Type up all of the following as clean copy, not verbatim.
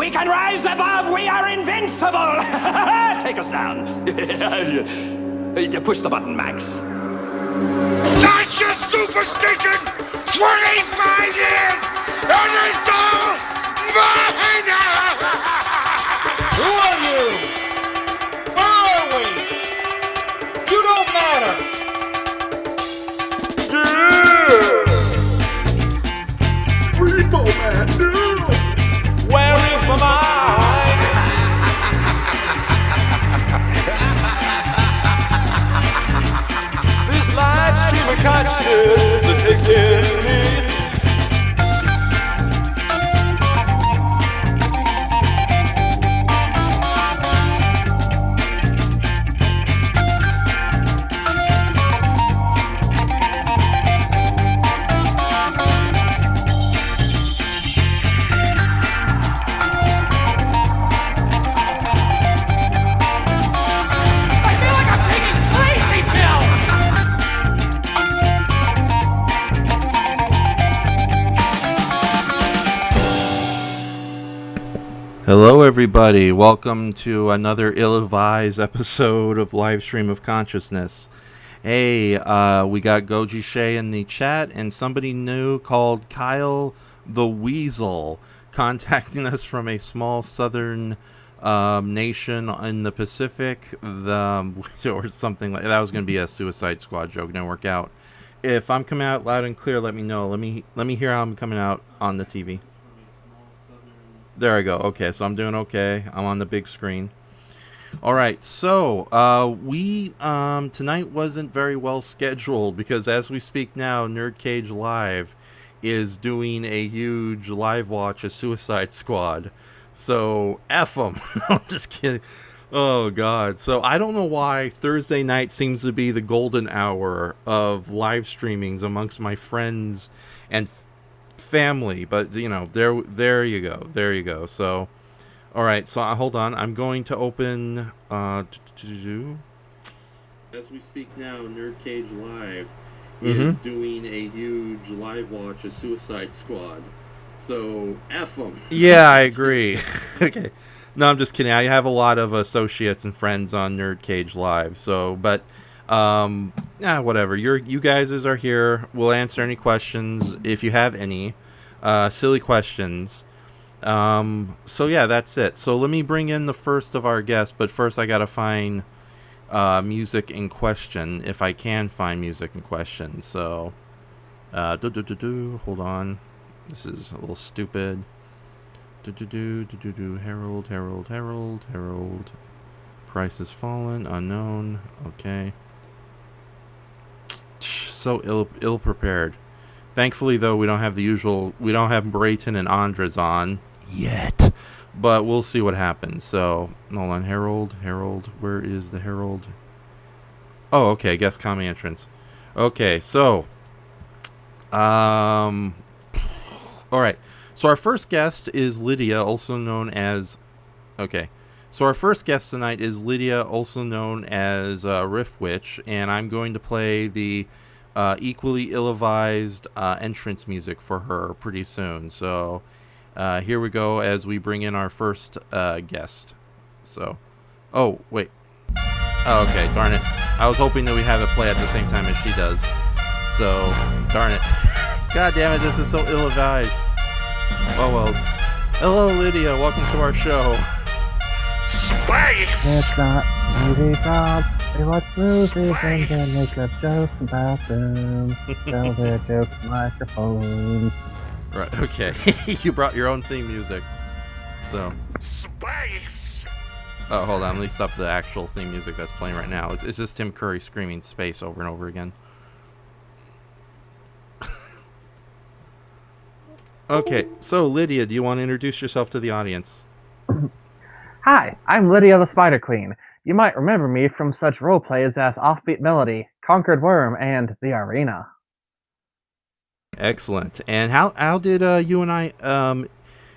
We can rise above. We are invincible. Take us down. Push the button, Max. Not just superstition! 25 years! And it's all mine! Who are you? Where are we? You don't matter! Repo Man, no! Where is my mind? This live stream of consciousness is addicting me. Hello everybody, welcome to another ill-advised episode of Livestream of Consciousness. Hey, we got Goji Shay in the chat and somebody new called Kyle the Weasel contacting us from a small southern nation in the Pacific, or something like that. Was going to be a Suicide Squad joke, didn't work out. If I'm coming out loud and clear, let me know. Let me hear how I'm coming out on the TV. There I go. Okay, so I'm doing okay. I'm on the big screen. All right, so we tonight wasn't very well scheduled because as we speak now, Nerd Cage Live is doing a huge live watch of Suicide Squad. So F them. I'm just kidding. Oh God. So I don't know why Thursday night seems to be the golden hour of live streamings amongst my friends and family, but you know, there you go. So all right, so hold on, I'm going to open as we speak now, Nerd Cage Live is doing a huge live watch of Suicide Squad, so F them. Yeah, I agree. Okay, no, I'm just kidding. I have a lot of associates and friends on Nerd Cage Live, so but whatever. You guys are here. We'll answer any questions if you have any silly questions. So yeah, that's it. So let me bring in the first of our guests, but first I gotta find music in question, if I can find music in question. So hold on. This is a little stupid. Herald. Price has fallen. Unknown. Okay. So ill prepared. Thankfully, though, we don't have Brayton and Andres on yet, but we'll see what happens. So, hold on, Herald, where is the Herald? Oh, okay, guest comment entrance. Okay, so, all right. So our first guest is Lydia, also known as, So our first guest tonight is Lydia, also known as Riftwitch, and I'm going to play the equally ill-advised entrance music for her pretty soon. So here we go as we bring in our first guest. So, oh wait, okay, darn it. I was hoping that we have it play at the same time as she does. So, darn it. God damn it, this is so ill-advised. Oh well. Hello Lydia, welcome to our show. Space! It's not movie props. They watch movies and then make up jokes about them. Tell their jokes microphones. Right, okay. You brought your own theme music. So. Space! Oh, hold on. Let me stop the actual theme music that's playing right now. It's just Tim Curry screaming space over and over again. Okay, so Lydia, do you want to introduce yourself to the audience? Hi, I'm Lydia the Spider Queen. You might remember me from such roleplays as Offbeat Melody, Conquered Worm, and The Arena. Excellent. And how did you and I?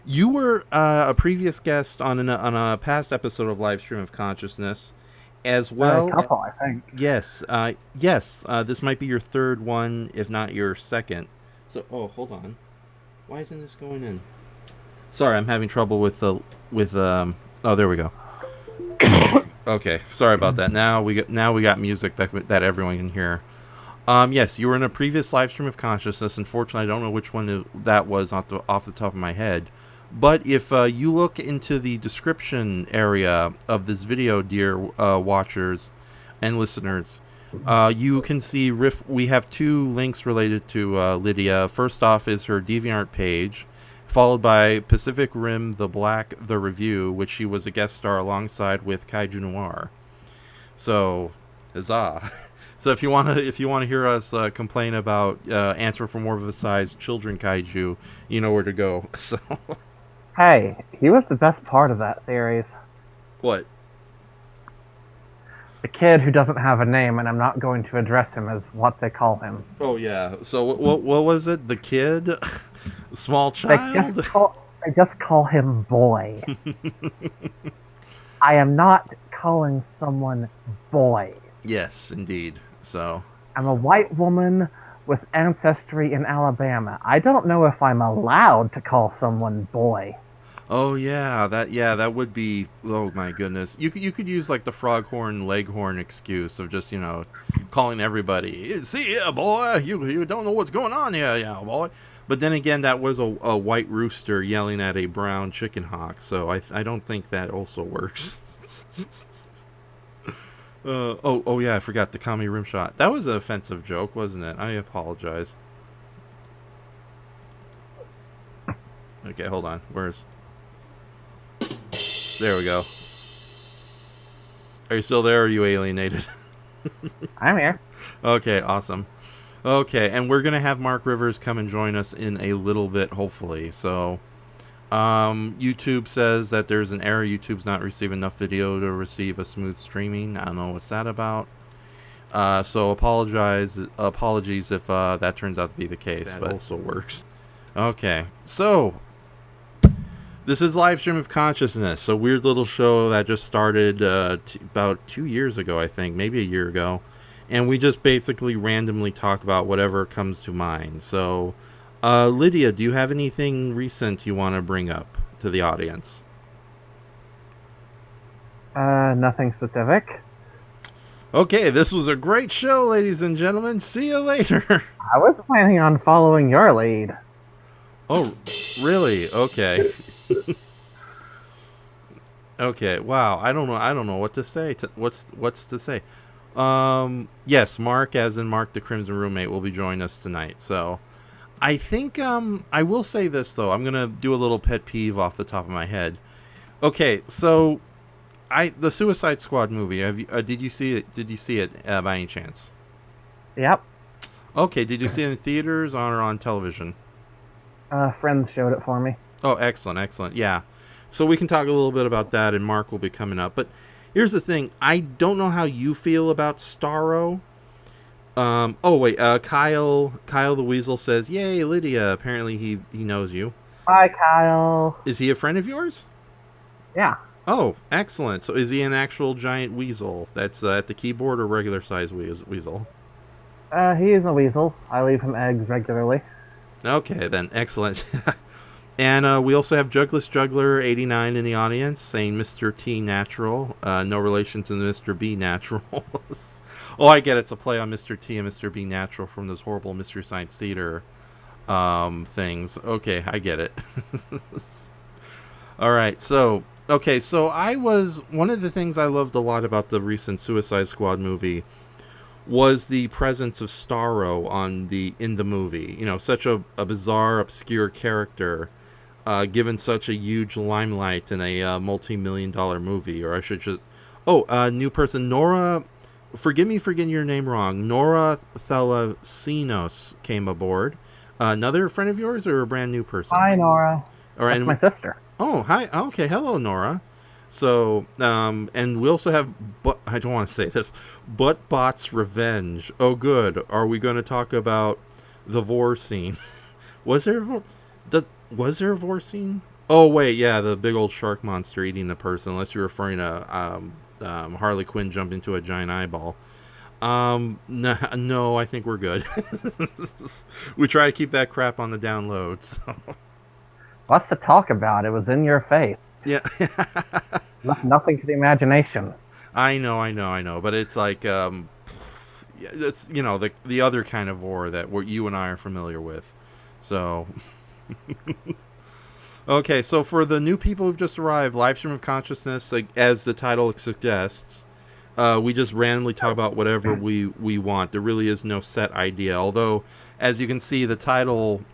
You were a previous guest on a past episode of Livestream of Consciousness, as well. A couple, I think. Yes. This might be your third one, if not your second. So, oh, hold on. Why isn't this going in? Sorry, I'm having trouble with oh, there we go. Okay, sorry about that. Now we got music that everyone can hear. Yes, you were in a previous live stream of consciousness. Unfortunately, I don't know which one that was off the top of my head. But if you look into the description area of this video, dear watchers and listeners, you can see we have 2 links related to Lydia. First off is her DeviantArt page, followed by Pacific Rim the Black the Review, which she was a guest star alongside with Kaiju Noir. So, huzzah! So if you want to hear us complain about anthropomorphized children kaiju, you know where to go. So. Hey, he was the best part of that series. What? The kid who doesn't have a name, and I'm not going to address him as what they call him. Oh yeah. So what was it? The kid, small child. They just call him boy. I am not calling someone boy. Yes, indeed. So I'm a white woman with ancestry in Alabama. I don't know if I'm allowed to call someone boy. Oh yeah, that would be. Oh my goodness, you could use like the Froghorn Leghorn excuse of just calling everybody. See ya, boy. You don't know what's going on here, yeah, boy. But then again, that was a white rooster yelling at a brown chicken hawk, so I don't think that also works. Oh yeah, I forgot the Kami Rimshot. That was an offensive joke, wasn't it? I apologize. Okay, hold on. There we go. Are you still there, or are you alienated? I'm here. Okay, awesome. Okay, and we're gonna have Mark Rivers come and join us in a little bit, hopefully. So, YouTube says that there's an error. YouTube's not receiving enough video to receive a smooth streaming. I don't know what's that about. So apologies if that turns out to be the case. That but also works. Okay, so this is Livestream of Consciousness, a weird little show that just started about 2 years ago, I think, maybe a year ago. And we just basically randomly talk about whatever comes to mind. So, Lydia, do you have anything recent you want to bring up to the audience? Nothing specific. Okay, this was a great show, ladies and gentlemen. See you later. I was planning on following your lead. Oh, really? Okay. Okay. Wow. I don't know what to say. What's to say? Yes, Mark, as in Mark the Crimson Roommate, will be joining us tonight. So, I think I will say this though. I'm gonna do a little pet peeve off the top of my head. Okay, so the Suicide Squad movie. Did you see it? Did you see it by any chance? Yep. Okay. Did you see it in theaters or on television? Friends showed it for me. Oh, excellent. Yeah. So we can talk a little bit about that, and Mark will be coming up. But here's the thing. I don't know how you feel about Starro. Oh, wait. Kyle the Weasel says, "Yay, Lydia." Apparently he knows you. Hi, Kyle. Is he a friend of yours? Yeah. Oh, excellent. So is he an actual giant weasel that's at the keyboard or regular size weasel? He is a weasel. I leave him eggs regularly. Okay, then. Excellent. And we also have Jugless Juggler 89 in the audience saying Mr. T Natural. No relation to the Mr. B Natural. Oh, I get it. It's a play on Mr. T and Mr. B Natural from those horrible Mystery Science Theater things. Okay, I get it. All right, so one of the things I loved a lot about the recent Suicide Squad movie was the presence of Starro in the movie. You know, such a bizarre, obscure character, given such a huge limelight in a multi-million-dollar movie. Or I should just... Oh, new person, Nora... Forgive me for getting your name wrong. Nora Thelasinos came aboard. Another friend of yours or a brand new person? Hi, Nora. All right, that's my sister. Oh, hi. Okay, hello, Nora. So, and we also have, I don't want to say this, Buttbot's Revenge. Oh, good. Are we going to talk about the vor scene? Was there a vor scene? Oh, wait, yeah, the big old shark monster eating a person, unless you're referring to Harley Quinn jumped into a giant eyeball. No, I think we're good. We try to keep that crap on the download, so. What's to talk about? It was in your face. Yeah. Nothing to the imagination. I know. But it's like, it's, the other kind of war that you and I are familiar with. So, okay, so for the new people who've just arrived, Livestream of Consciousness, like, as the title suggests, we just randomly talk about whatever we want. There really is no set idea. Although, as you can see, the title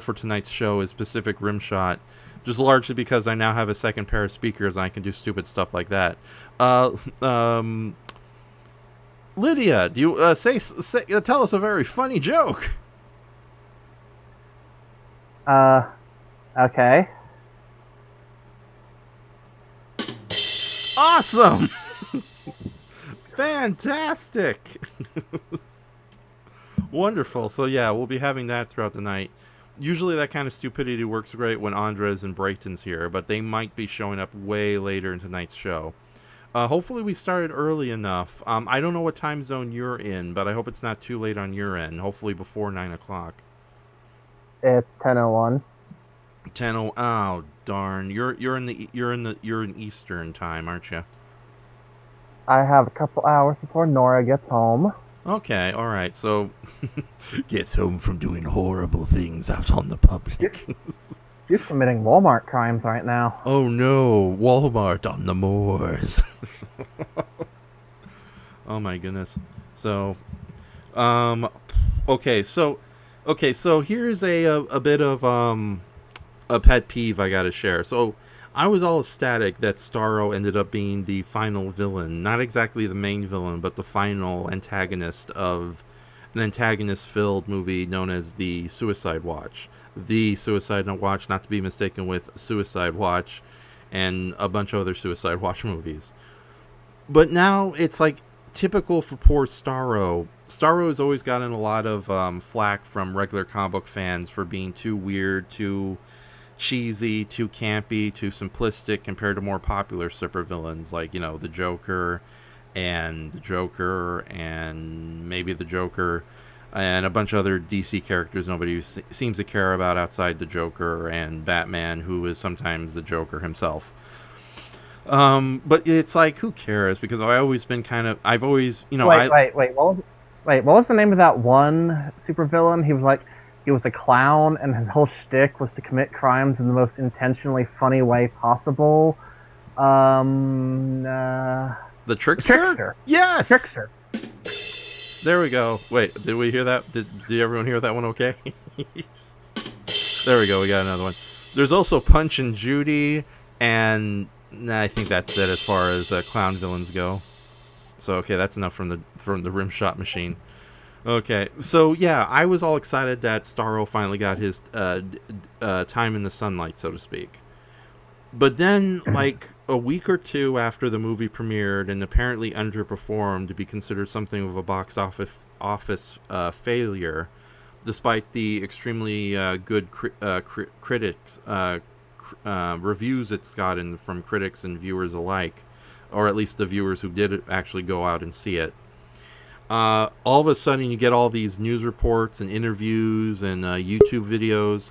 for tonight's show is Pacific Rimshot, just largely because I now have a second pair of speakers and I can do stupid stuff like that. Lydia, do you tell us a very funny joke? Okay. Awesome! Fantastic! Wonderful. So yeah, we'll be having that throughout the night. Usually that kind of stupidity works great when Andres and Brayton's here, but they might be showing up way later in tonight's show. Hopefully we started early enough. I don't know what time zone you're in, but I hope it's not too late on your end. Hopefully before 9 o'clock. It's 10:01. 10:00. Oh darn! You're in Eastern time, aren't you? I have a couple hours before Nora gets home. Okay, all right. So gets home from doing horrible things out on the public. She's committing Walmart crimes right now. Oh no, Walmart on the moors. Oh my goodness. So, okay. So here's a bit of a pet peeve I gotta share. So I was all ecstatic that Starro ended up being the final villain. Not exactly the main villain, but the final antagonist of an antagonist-filled movie known as The Suicide Watch. The Suicide Watch, not to be mistaken with Suicide Watch and a bunch of other Suicide Watch movies. But now it's like typical for poor Starro. Starro has always gotten a lot of flack from regular comic book fans for being too weird, too cheesy, too campy, too simplistic compared to more popular supervillains like, the Joker and maybe the Joker and a bunch of other DC characters nobody seems to care about outside the Joker, and Batman, who is sometimes the Joker himself. But it's like, who cares? Because I've always, Wait, what was the name of that one supervillain? He was a clown, and his whole shtick was to commit crimes in the most intentionally funny way possible. The Trickster? Trickster. Yes! Trickster. There we go. Wait, did we hear that? Did everyone hear that one okay? There we go, we got another one. There's also Punch and Judy, and I think that's it as far as clown villains go. So, okay, that's enough from the Rimshot machine. Okay, so yeah, I was all excited that Starro finally got his time in the sunlight, so to speak. But then, like, a week or two after the movie premiered and apparently underperformed to be considered something of a box office failure, despite the extremely good critics reviews it's gotten from critics and viewers alike, or at least the viewers who did actually go out and see it. All of a sudden you get all these news reports and interviews and YouTube videos.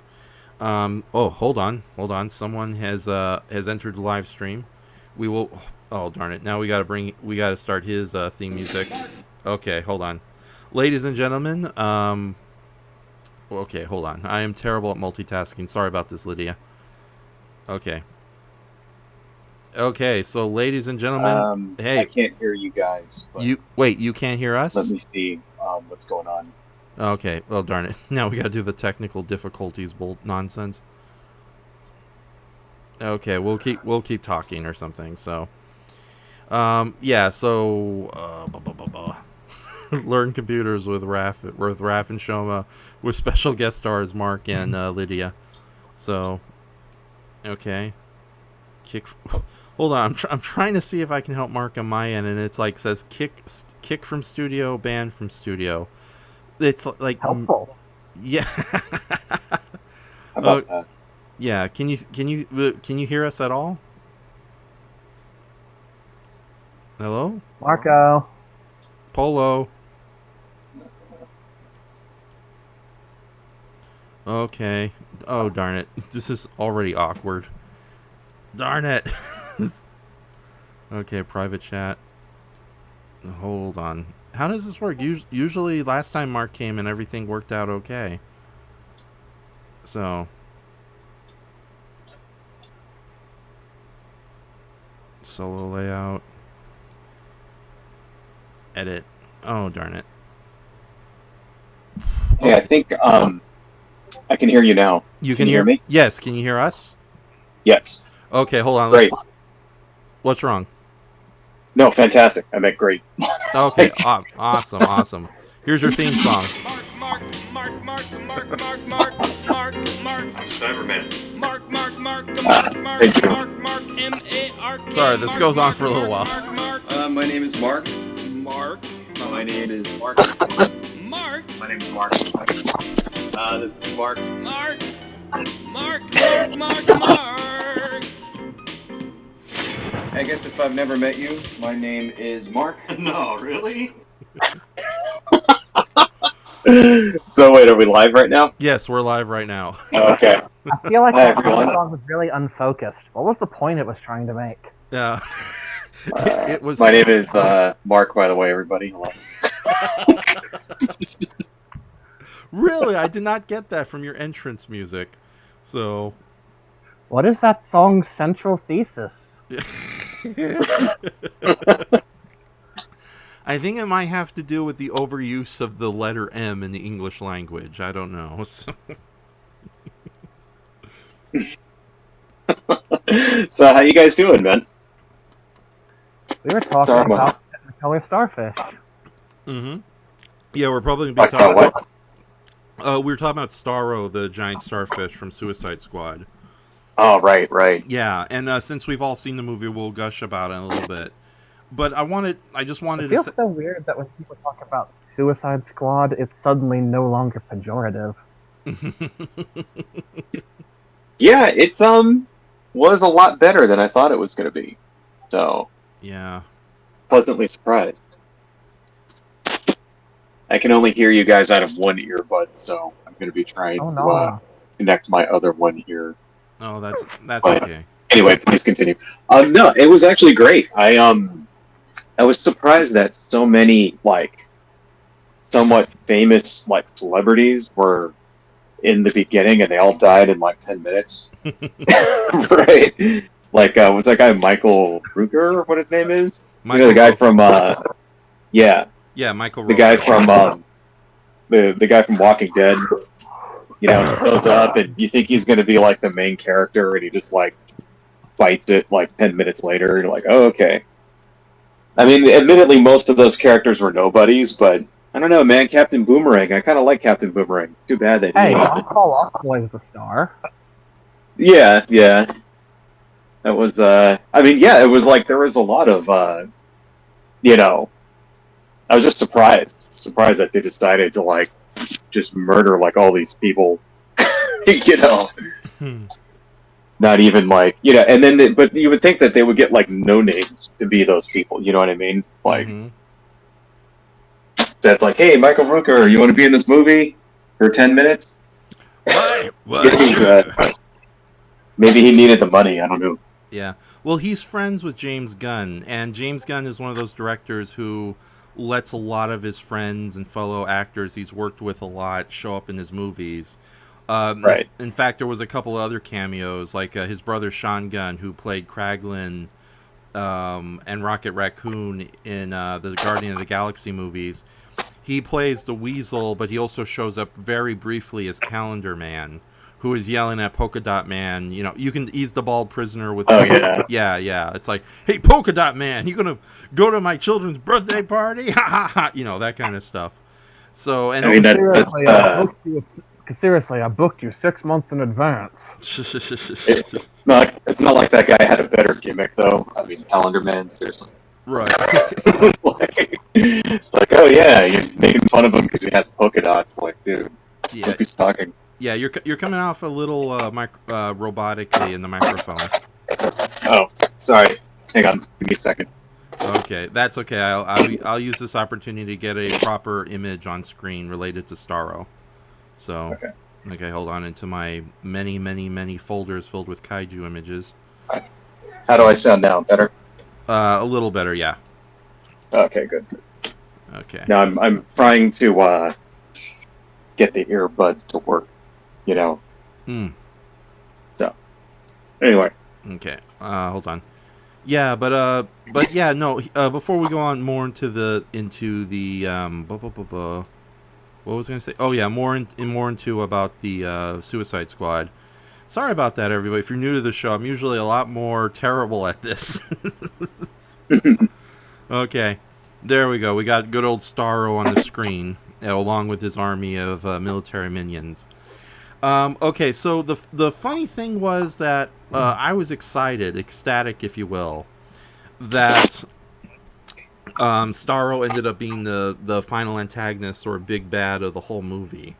Oh, hold on. Someone has entered the live stream. We will. Oh, darn it! Now we gotta start his theme music. Okay, hold on, ladies and gentlemen. Okay, hold on. I am terrible at multitasking. Sorry about this, Lydia. Okay, so ladies and gentlemen, hey. I can't hear you guys. You can't hear us? Let me see what's going on. Okay, well, darn it. Now we gotta do the technical difficulties nonsense. Okay, we'll keep talking or something. So, yeah. So, learn computers with Enshohma, with special guest stars Mark and Lydia. So, okay. Hold on, I'm trying to see if I can help Mark on my end, and it's like says kick from studio, ban from studio. It's like helpful. Yeah. How about that? Yeah. Can you hear us at all? Hello? Marco. Polo. Okay. Oh, darn it. This is already awkward. Darn it. Okay, private chat. Hold on. How does this work? Usually last time Mark came and everything worked out okay. So. Solo layout. Edit. Oh, darn it. Hey, I think I can hear you now. You can you hear me? Yes. Can you hear us? Yes. Okay, hold on. Great. What's wrong? No, fantastic. I meant great. Okay, awesome. Here's your theme song. Mark. I'm Cyberman. Mark, M-A-R-K. Sorry, this goes on for a little while. My name is Mark. Mark. My name is Mark. Mark. My name is Mark. This is Mark. Mark. I guess if I've never met you, my name is Mark. No, really? So wait, are we live right now? Yes, we're live right now. Okay. I feel like Hi, that everyone. song was really unfocused. What was the point it was trying to make? Yeah. It was. My name is Mark, by the way, everybody. Hello. Really, I did not get that from your entrance music. So. What is that song's central thesis? I think it might have to do with the overuse of the letter M in the English language. I don't know. So. So how you guys doing, man? We were talking about Technicolor Starfish. Mm-hmm. Yeah, we're probably going to be Talk about talking... what? we were talking about Starro, the giant starfish from Suicide Squad. Oh, right. Yeah, and since we've all seen the movie, we'll gush about it a little bit. But I just wanted It to feels so weird that when people talk about Suicide Squad, it's suddenly no longer pejorative. Yeah, it was a lot better than I thought it was going to be. So, yeah. Pleasantly surprised. I can only hear you guys out of one earbud, so I'm going to be trying to connect my other one ear. Oh, that's But, okay. Anyway, please continue. No, it was actually great. I was surprised that so many somewhat famous celebrities were in the beginning, and they all died in 10 minutes. Right? Was that guy Michael Rooker? What his name is? Michael the guy from yeah, Michael. the guy from the guy from Walking Dead. Shows up, and you think he's going to be the main character, and he just bites it 10 minutes later. And you're like, oh, okay. I mean, admittedly, most of those characters were nobodies, but I don't know, man. Captain Boomerang. I kind of like Captain Boomerang. It's too bad they didn't. Hey, don't call Lost Boys a star. Yeah. That was. I mean, yeah. It was there was a lot of. I was just surprised that they decided to just murder all these people. Not even and then but you would think that they would get no names to be those people. You know what I mean? That's hey, Michael Rooker, you want to be in this movie for 10 minutes? Maybe he needed the money. I don't know. Yeah. Well, he's friends with James Gunn, and James Gunn is one of those directors who lets a lot of his friends and fellow actors he's worked with a lot show up in his movies. Right. In fact, there was a couple of other cameos, his brother Sean Gunn, who played Kraglin and Rocket Raccoon in the Guardian of the Galaxy movies. He plays the Weasel, but he also shows up very briefly as Calendar Man, who is yelling at Polka Dot Man. He's the bald prisoner with. Oh yeah. Yeah. It's hey, Polka Dot Man, you gonna go to my children's birthday party? Ha ha ha! That kind of stuff. So, and I mean, seriously, I booked you 6 months in advance. It's not like that guy had a better gimmick, though. I mean, Calendar Man, seriously. Right. It's oh yeah, you're making fun of him because he has polka dots. Dude, Yeah. he's talking. Yeah, you're coming off a little robotically in the microphone. Oh, sorry. Hang on, give me a second. Okay, that's okay. I'll use this opportunity to get a proper image on screen related to Starro. So. Okay. Okay, hold on. Into my many, many, many folders filled with kaiju images. How do I sound now? Better? A little better, yeah. Okay, good. Okay. Now I'm trying to get the earbuds to work, you know. So anyway. Okay. Hold on. Yeah, but yeah, no. Before we go on more into the what was I gonna say? Oh yeah, more into about the Suicide Squad. Sorry about that, everybody. If you're new to the show, I'm usually a lot more terrible at this. Okay, there we go. We got good old Starro on the screen, along with his army of military minions. Okay, so the funny thing was that I was ecstatic, if you will, that Starro ended up being the final antagonist or big bad of the whole movie.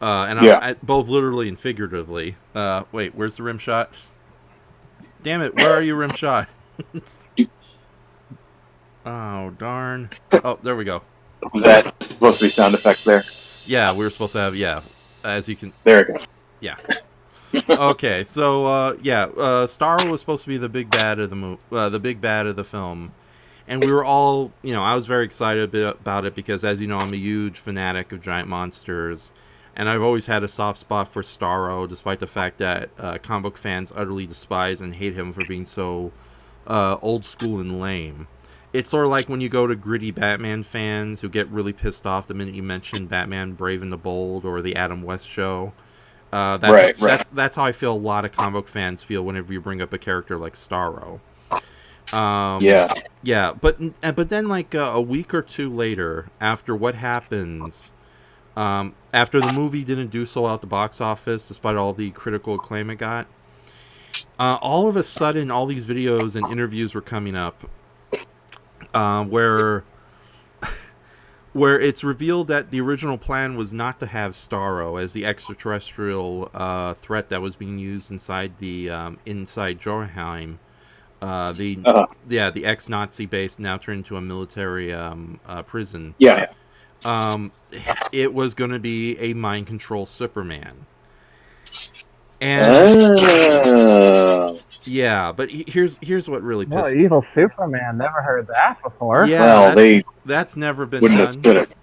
And I, both literally and figuratively. Wait, where's the Rimshot? Damn it, where are you, Rimshot? Oh, darn. Oh, there we go. Was that supposed to be sound effects there? Yeah, we were supposed to have, yeah. As you can... There it goes. Yeah. Okay, so, yeah, Starro was supposed to be the big bad of the big bad of the film. And we were all, you know, I was very excited about it because, as you know, I'm a huge fanatic of giant monsters. And I've always had a soft spot for Starro, despite the fact that comic book fans utterly despise and hate him for being so old school and lame. It's sort of like when you go to gritty Batman fans who get really pissed off the minute you mention Batman Brave and the Bold or the Adam West show. That's how I feel a lot of comic book fans feel whenever you bring up a character like Starro. Yeah, but then like a week or two later, after What Happens, after the movie didn't do so well at the box office, despite all the critical acclaim it got, all of a sudden, all these videos and interviews were coming up, where it's revealed that the original plan was not to have Starro as the extraterrestrial threat that was being used inside the inside Jotunheim. The ex-Nazi base now turned into a military prison. Yeah. It was going to be a mind control Superman. And yeah, but here's what really pissed. Well, evil Superman, never heard that before. Yeah, well, that's never been wouldn't done. have stood it.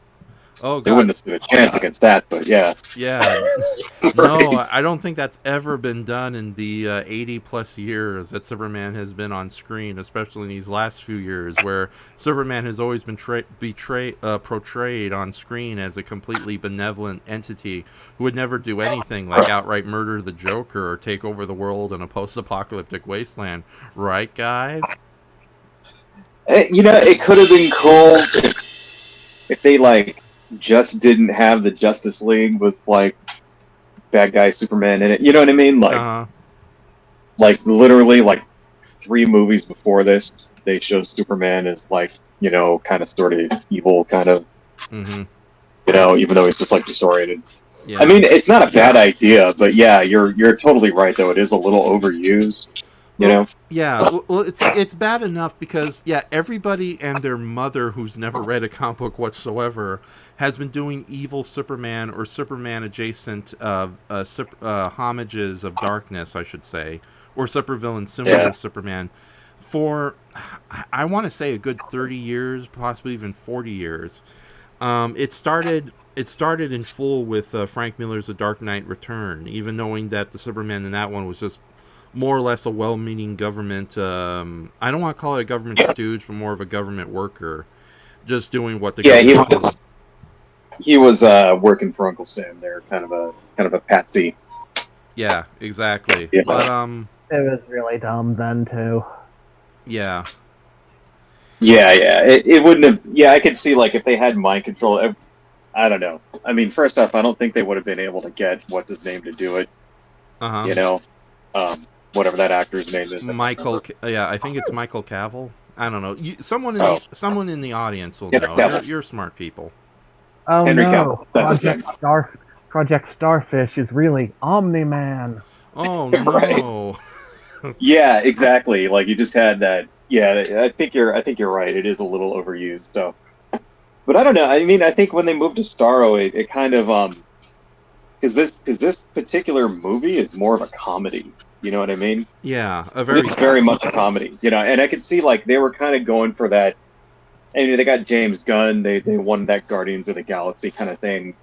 Oh, God. They wouldn't have stood a chance against that, but yeah. Yeah. No, I don't think that's ever been done in the 80-plus years that Superman has been on screen, especially in these last few years, where Superman has always been portrayed on screen as a completely benevolent entity who would never do anything like outright murder the Joker or take over the world in a post-apocalyptic wasteland. Right, guys? You know, it could have been cool if they, like, just didn't have the Justice League with, like, bad guy Superman in it. You know what I mean? Like, like literally, like, 3 movies before this, they showed Superman as, like, you know, kind of sort of evil, kind of, you know, even though he's just, like, disoriented. Yeah. I mean, it's not a bad idea, but yeah, you're totally right, though. It is a little overused. You know? Yeah, well, it's bad enough because, yeah, everybody and their mother who's never read a comic book whatsoever has been doing evil Superman or Superman-adjacent homages of darkness, I should say, or supervillains similar to Superman for, I want to say, a good 30 years, possibly even 40 years. It started in full with Frank Miller's The Dark Knight Return, even knowing that the Superman in that one was just more or less a well-meaning government, I don't want to call it a government stooge, but more of a government worker, just doing what the government he was working for Uncle Sam there, kind of a patsy. Yeah, exactly. Yeah. But it was really dumb then too. Yeah. Yeah. It wouldn't have. Yeah, I could see, like, if they had mind control. I don't know. I mean, first off, I don't think they would have been able to get what's his name to do it. You know. Whatever that actor's name is. I think it's Michael Cavill. I don't know. Someone in the audience will know. You're smart people. Oh Henry no! Cavill. Project Starfish is really Omni-Man. Oh no! Yeah, exactly. Like, you just had that. Yeah, I think you're right. It is a little overused. So, but I don't know. I mean, I think when they moved to Starro, it kind of this particular movie is more of a comedy. You know what I mean? Yeah, It's very much a comedy. You know, and I could see like they were kind of going for that. And you know, they got James Gunn. They won that Guardians of the Galaxy kind of thing,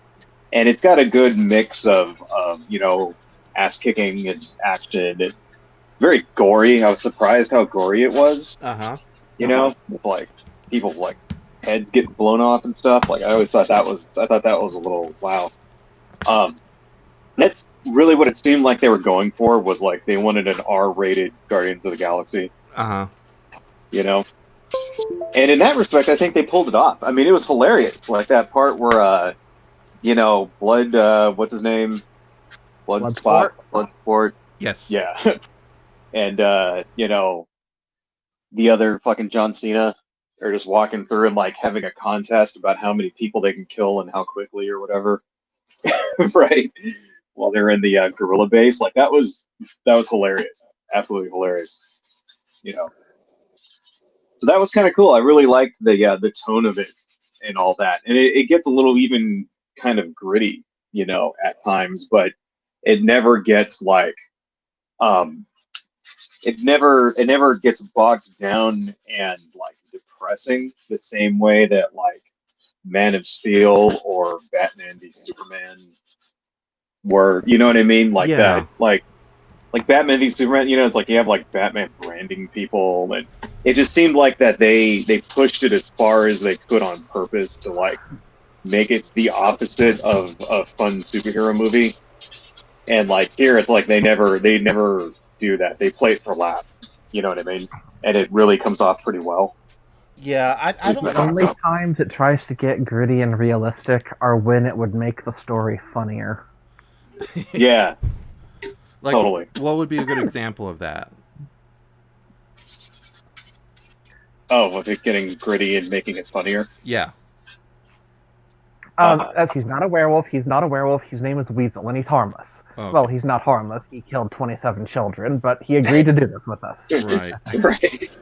and it's got a good mix of you know, ass kicking and action. And very gory. I was surprised how gory it was. You know, with like people like heads getting blown off and stuff. Like I thought that was a little wow. That's really what it seemed like they were going for, was like they wanted an R-rated Guardians of the Galaxy. You know? And in that respect, I think they pulled it off. I mean, it was hilarious. Like that part where, you know, what's his name? Bloodsport. Yes. Yeah. And, you know, the other fucking John Cena are just walking through and like having a contest about how many people they can kill and how quickly or whatever. Right. While they're in the gorilla base. Like that was hilarious. Absolutely hilarious. You know. So that was kind of cool. I really liked the tone of it and all that. And it gets a little even kind of gritty, you know, at times, but it never gets like it never gets bogged down and like depressing the same way that like Man of Steel or Batman v Superman were, you know what I mean? Like that, like Batman v Superman, you know, it's like you have like Batman branding people, and it just seemed like that they pushed it as far as they could on purpose to like make it the opposite of a fun superhero movie. And like here, it's like they never do that. They play it for laughs. You know what I mean? And it really comes off pretty well. Yeah, I don't The only times it tries to get gritty and realistic are when it would make the story funnier. Yeah. Like, totally. What would be a good example of that? Oh, with it getting gritty and making it funnier? Yeah. He's not a werewolf. He's not a werewolf. His name is Weasel, and he's harmless. Okay. Well, he's not harmless. He killed 27 children, but he agreed to do this with us. Right. Right.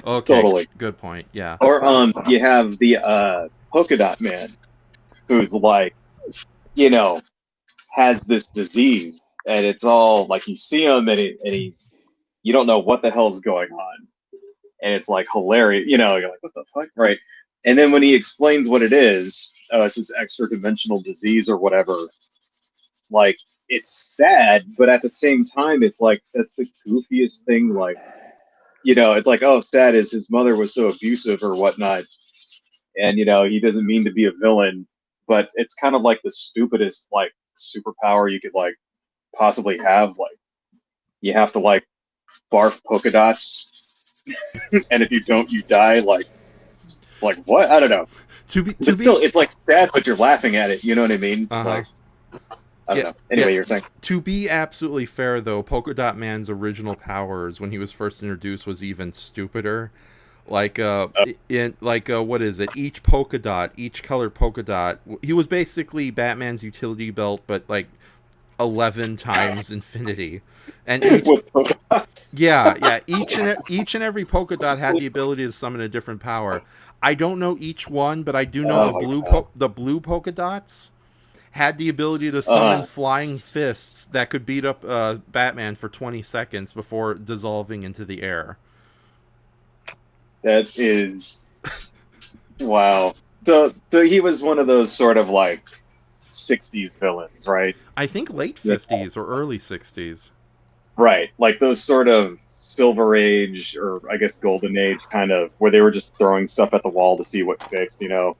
Okay. Totally. Good point. Yeah. Or you have the Polka Dot Man, who's like, you know, has this disease, and it's all like you see him, and he's you don't know what the hell's going on, and it's like hilarious. You know, you're like, what the fuck, right? And then when he explains what it is, it's this extra-dimensional disease or whatever. Like, it's sad, but at the same time, it's like that's the goofiest thing. Like, you know, it's like, oh, sad is his mother was so abusive or whatnot, and you know he doesn't mean to be a villain, but it's kind of like the stupidest like superpower you could like possibly have. Like, you have to like barf polka dots, and if you don't, you die. Like what? I don't know. It's like sad, but you're laughing at it. You know what I mean? Like, I don't know. Anyway, you're saying. To be absolutely fair, though, Polka Dot Man's original powers when he was first introduced was even stupider. Like, what is it? Each colored polka dot. He was basically Batman's utility belt, but like 11 times infinity. And with polka dots. Yeah. Each and every polka dot had the ability to summon a different power. I don't know each one, but I do know the blue polka dots had the ability to summon flying fists that could beat up Batman for 20 seconds before dissolving into the air. That is wow. So he was one of those sort of like 60s villains, right? I think late 50s or early 60s. Right, like those sort of Silver Age, or I guess Golden Age, kind of, where they were just throwing stuff at the wall to see what fixed, you know,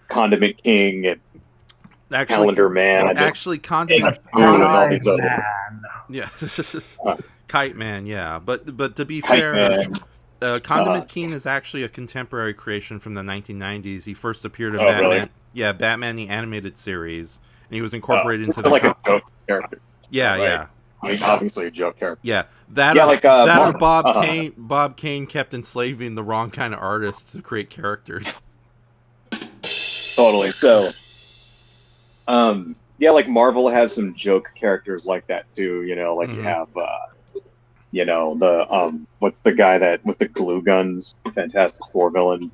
Condiment King and Calendar Man. Condiment Man. Yeah. Kite Man, yeah. But to be Kite fair, Man. Condiment King is actually a contemporary creation from the 1990s. He first appeared in Batman. Really? Yeah, Batman the Animated Series, and he was incorporated into like a joke character. Yeah, right? yeah. I mean, obviously a joke character. Yeah, that or Bob Kane. Bob Kane kept enslaving the wrong kind of artists to create characters. Totally. So, yeah, like Marvel has some joke characters like that too. You know, like you have, you know, the what's the guy that with the glue guns? Fantastic Four villain.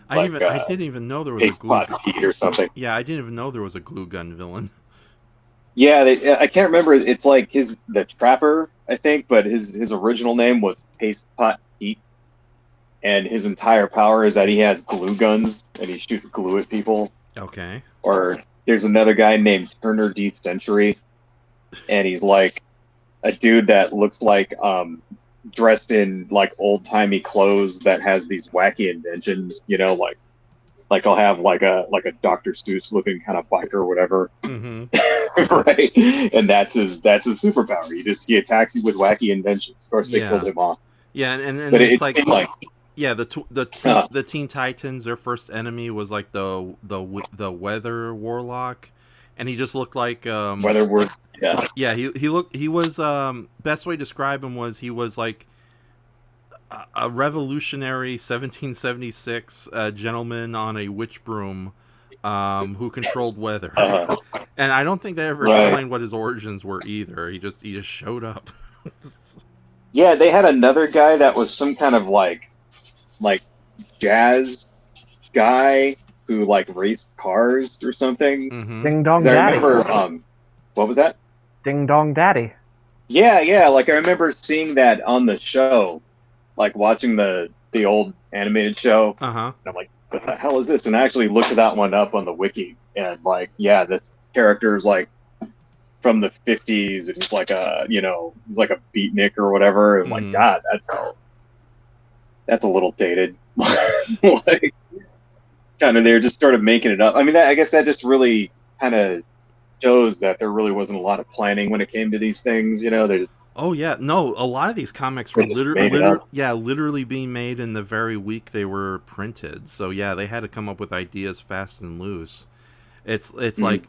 I didn't even know there was a glue gun or something. Yeah, I didn't even know there was a glue gun villain. Yeah, I can't remember. It's like the Trapper, I think, but his original name was Paste Pot Pete, and his entire power is that he has glue guns and he shoots glue at people. Okay. Or there's another guy named Turner D. Century, and he's like a dude that looks like dressed in like old timey clothes that has these wacky inventions. You know, like I'll have like a Dr. Seuss looking kind of biker or whatever. Mm-hmm. Right, and that's his superpower. He attacks you with wacky inventions. Of course, they killed him off. Yeah, and but it's like yeah, the Teen Titans. Their first enemy was like the Weather Warlock, and he just looked like Weather Warlock. Yeah, he was best way to describe him was he was like a revolutionary 1776 gentleman on a witch broom. Who controlled weather, and I don't think they ever explained what his origins were either. He just showed up. Yeah, they had another guy that was some kind of like jazz guy who like raced cars or something. Mm-hmm. Ding Dong Daddy. I remember, what was that? Ding Dong Daddy. Yeah. Like I remember seeing that on the show, like watching the old animated show. And I'm like, what the hell is this? And I actually looked that one up on the wiki, and like, yeah, this character is like from the 50s, and he's like he's like a beatnik or whatever. And like, God, that's a little dated. Like, kind of, they just started making it up. I mean, I guess that just really kind of shows that there really wasn't a lot of planning when it came to these things. You know, they just. Oh yeah, no. A lot of these comics were literally being made in the very week they were printed. So yeah, they had to come up with ideas fast and loose. It's like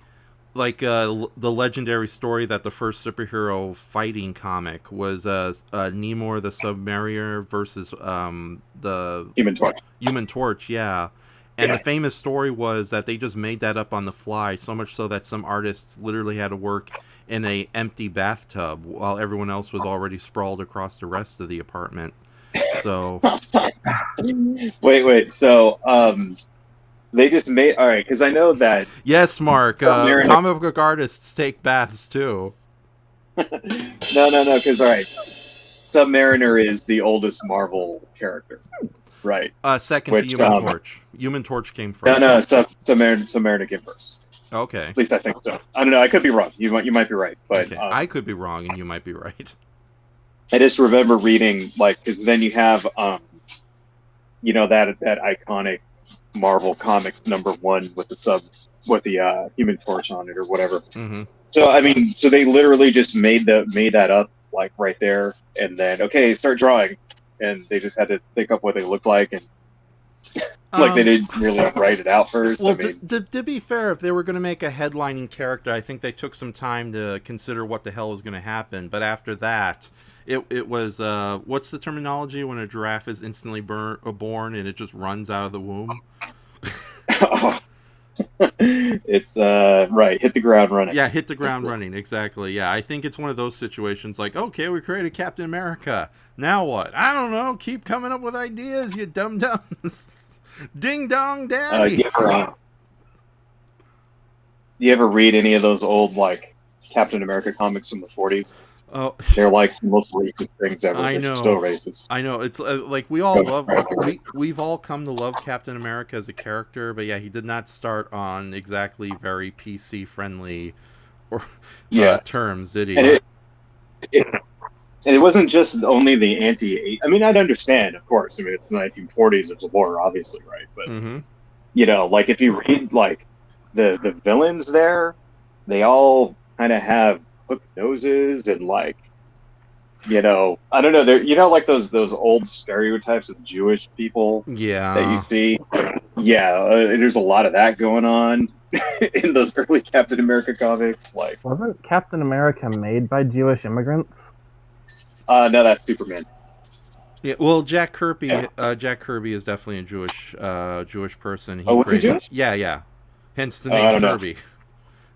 the legendary story that the first superhero fighting comic was Namor the Submariner versus the Human Torch. Yeah. And the famous story was that they just made that up on the fly, so much so that some artists literally had to work in a empty bathtub while everyone else was already sprawled across the rest of the apartment. So wait. So they just made because I know that. Yes, Mark. Comic book artists take baths too. No. Because Submariner is the oldest Marvel character. Right. Second to Human Torch. Human Torch came first. No. Submariner came first. Okay. At least I think so. I don't know. I could be wrong. You might be right, but okay. I could be wrong, and you might be right. I just remember reading because then you have that iconic Marvel Comics #1 with the Human Torch on it or whatever. Mm-hmm. So I mean, they literally just made that up like right there, and then start drawing. And they just had to think up what they looked like, and they didn't really write it out first. Well, to be fair, if they were going to make a headlining character, I think they took some time to consider what the hell was going to happen. But after that, it was what's the terminology when a giraffe is instantly born and it just runs out of the womb? It's right. Hit the ground running. Yeah, hit the ground running. Exactly. Yeah, I think it's one of those situations like, okay, we created Captain America. Now what? I don't know. Keep coming up with ideas, you dum-dums. Ding dong daddy. You ever read any of those old like Captain America comics from the 40s? Oh, they're like the most racist things ever. I know. They're so racist. I know. It's like we all we've all come to love Captain America as a character, but yeah, he did not start on exactly very PC friendly terms, did he? And it wasn't just only the anti. I mean, I'd understand, of course. I mean, it's the 1940s. There's a war, obviously, right? But like if you read like the villains there, they all kind of have hook noses and like, I don't know. They're like those old stereotypes of Jewish people. Yeah. That you see. Yeah, there's a lot of that going on in those early Captain America comics. Like, wasn't Captain America made by Jewish immigrants? No, that's Superman. Yeah, well, Jack Kirby. Jack Kirby is definitely a Jewish person. Was he Jewish? Yeah. Hence the name Kirby. Know.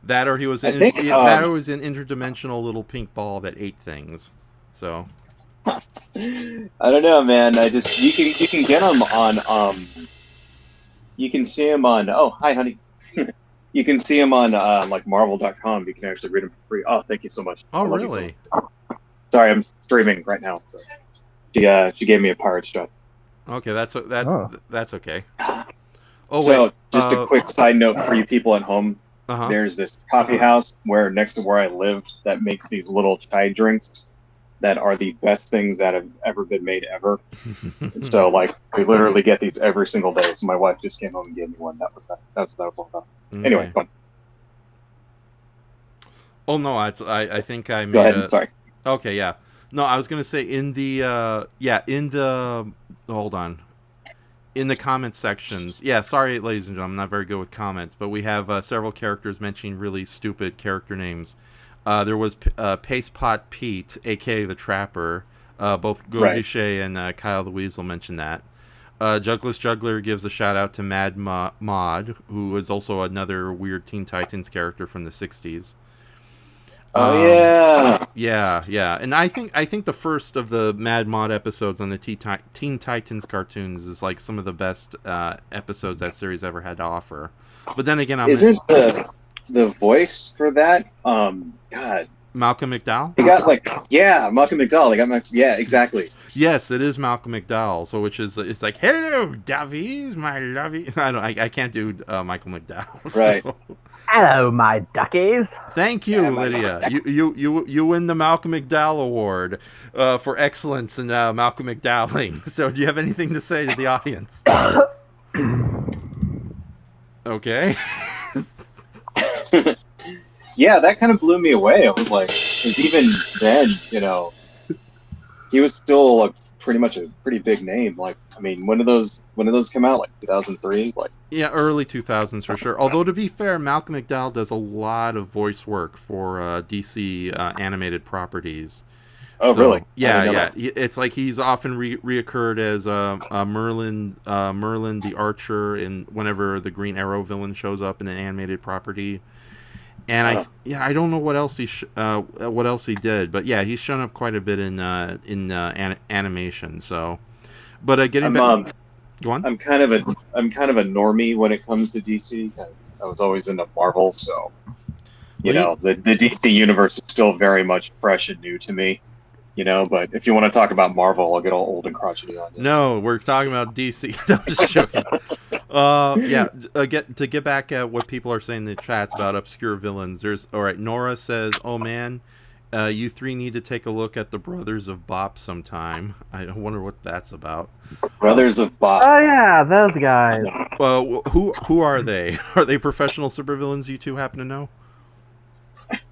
That or he was an interdimensional little pink ball that ate things. So I don't know, man. You can get him on you can see him on. Oh, hi, honey. You can see them on like Marvel.com. You can actually read them for free. Oh, thank you so much. Oh, I love you really? so much. Sorry, I'm streaming right now. So she gave me a pirate strap. Okay, that's okay. Oh, So, wait. just a quick side note for you people at home. There's this coffee house next to where I live that makes these little chai drinks that are the best things that have ever been made ever. So, like, we literally get these every single day. So my wife just came home and gave me one. That's what that was all about. Okay. Anyway, fun. Oh no, I think I made. Go ahead. Sorry. Okay, yeah. No, I was gonna say in the hold on. In the comment sections, yeah. Sorry, ladies and gentlemen, I'm not very good with comments, but we have several characters mentioning really stupid character names. There was Paste Pot Pete, aka the Trapper. Both Goji Shea and Kyle the Weasel mentioned that. Jugless Juggler gives a shout out to Mad Mod, who is also another weird Teen Titans character from the '60s. Oh yeah, and I think the first of the Mad Mod episodes on the Teen Titans cartoons is like some of the best episodes that series ever had to offer. But then again, isn't the voice for that? God, Malcolm McDowell. They got Malcolm McDowell. They got exactly. Yes, it is Malcolm McDowell. So it's like, hello, Davies, my lovey. I can't do Michael McDowell. Right. So. Hello, my duckies. Thank you, Lydia. You win the Malcolm McDowell Award for excellence in Malcolm McDowelling. So, do you have anything to say to the audience? Okay. Yeah, that kind of blew me away. I was like, because even then, he was still pretty much a pretty big name. Like, I mean, when did those come out? Like 2003? Like, yeah, early 2000s for sure. Although to be fair, Malcolm McDowell does a lot of voice work for DC animated properties. Oh, really? Yeah. It's like he's often reoccurred as Merlin the Archer in whenever the Green Arrow villain shows up in an animated property. And I don't know what else he did, but yeah, he's shown up quite a bit in animation. So, but getting back, go on. I'm kind of a normie when it comes to DC. I was always into Marvel, so the DC universe is still very much fresh and new to me. But if you want to talk about Marvel, I'll get all old and crotchety on you. No, we're talking about DC. No, I'm just joking. To get back at what people are saying in the chats about obscure villains. Nora says, "Oh man, you three need to take a look at the Brothers of Bop sometime." I wonder what that's about. Brothers of Bop. Oh yeah, those guys. Well, who are they? Are they professional supervillains? You two happen to know?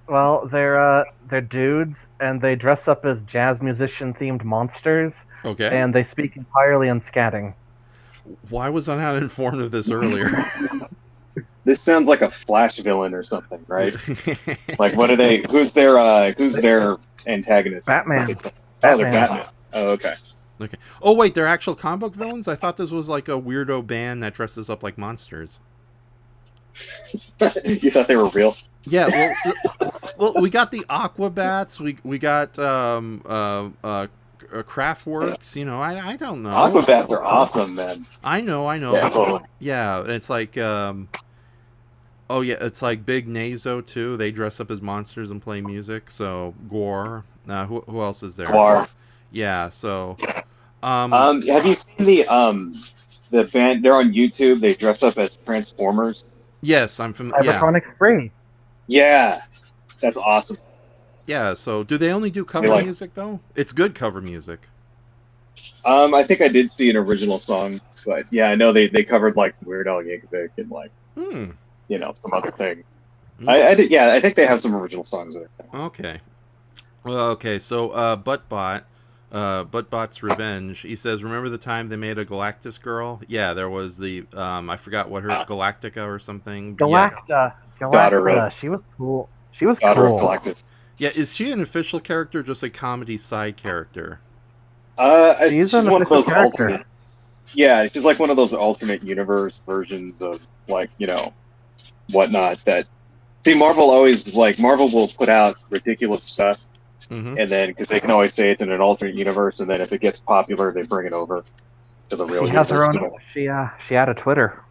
Well, they're dudes, and they dress up as jazz musician-themed monsters. Okay. And they speak entirely in scatting. Why was I not informed of this earlier? This sounds like a Flash villain or something, right? Like, what are they? Who's their antagonist? Batman. Oh, they're Batman. Oh, okay. Okay. Oh, wait, they're actual comic book villains? I thought this was like a weirdo band that dresses up like monsters. You thought they were real? Yeah. Well, we got the Aquabats. We got Kraftwerks. I don't know. Aquabats are awesome, man. I know. Yeah, totally. Yeah, it's like it's like Big Nazo too. They dress up as monsters and play music. So Gore. Who else is there? Gore. Yeah. So. Have you seen the band? They're on YouTube. They dress up as Transformers. Yes, I'm familiar. Cybertronic Spree. Yeah, that's awesome. Yeah. So, do they only do cover music though? It's good cover music. I think I did see an original song, but yeah, I know they covered like Weird Al Yankovic and like some other things. I did. Yeah, I think they have some original songs there. Okay. Well, okay. So, Buttbot's Revenge. He says, "Remember the time they made a Galactus girl? Yeah, there was the I forgot what her Galactica or something. Galacta. She was cool. She was Daughter cool. of Galactus. Yeah, is she an official character or just a comedy side character? She's one of those alternate. Yeah, she's like one of those alternate universe versions of whatnot. That Marvel will put out ridiculous stuff. Mm-hmm. And then, because they can always say it's in an alternate universe, and then if it gets popular, they bring it over to the real universe. She has her own. She had a Twitter.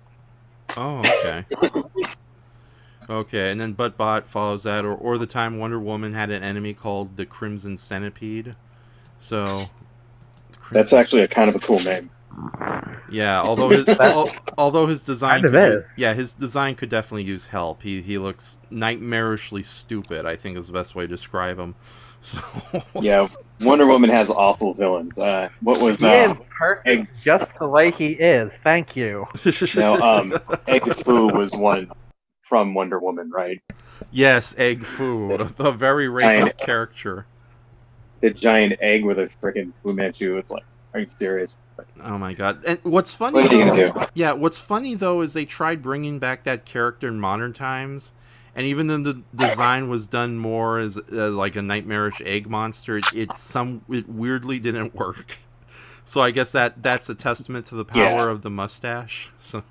Oh, okay. Okay, and then Buttbot follows that, or the time Wonder Woman had an enemy called the Crimson Centipede. So That's actually a kind of a cool name. Yeah, although his design Kind of is. his design could definitely use help. He looks nightmarishly stupid, I think is the best way to describe him. So Yeah, Wonder Woman has awful villains. What was He is perfect just the way he is. Thank you. Egg Foo was one from Wonder Woman, right? Yes, Egg Foo, the very racist character. The giant egg with a freaking Fu Manchu. It's like, are you serious? Oh my god! And what's funny? What are you gonna do? Yeah, what's funny though is they tried bringing back that character in modern times, and even though the design was done more as like a nightmarish egg monster, it weirdly didn't work. So I guess that's a testament to the power of the mustache. So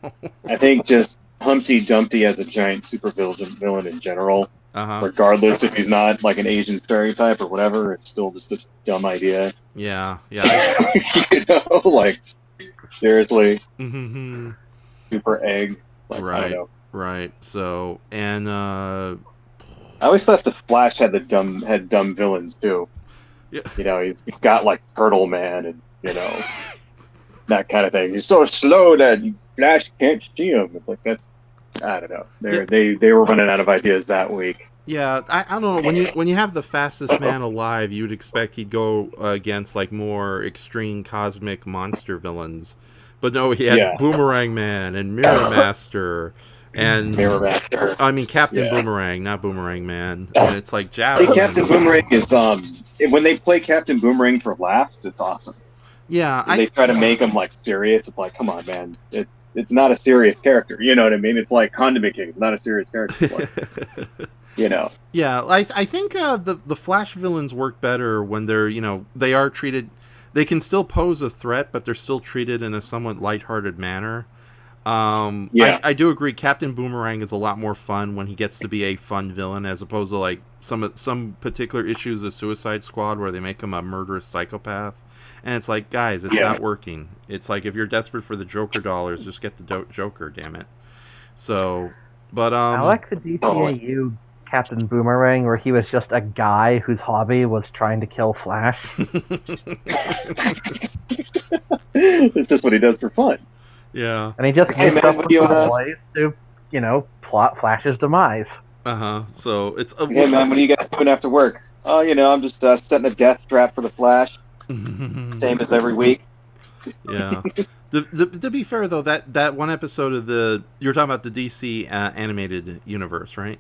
I think just Humpty Dumpty as a giant villain in general, regardless if he's not like an Asian stereotype or whatever, it's still just a dumb idea. Yeah. You know, like seriously, super egg. Like, I don't know. Right. So and I always thought the Flash had dumb villains too. Yeah. You know, he's got like Turtle Man and that kind of thing. He's so slow that Flash can't see him. It's like I don't know. They were running out of ideas that week. Yeah, I don't know. When you have the fastest man alive, you'd expect he'd go against like more extreme cosmic monster villains, but no, he had Boomerang Man and Mirror Master. And Mirror Master. I mean Captain Boomerang, not Boomerang Man. And it's like Javelin. See, Captain Boomerang is when they play Captain Boomerang for laughs, it's awesome. Yeah, they try to make him like serious. It's like, come on, man. It's not a serious character. You know what I mean? It's like Condiment King. It's not a serious character. Like, you know. Yeah, I think the Flash villains work better when they're they are treated. They can still pose a threat, but they're still treated in a somewhat lighthearted manner. I do agree. Captain Boomerang is a lot more fun when he gets to be a fun villain, as opposed to like some particular issues of Suicide Squad where they make him a murderous psychopath, and it's like, guys, it's not working. It's like, if you're desperate for the Joker dollars, just get the Joker, damn it. So, but I like the DCAU Captain Boomerang where he was just a guy whose hobby was trying to kill Flash. It's just what he does for fun. Yeah. And he just makes up with boys to, plot Flash's demise. So it's hey man, what are you guys doing after work? Oh, I'm just setting a death trap for the Flash. Same as every week. Yeah. To be fair though, that one episode of you're talking about the DC animated universe, right?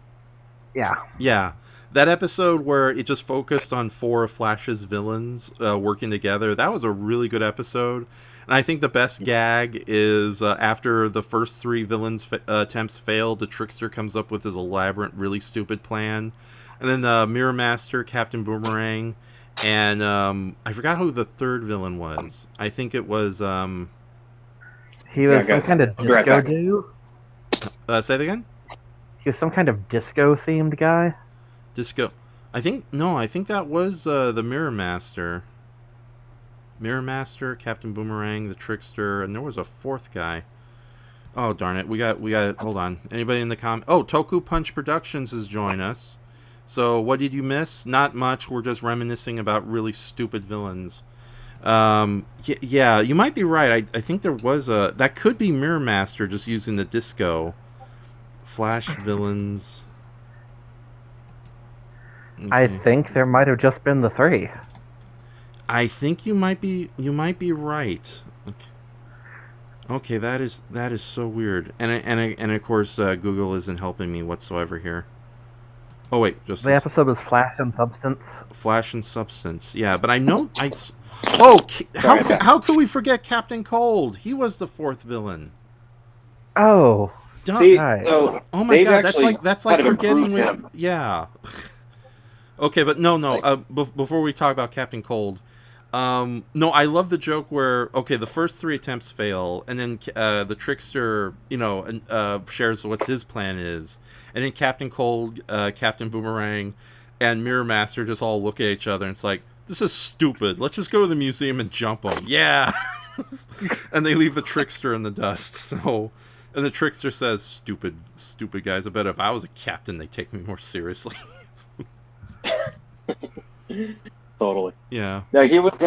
Yeah. Yeah. That episode where it just focused on 4 of Flash's villains working together, that was a really good episode. And I think the best gag is after the first 3 villains' attempts fail, the Trickster comes up with his elaborate, really stupid plan. And then Mirror Master, Captain Boomerang, and I forgot who the 3rd villain was. I think it was... he was some kind of disco dude? Say that again? He was some kind of disco-themed guy? Disco. I think that was the Mirror Master. Mirror Master, Captain Boomerang, the Trickster, and there was a 4th guy. Oh darn it! We got. Hold on. Anybody in the Oh, Toku Punch Productions has joined us. So what did you miss? Not much. We're just reminiscing about really stupid villains. Yeah, you might be right. I think there was that could be Mirror Master just using the disco. Flash villains. Okay. I think there might have just been the 3. I think you might be right. Okay, that is so weird. And of course Google isn't helping me whatsoever here. Oh wait, just the episode was Flash and Substance. Flash and Substance. Yeah, but I know how could we forget Captain Cold? He was the 4th villain. Oh. See, oh my god, that's like forgetting him. Yeah. Okay, but no. Before we talk about Captain Cold, no, I love the joke where the first 3 attempts fail, and then the Trickster, shares what his plan is, and then Captain Cold, Captain Boomerang, and Mirror Master just all look at each other, and it's like, this is stupid. Let's just go to the museum and jump him. Yeah, and they leave the Trickster in the dust. So And the trickster says, "Stupid guys. I bet if I was a captain, they'd take me more seriously." Totally. Yeah. Yeah, he was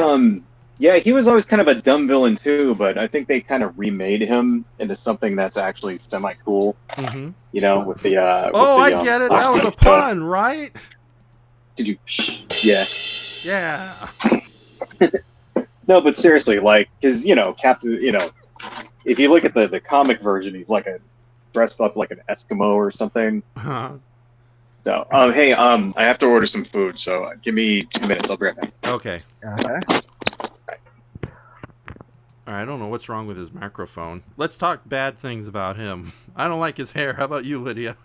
he was always kind of a dumb villain too, but I think they kind of remade him into something that's actually semi cool. Mm-hmm. You know, with the I get it. That was a pun, right? Did you? Yeah. Yeah. No, but seriously, like, because Captain, if you look at the comic version, he's like dressed up like an Eskimo or something. So, hey, I have to order some food, so give me 2 minutes. I'll be right back. Okay. Okay. All right, I don't know what's wrong with his microphone. Let's talk bad things about him. I don't like his hair. How about you, Lydia?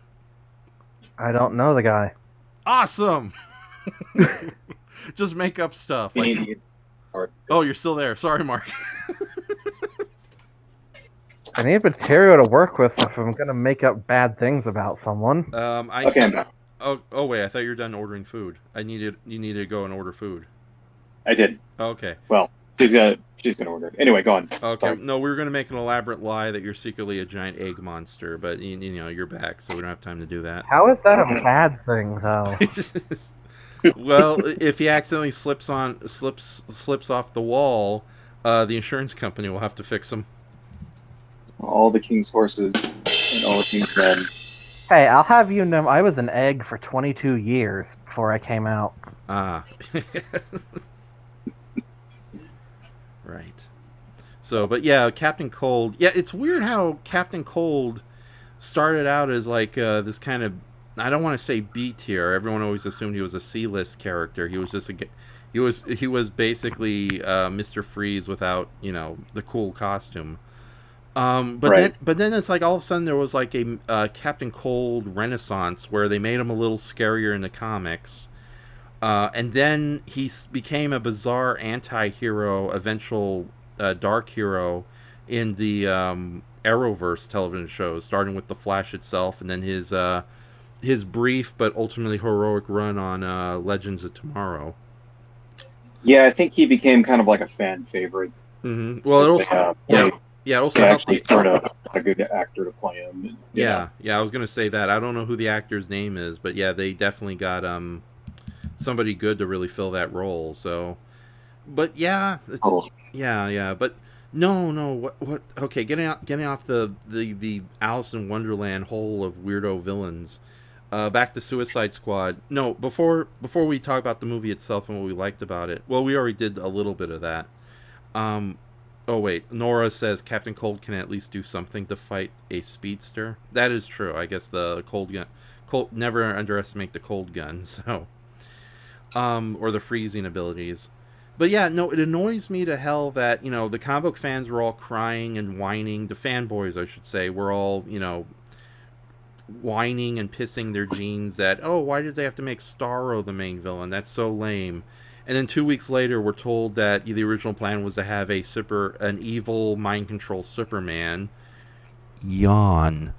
I don't know the guy. Awesome. Just make up stuff. Like, oh, you're still there. Sorry, Mark. I need material to work with if I'm gonna make up bad things about someone. Okay, I'm back. Oh, wait. I thought you were done ordering food. You needed to go and order food. I did. Okay. Well, she's gonna order it. Anyway, go on. Okay. Sorry. No, we were gonna make an elaborate lie that you're secretly a giant egg monster, but you're back, so we don't have time to do that. How is that a bad thing, though? Well, if he accidentally slips off the wall, the insurance company will have to fix him. All the king's horses and all the king's men. Hey, I'll have you know, I was an egg for 22 years before I came out. Ah. Right. So, but yeah, Captain Cold. Yeah, it's weird how Captain Cold started out as like this kind of, I don't want to say B tier. Everyone always assumed he was a C-list character. He was just he was basically Mr. Freeze without the cool costume. But then it's like all of a sudden there was like a Captain Cold renaissance where they made him a little scarier in the comics. And then he became a bizarre anti-hero, eventual dark hero in the Arrowverse television shows, starting with The Flash itself, and then his brief but ultimately heroic run on Legends of Tomorrow. Yeah, I think he became kind of like a fan favorite. Mm-hmm. Well, it also it also actually sort of a good actor to play him. And, yeah, I was gonna say that. I don't know who the actor's name is, but yeah, they definitely got somebody good to really fill that role. So, but yeah, it's, but no. What? Okay, getting off the Alice in Wonderland hole of weirdo villains. Back to Suicide Squad. No, before we talk about the movie itself and what we liked about it. Well, we already did a little bit of that. Oh wait, Nora says Captain Cold can at least do something to fight a speedster. That is true. I guess the cold gun. Never underestimate the cold gun. So, or the freezing abilities. But yeah, no, it annoys me to hell that the comic book fans were all crying and whining. The fanboys, I should say, were all whining and pissing their jeans that, oh, why did they have to make Starro the main villain? That's so lame. And then 2 weeks later, we're told that the original plan was to have an evil mind control Superman. Yawn.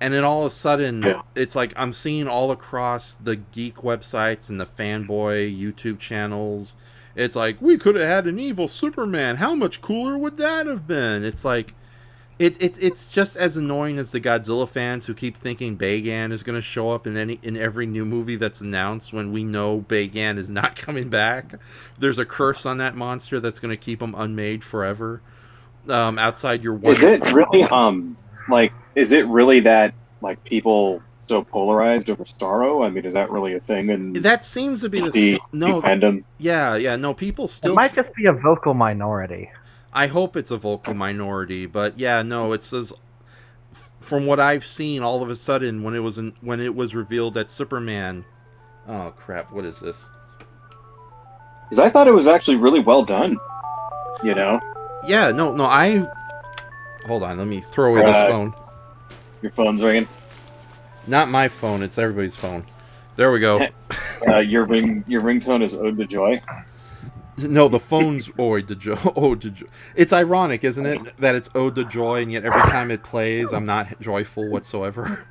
And then all of a sudden, it's like I'm seeing all across the geek websites and the fanboy YouTube channels. It's like, we could have had an evil Superman. How much cooler would that have been? It's like, it's just as annoying as the Godzilla fans who keep thinking Bagan is going to show up in every new movie that's announced when we know Bagan is not coming back. There's a curse on that monster that's going to keep him unmade forever. Outside your is it really is it really that like people so polarized over Starro? I mean, is that really a thing? And that seems to be the fandom. Yeah. No, people still. It might just be a vocal minority. I hope it's a vocal minority, but yeah, no, it says from what I've seen, all of a sudden when it was revealed that Superman, oh crap, what is this? Because I thought it was actually really well done. Yeah, no, hold on, let me throw away this phone. Your phone's ringing. Not my phone, it's everybody's phone. There we go. Your ringtone is Ode to Joy. No, the phone's Ode to Joy. It's ironic, isn't it, that it's Ode to Joy, and yet every time it plays, I'm not joyful whatsoever.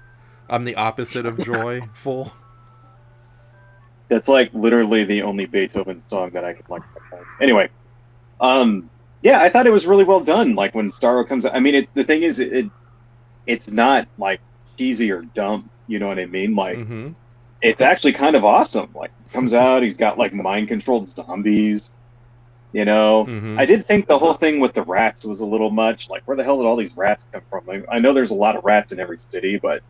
I'm the opposite of joyful. That's like literally the only Beethoven song that I can like. Anyway, yeah, I thought it was really well done. Like when Starro comes out, I mean, the thing is, it's not like cheesy or dumb. You know what I mean? Like, Mm-hmm. it's actually kind of awesome. Like, comes out, he's got like mind controlled zombies. You know, Mm-hmm. I did think the whole thing with the rats was a little much. Like, where the hell did all these rats come from? I know there's a lot of rats in every city, but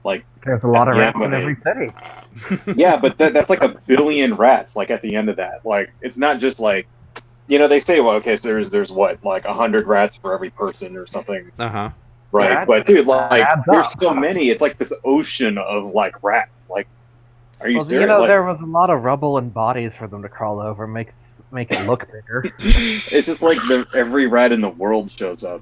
like, There's a lot of yeah, rats but in every city. yeah, but that's like a billion rats. Like at the end of that, like it's not just like, you know, they say, well, okay, so there's what, like 100 rats for every person or something, Uh-huh. right? Rats But dude, like adds there's up. so many. It's like this ocean of like rats. Like, are you Well, serious? you know, Like, there was a lot of rubble and bodies for them to crawl over, make it look bigger. it's just like every rat in the world shows up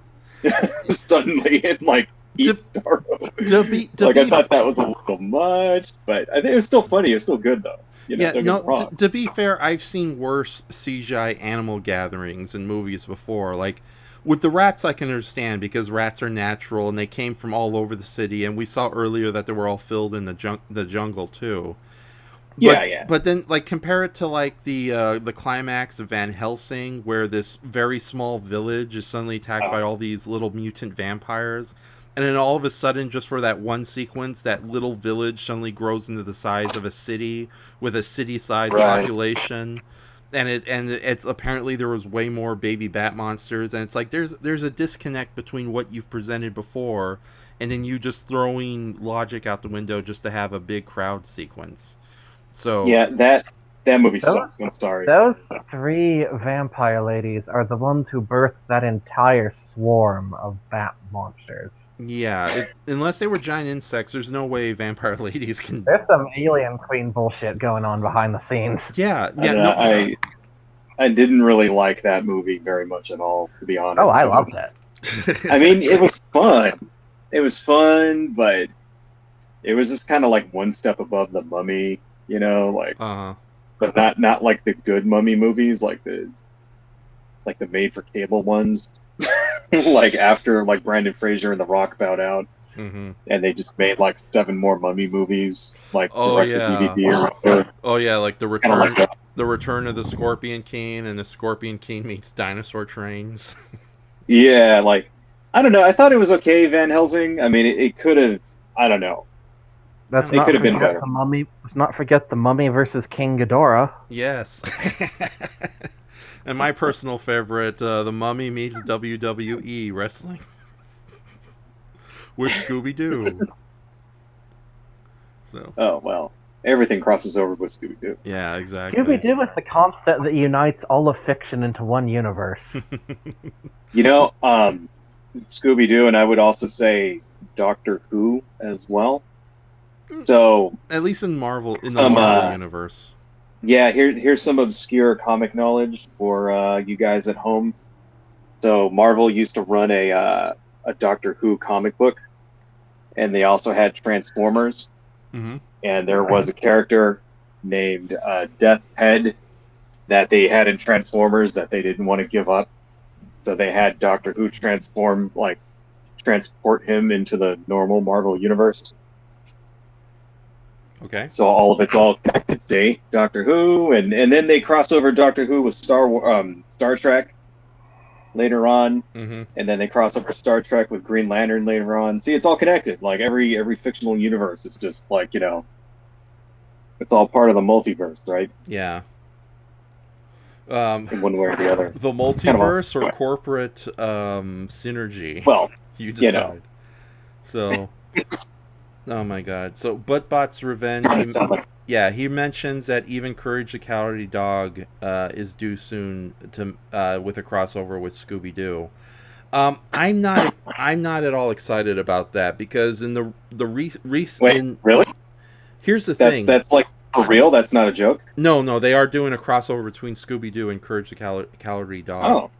suddenly and like eats Starro. I thought that was a little much, but I think it was still funny. It's still good though. You know, Yeah, don't get me no. wrong. To be fair, I've seen worse CGI animal gatherings in movies before. Like with the rats, I can understand because rats are natural and they came from all over the city. And we saw earlier that they were all filled in the jungle too. Yeah. But then, like, compare it to like the climax of Van Helsing, where this very small village is suddenly attacked by all these little mutant vampires, and then all of a sudden, just for that one sequence, that little village suddenly grows into the size of a city with a city-sized population, and it's apparently there was way more baby bat monsters, and it's like there's a disconnect between what you've presented before, and then you just throwing logic out the window just to have a big crowd sequence. So yeah, that movie sucks. I'm sorry. Those 3 vampire ladies are the ones who birthed that entire swarm of bat monsters. yeah, unless they were giant insects, there's no way vampire ladies can. There's some alien queen bullshit going on behind the scenes. Yeah. I didn't really like that movie very much at all, to be honest. Oh, I loved it. I mean, it was fun. It was fun, but it was just kind of like one step above the Mummy, you know, like, but not like the good Mummy movies, like the made for cable ones, like after like Brandon Fraser and The Rock bowed out, and they just made like 7 more Mummy movies, like direct to DVD or whatever. Oh yeah, like the return, Kinda like the return of the Scorpion King, and the Scorpion King meets dinosaur trains. Yeah, like I don't know. I thought it was okay, Van Helsing. I mean, it could have. I don't know. Let's It not could have been forget better. the Mummy. Let's not forget the Mummy versus King Ghidorah. Yes. And my personal favorite, the Mummy meets WWE wrestling with Scooby-Doo. So. Oh well, everything crosses over with Scooby-Doo. Yeah, exactly. Scooby-Doo is the constant that unites all of fiction into one universe. You know, Scooby-Doo, and I would also say Doctor Who as well. So at least in Marvel, in the some, Marvel universe. Yeah, here's some obscure comic knowledge for you guys at home. So Marvel used to run a Doctor Who comic book, and they also had Transformers. Mm-hmm. And there was a character named Death's Head that they had in Transformers that they didn't want to give up. So they had Doctor Who transport him into the normal Marvel universe. Okay. So all of it's all connected. See, Doctor Who, and then they cross over Doctor Who with Star Trek later on, and then they cross over Star Trek with Green Lantern later on. See, it's all connected. Like every fictional universe is just like, you know, it's all part of the multiverse, right? Yeah. In one way or the other. The multiverse or corporate synergy. Well, you decide. you know. So, oh my God. So, Buttbot's Revenge. He mentions that even Courage the Cowardly Dog is due soon to with a crossover with Scooby-Doo. I'm not at all excited about that because in the recent. Really? Here's the thing. That's like for real. That's not a joke. No, they are doing a crossover between Scooby-Doo and Courage the Cowardly Dog. Oh,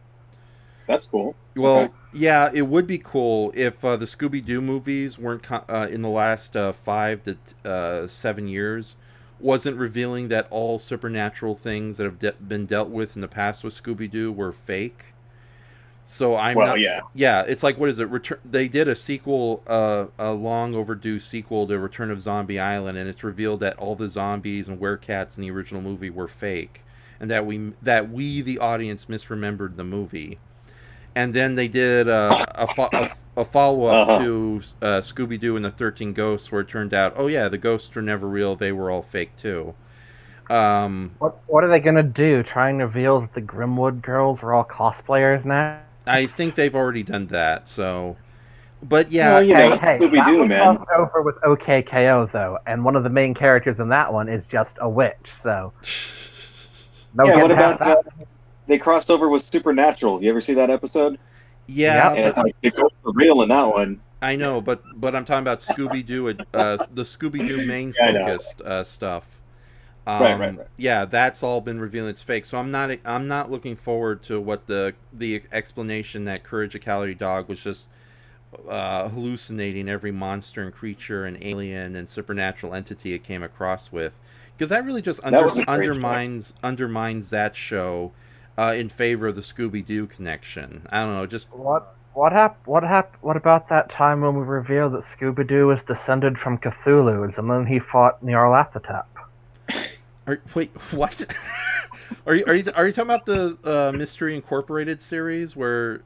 that's cool. Well, okay. Yeah, it would be cool if the Scooby-Doo movies weren't in the last 5 to 7 years wasn't revealing that all supernatural things that have been dealt with in the past with Scooby-Doo were fake. So it's like, what is it? They did a sequel, a long overdue sequel to Return of Zombie Island, and it's revealed that all the zombies and werecats in the original movie were fake, and that we the audience misremembered the movie. And then they did a a follow-up to Scooby-Doo and the 13 Ghosts, where it turned out, oh yeah, the ghosts are never real, they were all fake too. What are they gonna do? Try and reveal that the Grimwood girls are all cosplayers now? I think they've already done that, so... But yeah... Well, you know, Hey, Scooby-Doo, that was man. crossed over with OKKO, though, and one of the main characters in that one is just a witch, so... Yeah, what about they crossed over with Supernatural? You ever see that episode? Yeah, and it's like the ghosts are real in that one. I know, but I'm talking about Scooby-Doo, the Scooby-Doo main focused stuff. Right. Yeah, that's all been revealed it's fake. So I'm not looking forward to what the explanation that Courage the Calorie Dog was just hallucinating every monster and creature and alien and supernatural entity it came across with, because that really just undermines that show in favor of the Scooby-Doo connection. I don't know, just What about that time when we revealed that Scooby-Doo was descended from Cthulhu, and then he fought Nyarlathotep? Wait, what? Are you talking about the Mystery Incorporated series where?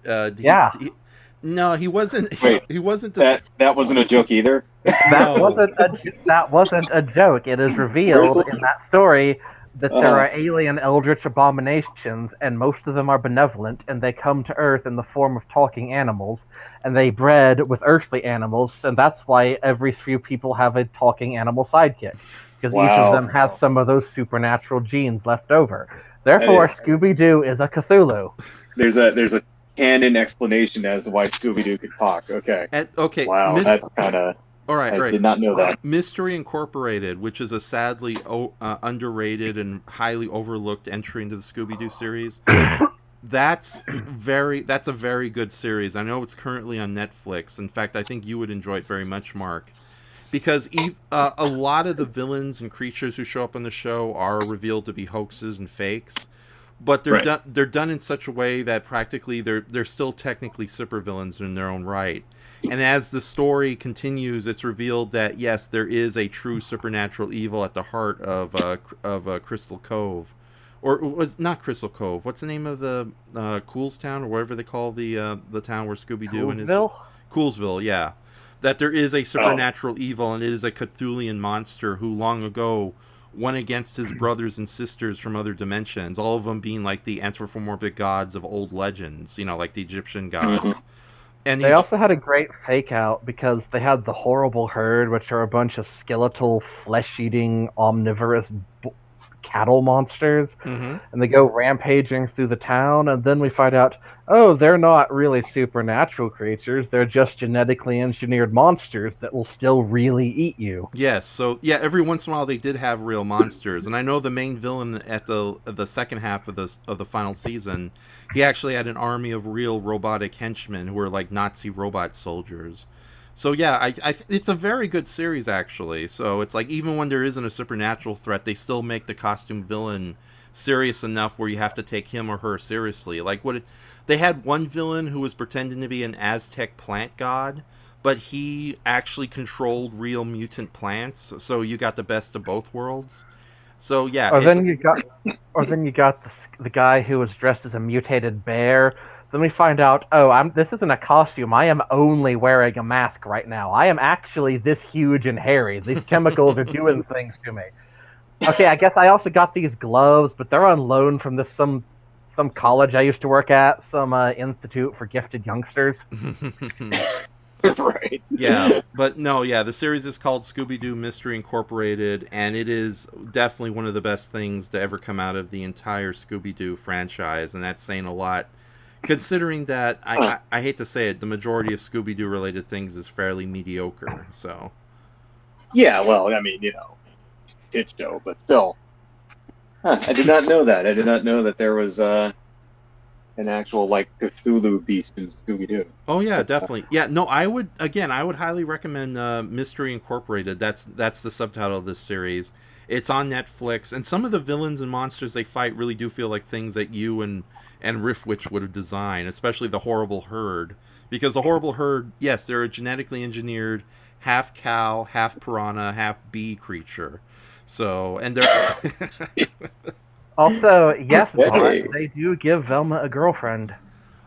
No, he wasn't. Wait, he wasn't. That wasn't a joke either. That wasn't a joke. It is revealed Seriously? in that story that there are alien eldritch abominations, and most of them are benevolent, and they come to Earth in the form of talking animals, and they bred with earthly animals, and that's why every few people have a talking animal sidekick, because each of them has some of those supernatural genes left over. Therefore, Scooby-Doo is a Cthulhu. There's a canon explanation as to why Scooby-Doo could talk. Okay. Okay. Wow, that's kind of... All right, I did not know that. Mystery Incorporated, which is a sadly underrated and highly overlooked entry into the Scooby-Doo series, that's a very good series. I know it's currently on Netflix. In fact, I think you would enjoy it very much, Mark, because a lot of the villains and creatures who show up on the show are revealed to be hoaxes and fakes, but they're done in such a way that practically they're still technically supervillains in their own right. And as the story continues, it's revealed that yes, there is a true supernatural evil at the heart of Crystal Cove, or was not Crystal Cove. What's the name of the Coolstown, or whatever they call the town where Scooby-Doo and his Coolsville? Yeah, that there is a supernatural evil, and it is a Cthulian monster who long ago went against his brothers and sisters from other dimensions. All of them being like the anthropomorphic gods of old legends, like the Egyptian gods. Mm-hmm. And they also had a great fake out because they had the Horrible Herd, which are a bunch of skeletal, flesh-eating, omnivorous cattle monsters, and they go rampaging through the town, and then we find out, oh, they're not really supernatural creatures, they're just genetically engineered monsters that will still really eat you. Yes, so yeah, every once in a while they did have real monsters, and I know the main villain at the second half of the final season, he actually had an army of real robotic henchmen who were like Nazi robot soldiers. So yeah, it's a very good series actually. So it's like even when there isn't a supernatural threat, they still make the costume villain serious enough where you have to take him or her seriously. Like they had one villain who was pretending to be an Aztec plant god, but he actually controlled real mutant plants. So you got the best of both worlds. So yeah. Then you got the guy who was dressed as a mutated bear. Then we find out, this isn't a costume. I am only wearing a mask right now. I am actually this huge and hairy. These chemicals are doing things to me. Okay, I guess I also got these gloves, but they're on loan from some college I used to work at, some institute for gifted youngsters. Right. Yeah, but no, yeah, the series is called Scooby-Doo Mystery Incorporated, and it is definitely one of the best things to ever come out of the entire Scooby-Doo franchise, and that's saying a lot. Considering that, I hate to say it, the majority of Scooby-Doo related things is fairly mediocre, so... Yeah, well, I mean, kid show, but still. I did not know that. I did not know that there was an actual, Cthulhu beast in Scooby-Doo. Oh, yeah, definitely. Yeah, no, I would highly recommend Mystery Incorporated. That's the subtitle of this series. It's on Netflix, and some of the villains and monsters they fight really do feel like things that you and Riftwitch would have designed, especially the Horrible Herd. Because the Horrible Herd, yes, they're a genetically engineered half cow, half piranha, half bee creature. So, and they're... Also, yes, Bart, they do give Velma a girlfriend.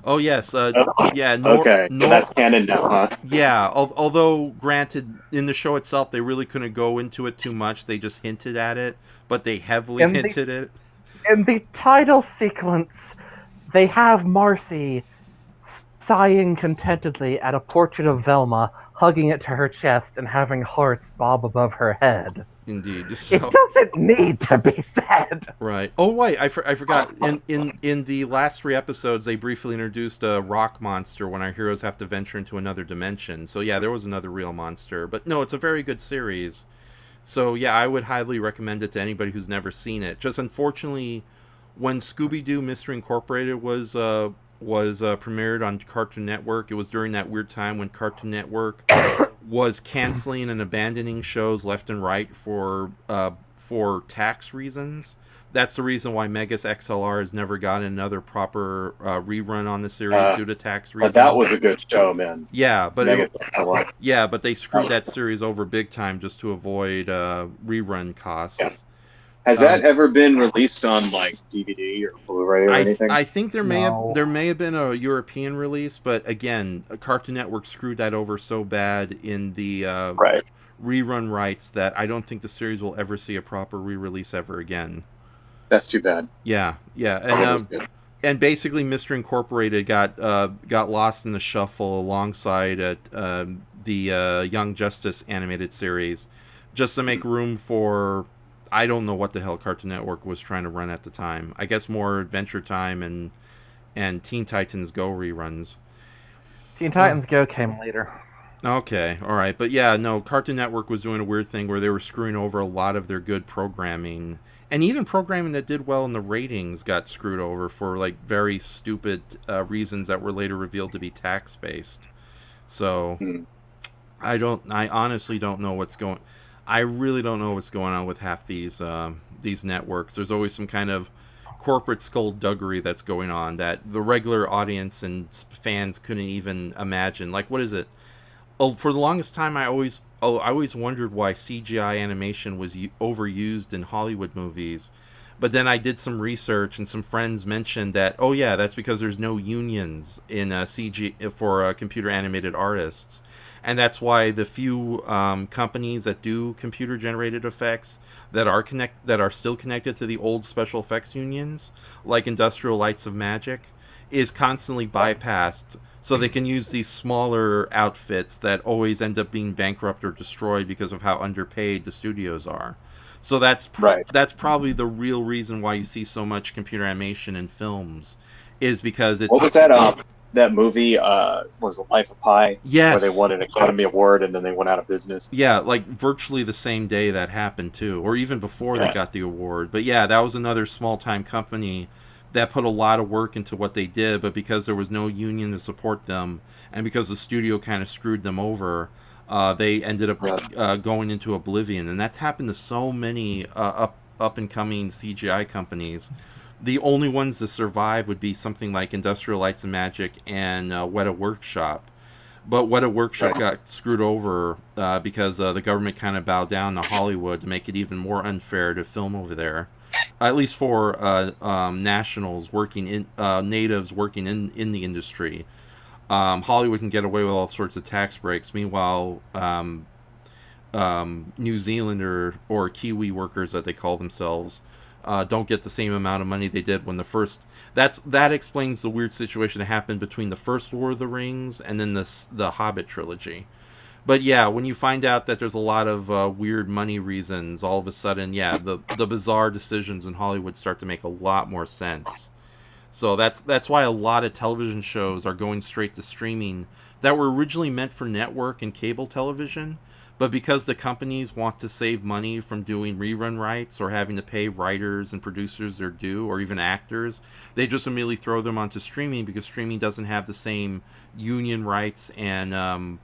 Oh yes, yeah. Okay, so that's canon now, huh? Yeah, although granted, in the show itself, they really couldn't go into it too much. They just hinted at it, but they heavily hinted it. In the title sequence, they have Marcy sighing contentedly at a portrait of Velma, hugging it to her chest and having hearts bob above her head. Indeed. It doesn't need to be said. Right. Oh wait, I forgot. In the last 3 episodes, they briefly introduced a rock monster when our heroes have to venture into another dimension. So yeah, there was another real monster. But no, it's a very good series. So yeah, I would highly recommend it to anybody who's never seen it. Just unfortunately, when Scooby-Doo Mystery Incorporated was premiered on Cartoon Network, it was during that weird time when Cartoon Network was canceling and abandoning shows left and right for tax reasons. That's the reason why Megas XLR has never gotten another proper rerun on the series due to tax reasons. But that was a good show, man. Yeah, but Megas XLR. Yeah, but they screwed that series over big time just to avoid rerun costs. Yeah. Has that ever been released on like DVD or Blu-ray or anything? I think there may have been a European release, but again, Cartoon Network screwed that over so bad in the rerun rights that I don't think the series will ever see a proper re-release ever again. That's too bad. Yeah, and basically, Mystery Incorporated got lost in the shuffle alongside the Young Justice animated series, just to make room for. I don't know what the hell Cartoon Network was trying to run at the time. I guess more Adventure Time and Teen Titans Go reruns. Teen Titans Go came later. Okay, all right. But yeah, no, Cartoon Network was doing a weird thing where they were screwing over a lot of their good programming. And even programming that did well in the ratings got screwed over for like very stupid reasons that were later revealed to be tax-based. So I honestly don't know what's going. I really don't know what's going on with half these networks. There's always some kind of corporate skullduggery that's going on that the regular audience and fans couldn't even imagine. Like, what is it? Oh, for the longest time, I always wondered why CGI animation was overused in Hollywood movies. But then I did some research, and some friends mentioned that, oh yeah, that's because there's no unions in CG for computer animated artists. And that's why the few companies that do computer-generated effects that are still connected to the old special effects unions, like Industrial Lights of Magic, is constantly bypassed, so they can use these smaller outfits that always end up being bankrupt or destroyed because of how underpaid the studios are. So that's probably the real reason why you see so much computer animation in films, is because it's. What was that movie was it Life of Pi? Yes. Where they won an Academy Award and then they went out of business. Yeah, like virtually the same day that happened too, or even before they got the award. But yeah, that was another small-time company that put a lot of work into what they did, but because there was no union to support them, and because the studio kind of screwed them over, they ended up going into oblivion. And that's happened to so many up-and-coming CGI companies. The only ones to survive would be something like Industrial Lights and Magic and Weta Workshop. But Weta Workshop got screwed over because the government kind of bowed down to Hollywood to make it even more unfair to film over there. At least for nationals working in natives working in the industry. Hollywood can get away with all sorts of tax breaks. Meanwhile, New Zealander or Kiwi workers that they call themselves don't get the same amount of money they did when the first. That explains the weird situation that happened between the first Lord of the Rings and then the Hobbit trilogy. But yeah, when you find out that there's a lot of weird money reasons, all of a sudden, yeah, the bizarre decisions in Hollywood start to make a lot more sense. So that's why a lot of television shows are going straight to streaming that were originally meant for network and cable television, but because the companies want to save money from doing rerun rights or having to pay writers and producers their due, or even actors, they just immediately throw them onto streaming because streaming doesn't have the same union rights and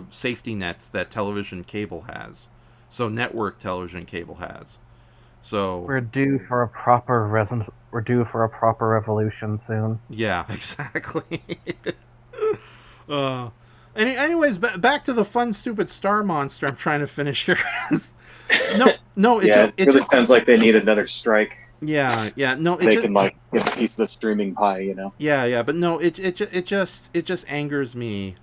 safety nets that television cable has. So network television cable has. So we're due for a proper revolution soon. Yeah, exactly. Anyways, back to the fun, stupid star monster I'm trying to finish here. It really sounds like they need another strike. Yeah. No, it They just can like get a piece of the streaming pie, you know. yeah. But no, it just angers me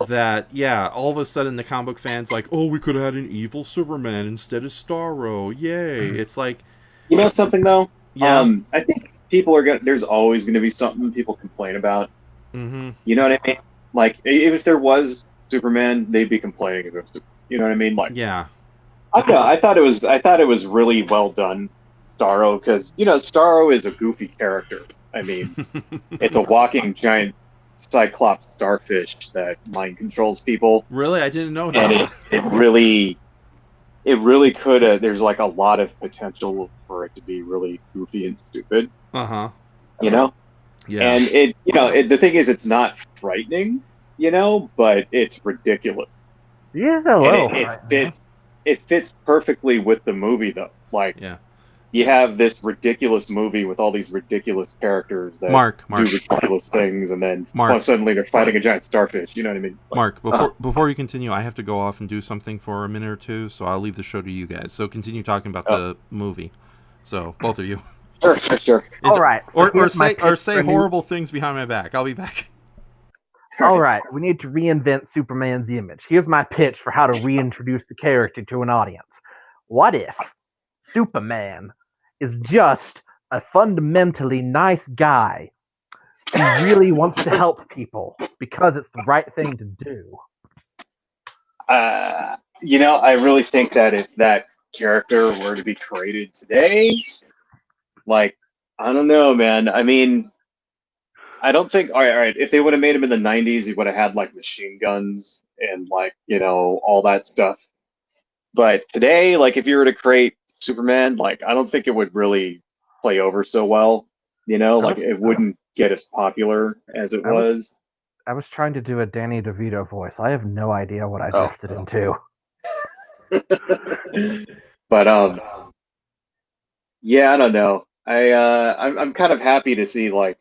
that all of a sudden the comic book fans like, oh, we could have had an evil Superman instead of Starro. Yay! It's like, You know something though? yeah. I think people are gonna. There's always gonna be something people complain about. Mm-hmm. You know what I mean? Like if there was Superman, they'd be complaining about it. You know what I mean? Like Yeah. I don't know. I thought it was really well done, Starro, because Starro is a goofy character. I mean, it's a walking giant cyclops starfish that mind controls people, Really, I didn't know and that. it really could have. There's like a lot of potential for it to be really goofy and stupid. Uh-huh. You know, Yeah. and the thing is, it's not frightening. But it's ridiculous. Yeah, And it fits perfectly with the movie though. Like Yeah. you have this ridiculous movie with all these ridiculous characters that Mark. do ridiculous things, and then suddenly they're fighting a giant starfish. You know what I mean? Like, Mark, before you continue, I have to go off and do something for a minute or two, so I'll leave the show to you guys. So continue talking about the movie. So both of you. Sure. All right. So or say horrible things behind my back. I'll be back. All right, we need to reinvent Superman's image. Here's my pitch for how to reintroduce the character to an audience. What if Superman is just a fundamentally nice guy who really wants to help people because it's the right thing to do? I really think that if that character were to be created today, like, I don't know, man. I mean, I don't think. All right. If they would have made him in the '90s, he would have had like machine guns and like all that stuff. But today, like, if you were to create Superman, like, I don't think it would really play over so well. Like it wouldn't get as popular as it was. I was trying to do a Danny DeVito voice. I have no idea what I drifted into. But yeah, I don't know. I'm kind of happy to see, like,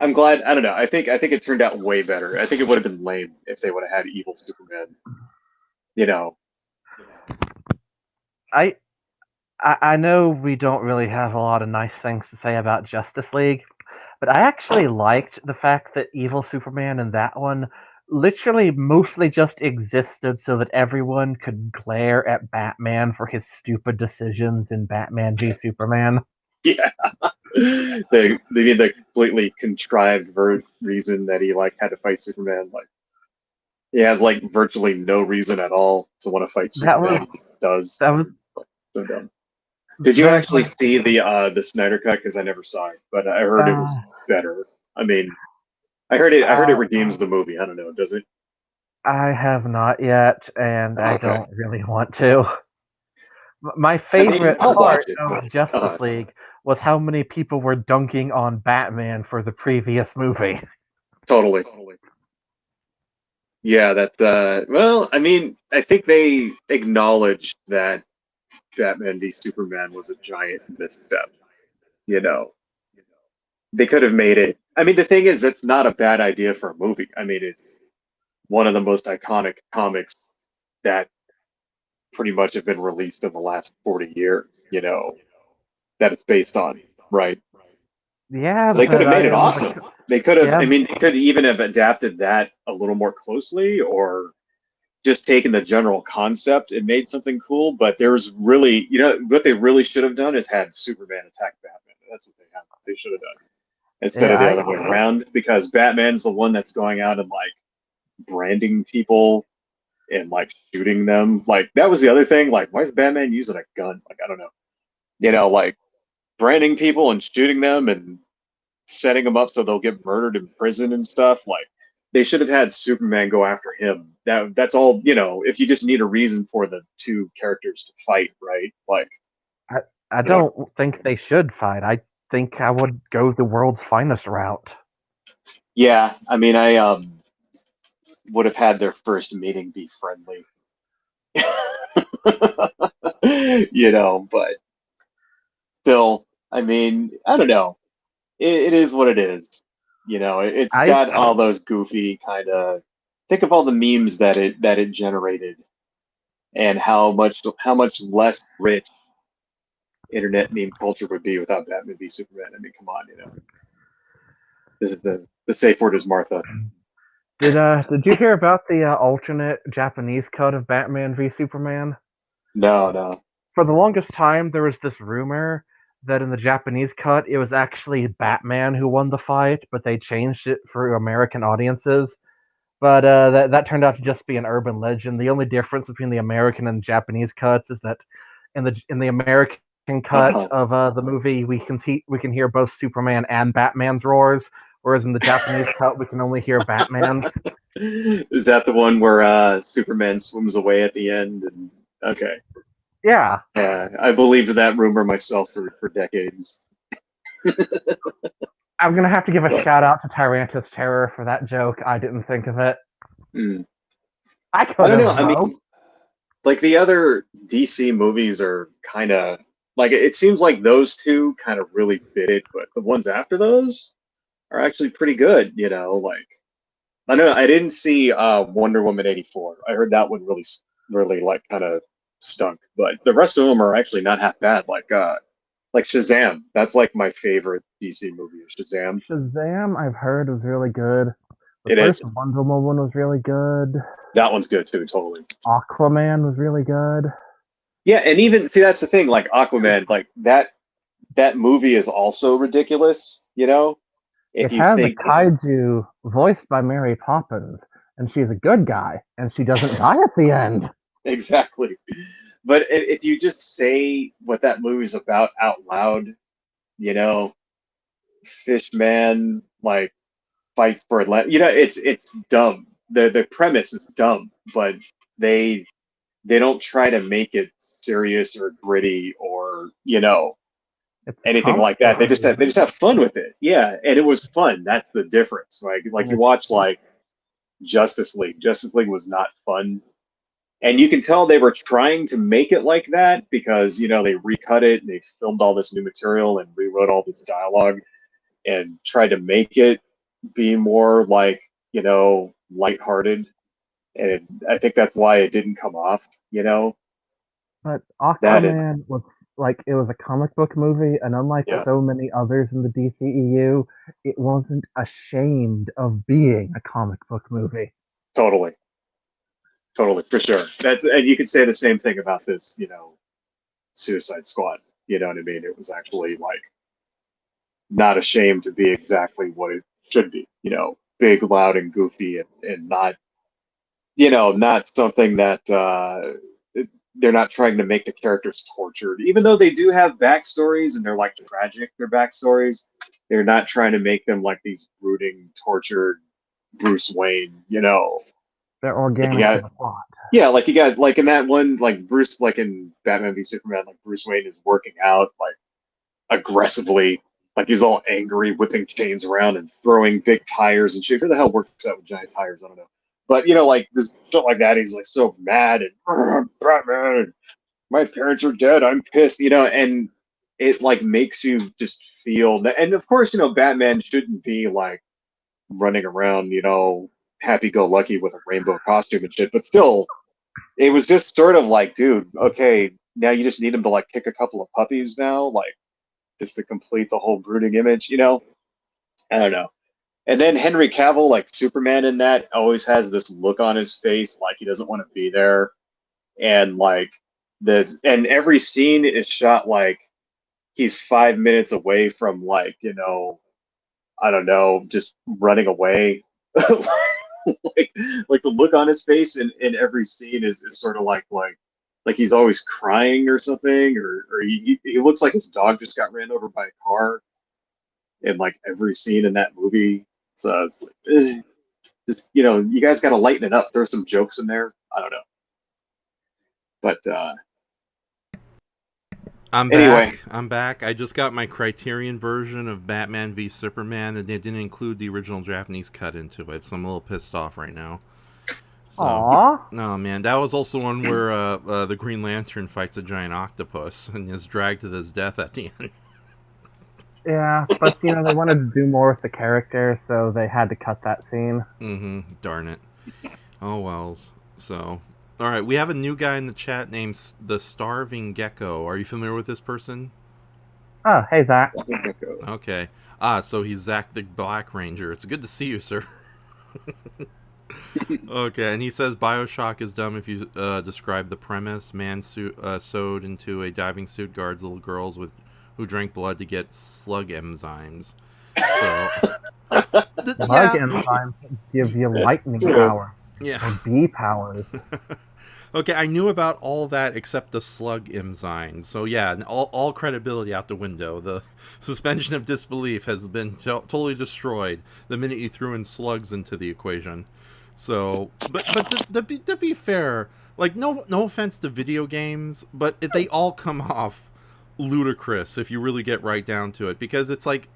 I'm glad. I don't know. I think it turned out way better. I think it would have been lame if they would have had evil Superman. I know we don't really have a lot of nice things to say about Justice League, but I actually liked the fact that evil Superman in that one literally mostly just existed so that everyone could glare at Batman for his stupid decisions in Batman v Superman. Yeah. They made the completely contrived reason that he like had to fight Superman. Like he has like virtually no reason at all to want to fight Superman. That was so dumb. Did you actually see the Snyder cut? Because I never saw it, but I heard it was better. I mean, I heard it redeems the movie. I don't know, does it? I have not yet, and I don't really want to. My favorite part of Justice League was how many people were dunking on Batman for the previous movie. Totally. Yeah, that's well, I mean, I think they acknowledged that Batman v Superman was a giant misstep. They could have made it. I mean, the thing is, that's not a bad idea for a movie. I mean, it's one of the most iconic comics that pretty much have been released in the last 40 years, that it's based on, right? Yeah, so they could have made it awesome. They could have, I mean, they could even have adapted that a little more closely, or just taken the general concept and made something cool. But there's really, what they really should have done is had Superman attack Batman. That's what they should have done. Instead of the other way around, because Batman's the one that's going out and like branding people and like shooting them. Like that was the other thing. Like, why is Batman using a gun? Like, I don't know. Like branding people and shooting them and setting them up so they'll get murdered in prison and stuff. Like they should have had Superman go after him. That's all. If you just need a reason for the two characters to fight, right? Like, I don't think they should fight. I think I would go the world's finest route. Yeah, I mean, I would have had their first meeting be friendly. But still, I mean, I don't know. It is what it is. It's got all those goofy kind of. Think of all the memes that it generated, and how much less rich internet meme culture would be without Batman v Superman. I mean, come on, This is the safe word is Martha. Did you hear about the alternate Japanese cut of Batman v Superman? No. For the longest time, there was this rumor that in the Japanese cut, it was actually Batman who won the fight, but they changed it for American audiences. But that turned out to just be an urban legend. The only difference between the American and Japanese cuts is that in the American cut of the movie, we can hear both Superman and Batman's roars, whereas in the Japanese cut, we can only hear Batman's. Is that the one where Superman swims away at the end? And okay. Yeah. Yeah, I believed that rumor myself for decades. I'm gonna have to give a shout out to Tyrantus Terror for that joke. I didn't think of it. I don't know. I mean, like the other DC movies are kind of like it seems like those two kind of really fit it, but the ones after those are actually pretty good. Like I know I didn't see Wonder Woman 84. I heard that one really like kind of stunk, but the rest of them are actually not half bad. Like Shazam, that's like my favorite DC movie. Shazam. Shazam, I've heard was really good. The first Wonder Woman was really good. That one's good too, totally. Aquaman was really good. Yeah, and even see that's the thing, like Aquaman, like that movie is also ridiculous, If it has a kaiju voiced by Mary Poppins, and she's a good guy, and she doesn't die at the end. Exactly. But if you just say what that movie's about out loud, Fishman like fights for it's dumb. The premise is dumb, but they don't try to make it serious or gritty or anything like that. They just have fun with it. Yeah, and it was fun. That's the difference. Like you watch like Justice League. Justice League was not fun. And you can tell they were trying to make it like that because, they recut it and they filmed all this new material and rewrote all this dialogue and tried to make it be more like, lighthearted. And I think that's why it didn't come off, But Aquaman was like, it was a comic book movie, and unlike so many others in the DCEU, it wasn't ashamed of being a comic book movie. Totally, for sure. And you could say the same thing about this, Suicide Squad. You know what I mean? It was actually like not ashamed to be exactly what it should be. Big, loud, and goofy, and not, not something that they're not trying to make the characters tortured. Even though they do have backstories and they're like tragic, their backstories, they're not trying to make them like these brooding, tortured Bruce Wayne. They're organic to the plot. Yeah, like you got like in that one, like Bruce, like in Batman v Superman, like Bruce Wayne is working out like aggressively, like he's all angry, whipping chains around and throwing big tires and shit. Who the hell works out with giant tires? I don't know. But like this shit like that, he's like so mad and Batman, and my parents are dead. I'm pissed, and it like makes you just feel that. And of course, Batman shouldn't be like running around, happy-go-lucky with a rainbow costume and shit, but still, it was just sort of like, dude, okay, now you just need him to like kick a couple of puppies now, like just to complete the whole brooding image, I don't know. And then Henry Cavill, like Superman in that, always has this look on his face like he doesn't want to be there, and like and every scene is shot like he's 5 minutes away from like I don't know, just running away. like the look on his face in every scene is sort of like he's always crying or something, or he looks like his dog just got ran over by a car in like every scene in that movie. So it's like, just you guys got to lighten it up, throw some jokes in there. I don't know, but I'm back. I just got my Criterion version of Batman v Superman, and they didn't include the original Japanese cut into it, so I'm a little pissed off right now. So, Aww. No, man, that was also one where the Green Lantern fights a giant octopus and is dragged to his death at the end. Yeah, but they wanted to do more with the character, so they had to cut that scene. Darn it. Oh wells. So All right, we have a new guy in the chat named the Starving Gecko. Are you familiar with this person? Oh, hey, Zach. Okay. So he's Zach the Black Ranger. It's good to see you, sir. Okay, and he says Bioshock is dumb if you describe the premise. Man sewed into a diving suit guards little girls who drank blood to get slug enzymes. So, Slug enzymes give you lightning power. Yeah. Or bee powers. Okay, I knew about all that except the slug enzyme. So yeah, all credibility out the window. The suspension of disbelief has been totally destroyed the minute you threw in slugs into the equation. So, but to be fair, like no offense to video games, but they all come off ludicrous if you really get right down to it, because it's like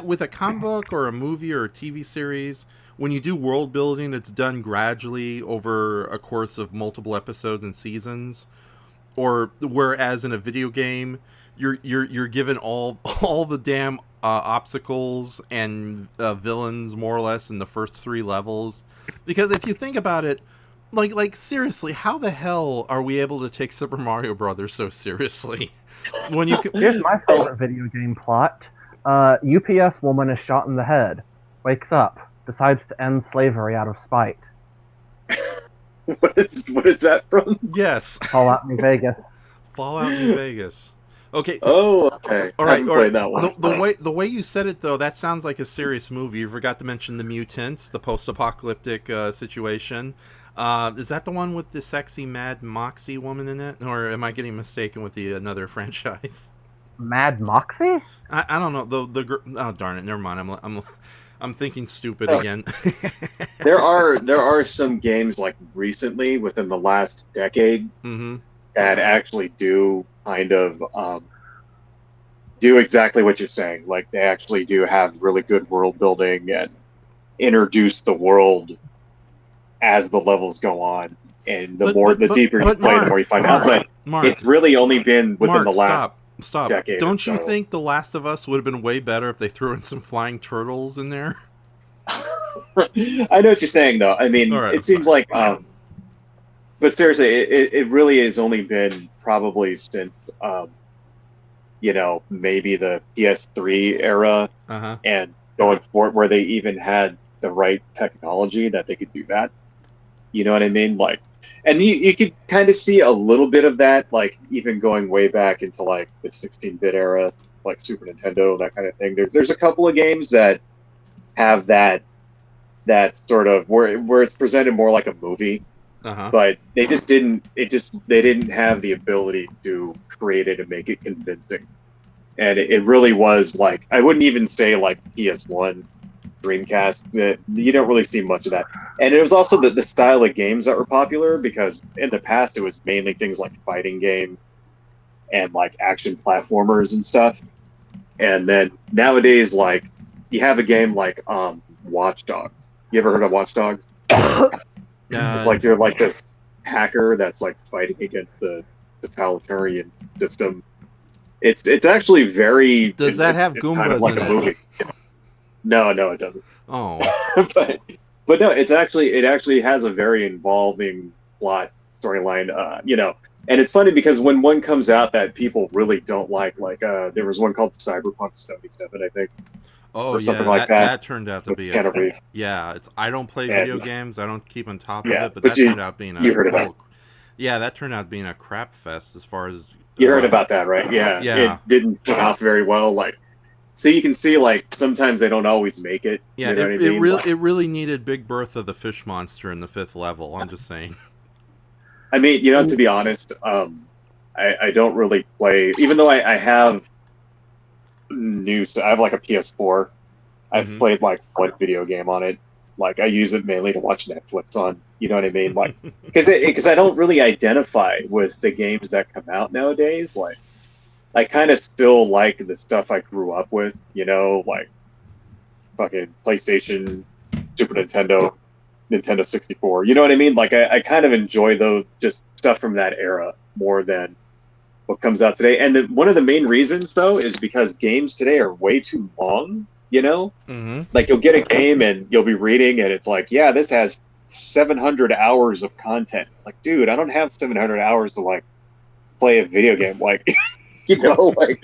with a comic book or a movie or a TV series, when you do world building, it's done gradually over a course of multiple episodes and seasons. Or whereas in a video game, you're given all the damn obstacles and villains more or less in the first 3 levels. Because if you think about it, like seriously, how the hell are we able to take Super Mario Brothers so seriously? When you Here's my favorite video game plot: UPS woman is shot in the head, wakes up, decides to end slavery out of spite. What is that from? Yes. Fallout New Vegas. Fallout New Vegas. Okay. Oh, okay. All right. That one. The way you said it though, that sounds like a serious movie. You forgot to mention the mutants, the post-apocalyptic situation. Is that the one with the sexy Mad Moxie woman in it, or am I getting mistaken with another franchise? Mad Moxie? I don't know. Oh darn it! Never mind. I'm thinking stupid again. There are some games like recently within the last decade that actually do kind of do exactly what you're saying. Like they actually do have really good world building and introduce the world as the levels go on, and the deeper you play, the more you find out. But it's really only been within the last decade. Don't you think The Last of Us would have been way better if they threw in some flying turtles in there? I know what you're saying, though. I mean, it seems like, but seriously, it really has only been probably since, maybe the PS3 era, and going forward, where they even had the right technology that they could do that. You know what I mean? Like, and you could kind of see a little bit of that, like even going way back into like the 16-bit era, like Super Nintendo, that kind of thing. There's a couple of games that have that sort of where it's presented more like a movie, but they didn't have the ability to create it and make it convincing. And it really was like, I wouldn't even say like PS1, Dreamcast, that you don't really see much of that. And it was also the style of games that were popular, because in the past it was mainly things like fighting games and like action platformers and stuff. And then nowadays, like you have a game like Watch Dogs. You ever heard of Watch Dogs? It's like you're like this hacker that's like fighting against the totalitarian system. It's actually very. Does that have Goombas kind of like in a it? movie. No, it doesn't. Oh. but no, it actually has a very involving plot storyline. And it's funny because when one comes out that people really don't like there was one called Cyberpunk 77, I think. Oh, or something like that. That turned out to be I don't play video games. I don't keep on top of it, but that turned out being you heard of that. Yeah, that turned out being a crap fest as far as you heard about that, right? Yeah. It didn't come off very well. Like, so you can see, like, sometimes they don't always make it. Yeah, you know what I mean? It really needed Big Bertha the fish monster in the 5th level. I'm just saying. I mean, to be honest, I don't really play, even though I have I have like a PS4. I've played like one video game on it. Like I use it mainly to watch Netflix on. You know what I mean? Like, because I don't really identify with the games that come out nowadays. Like, I kind of still like the stuff I grew up with. Like fucking PlayStation, Super Nintendo, Nintendo 64. You know what I mean? Like I kind of enjoy those just stuff from that era more than what comes out today. And one of the main reasons though is because games today are way too long. Like you'll get a game and you'll be reading and it's like, yeah, this has 700 hours of content. Like, dude, I don't have 700 hours to like play a video game. Like, you know, like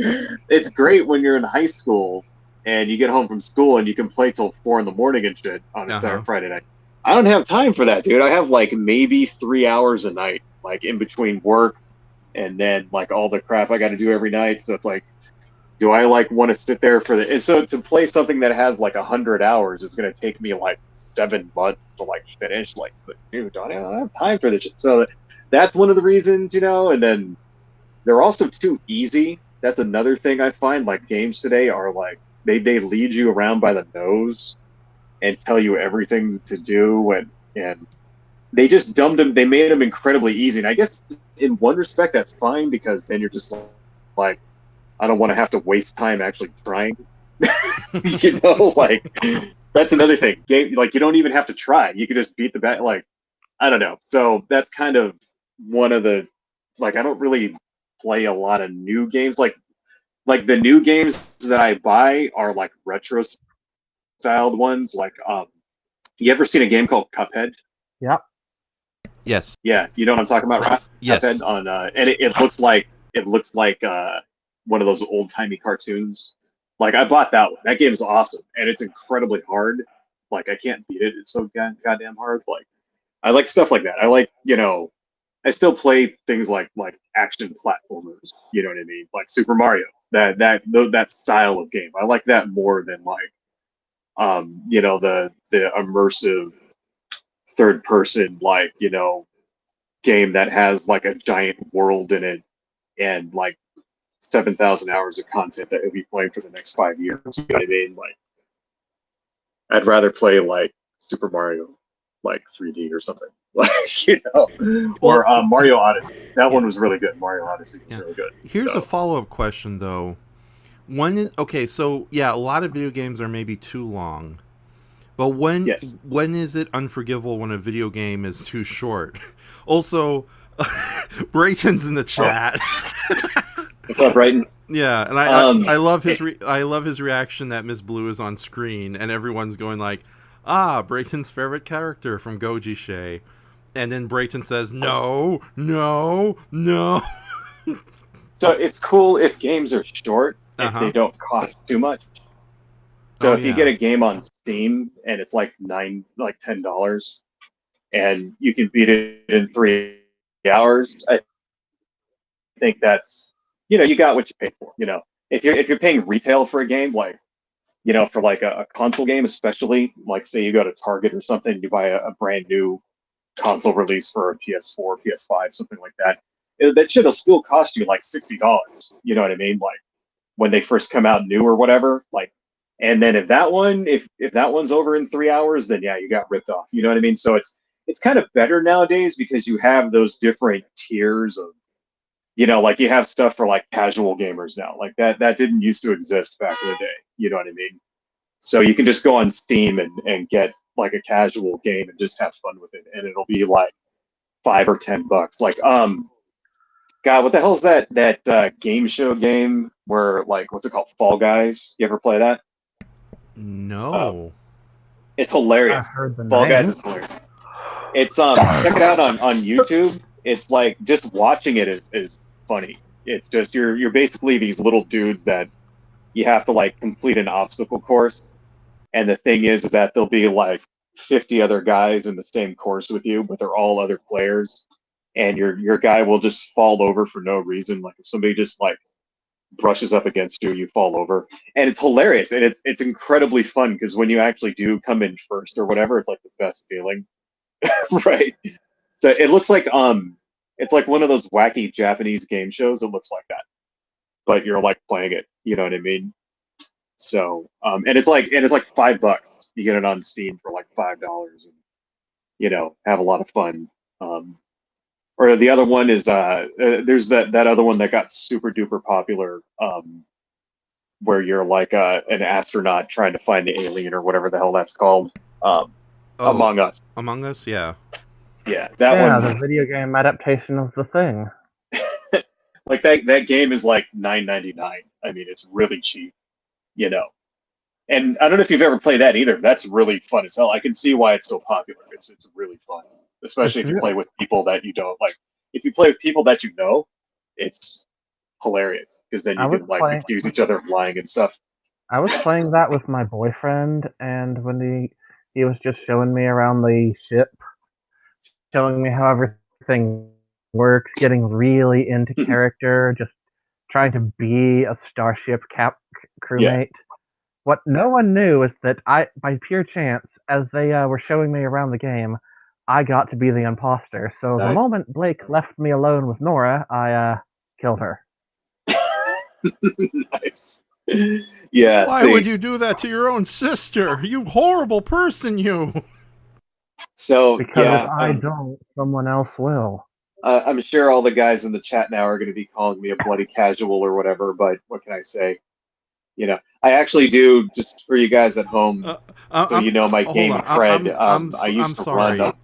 it's great when you're in high school and you get home from school and you can play till 4 in the morning and shit on a Saturday, Friday night. I don't have time for that, dude. I have like maybe 3 hours a night, like in between work and then like all the crap I got to do every night. So it's like, do I like want to sit there for the? And so to play something that has like 100 hours is going to take me like 7 months to like finish. Like, dude, I don't have time for this shit. So that's one of the reasons, you know. And then they're also too easy. That's another thing I find. Like games today are like they lead you around by the nose and tell you everything to do, and they just dumbed them. They made them incredibly easy. And I guess in one respect that's fine because then you're just like, I don't want to have to waste time actually trying. You know, like that's another thing. Game like you don't even have to try. You can just beat the bat. Like I don't know. So that's kind of one of the like I don't really play a lot of new games. Like the new games that I buy are like retro styled ones. Like you ever seen a game called Cuphead? Yep. Yes. Yeah, you know what I'm talking about, Raph? Yes. Cuphead on and it looks like one of those old timey cartoons. Like I bought that one. That game is awesome, and it's incredibly hard. Like I can't beat it. It's so goddamn hard. Like I like stuff like that. I like I still play things like action platformers. You know what I mean? Like Super Mario. That style of game. I like that more than like the immersive third person game that has like a giant world in it and like 7,000 hours of content that you'll be playing for the next 5 years. You know what I mean? Like, I'd rather play like Super Mario, like 3D or something, like or Mario Odyssey. That one was really good. Mario Odyssey was really good. Here's a follow-up question though. So yeah, a lot of video games are maybe too long. But when is it unforgivable when a video game is too short? Also, Brayton's in the chat. What's up, Brayton? Yeah, and I love his reaction that Miss Blue is on screen, and everyone's going like, Brayton's favorite character from Goji Shay, and then Brayton says, no. So it's cool if games are short if they don't cost too much. So if you get a game on Steam and it's like $10, and you can beat it in 3 hours, I think that's you got what you pay for. If you're paying retail for a game, like for like a console game, especially like say you go to Target or something, you buy a brand new console release for a PS4, PS5, something like that. That shit'll still cost you like $60. You know what I mean? Like when they first come out new or whatever, like. And then if that one's over in 3 hours, then yeah, you got ripped off. You know what I mean? So it's kind of better nowadays because you have those different tiers of, like you have stuff for like casual gamers now. Like that didn't used to exist back in the day. You know what I mean? So you can just go on Steam and get like a casual game and just have fun with it, and it'll be like $5 or $10. Like God, what the hell is that game show game where like what's it called? Fall Guys. You ever play that? No. It's hilarious. I heard the Fall name. Guys is hilarious. It's check it out on YouTube. It's like just watching it is funny. It's just you're basically these little dudes that you have to like complete an obstacle course, and the thing is that there'll be like 50 other guys in the same course with you, but they're all other players, and your guy will just fall over for no reason. Like if somebody just like brushes up against you, you fall over, and it's hilarious, and it's incredibly fun because when you actually do come in first or whatever, it's like the best feeling. Right? So it looks like it's like one of those wacky Japanese game shows. It looks like that, but you're like playing it. You know what I mean? So and it's like $5. You get it on Steam for like $5, and have a lot of fun. Or the other one is there's that other one that got super duper popular, where you're like an astronaut trying to find the alien or whatever the hell that's called. Among Us. Among Us, yeah. Yeah, that one. Yeah, the video game adaptation of The Thing. Like that game is like $9.99. I mean, it's really cheap, And I don't know if you've ever played that either. That's really fun as hell. I can see why it's so popular. It's really fun, especially if you play with people that you don't like. If you play with people that you know, it's hilarious because then you can accuse each other of lying and stuff. I was playing that with my boyfriend, and when he was just showing me around the ship, showing me how everything works, getting really into character, just trying to be a starship crewmate. What no one knew is that by pure chance, as they were showing me around the game, I got to be the imposter. So the moment Blake left me alone with Nora, I killed her. Nice. Yeah. Why would you do that to your own sister? You horrible person, you. So because if I don't, someone else will. I'm sure all the guys in the chat now are going to be calling me a bloody casual or whatever, but what can I say? You know, I actually do, just for you guys at home, so you know my game cred. I used to run.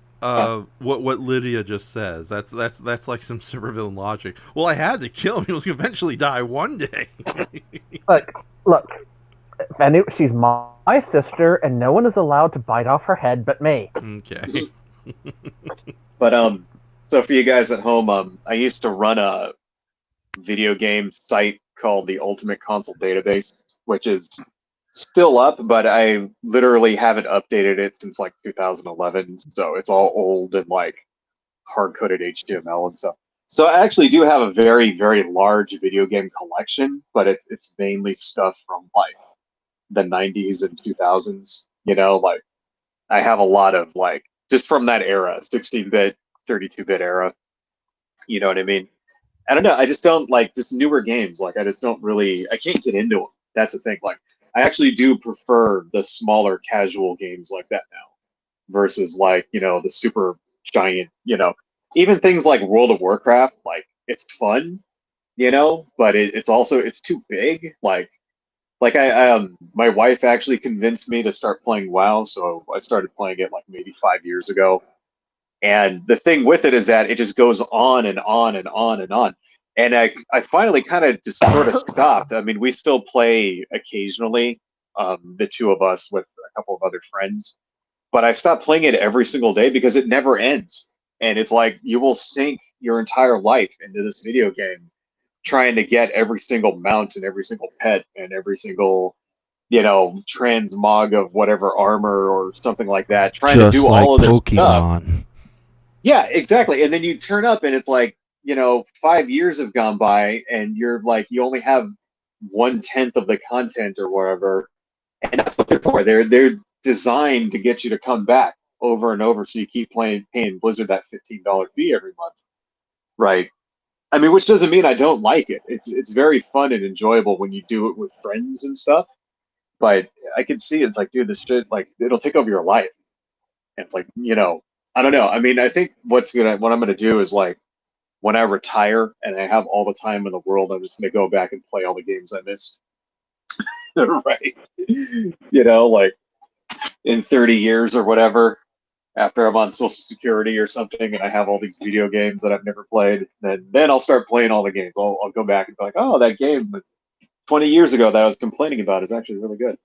What Lydia just says, that's like some supervillain logic. Well, I had to kill him. He was going to eventually die one day. Look. She's my sister, and no one is allowed to bite off her head but me. Okay. But so for you guys at home, I used to run a video game site called the Ultimate Console Database, which is still up, but I literally haven't updated it since like 2011, so it's all old and like hard-coded HTML and stuff. So I actually do have a very, very large video game collection, but it's mainly stuff from like the 90s and 2000s. You know, like I have a lot of like just from that era, 16-bit, 32-bit era. You know what I mean? I don't know. I just don't like just newer games. Like I just don't really. I can't get into them. That's the thing. Like I actually do prefer the smaller casual games like that now, versus like the super giant. Even things like World of Warcraft. Like it's fun, but it's also it's too big. Like my wife actually convinced me to start playing WoW, so I started playing it like maybe 5 years ago. And the thing with it is that it just goes on and on and on and on. And I finally kind of just sort of stopped. I mean, we still play occasionally, the two of us with a couple of other friends. But I stopped playing it every single day because it never ends. And it's like you will sink your entire life into this video game trying to get every single mount and every single pet and every single transmog of whatever armor or something like that, trying to do all of this stuff. Yeah, exactly. And then you turn up and it's like 5 years have gone by and you're like you only have 1/10 of the content or whatever, and that's what they're for. They're designed to get you to come back over and over, so you keep paying Blizzard that $15 fee every month, right? I mean, which doesn't mean I don't like it. It's very fun and enjoyable when you do it with friends and stuff. But I can see it's like, dude, this shit, like, it'll take over your life. And it's like, I don't know. I mean, I think what I'm gonna do is like when I retire and I have all the time in the world, I'm just gonna go back and play all the games I missed. Right? Like in 30 years or whatever, after I'm on Social Security or something, and I have all these video games that I've never played, then I'll start playing all the games. I'll go back and be like, oh, that game 20 years ago that I was complaining about is actually really good.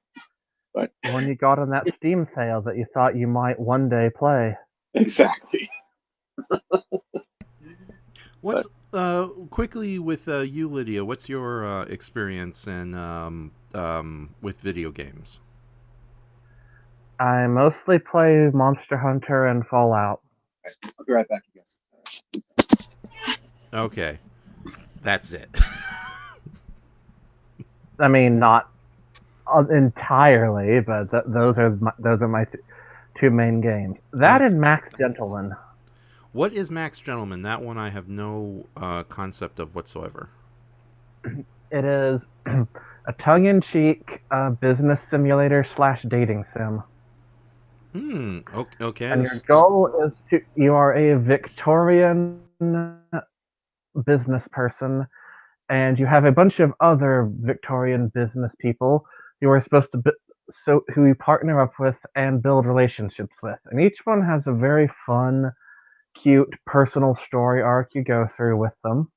But when you got on that Steam sale that you thought you might one day play. Exactly. What's quickly with you, Lydia? What's your experience in with video games? I mostly play Monster Hunter and Fallout. I'll be right back, you guys. Okay, that's it. I mean, not entirely, but those are my two main games. That and Max Gentleman. What is Max Gentleman? That one I have no concept of whatsoever. It is a tongue-in-cheek business simulator / dating sim. Okay. And your goal is you are a Victorian business person, and you have a bunch of other Victorian business people you are supposed to who you partner up with and build relationships with. And each one has a very fun, cute, personal story arc you go through with them.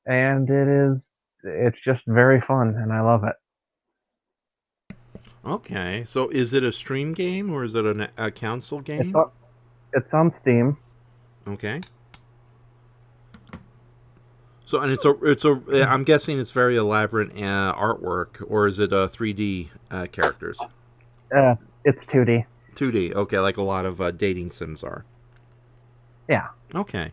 And it's just very fun, and I love it. Okay, so is it a stream game or is it a console game? It's on Steam. Okay. So, and I'm guessing it's very elaborate artwork, or is it 3D characters? It's 2D. 2D, okay, like a lot of dating sims are. Yeah. Okay.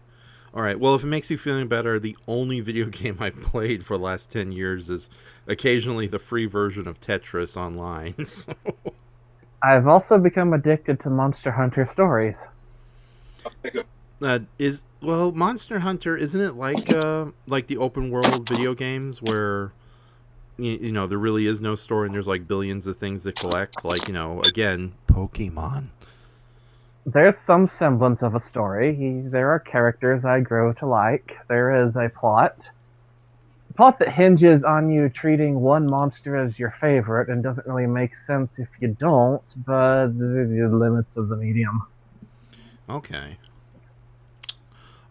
All right. Well, if it makes you feel any better, the only video game I've played for the last 10 years is occasionally the free version of Tetris online. So. I've also become addicted to Monster Hunter stories. Monster Hunter, isn't it like the open world video games where you know there really is no story and there's like billions of things to collect, like, you know, again, Pokemon. There's some semblance of a story. There are characters I grow to like. There is a plot. A plot that hinges on you treating one monster as your favorite and doesn't really make sense if you don't, but the limits of the medium. Okay.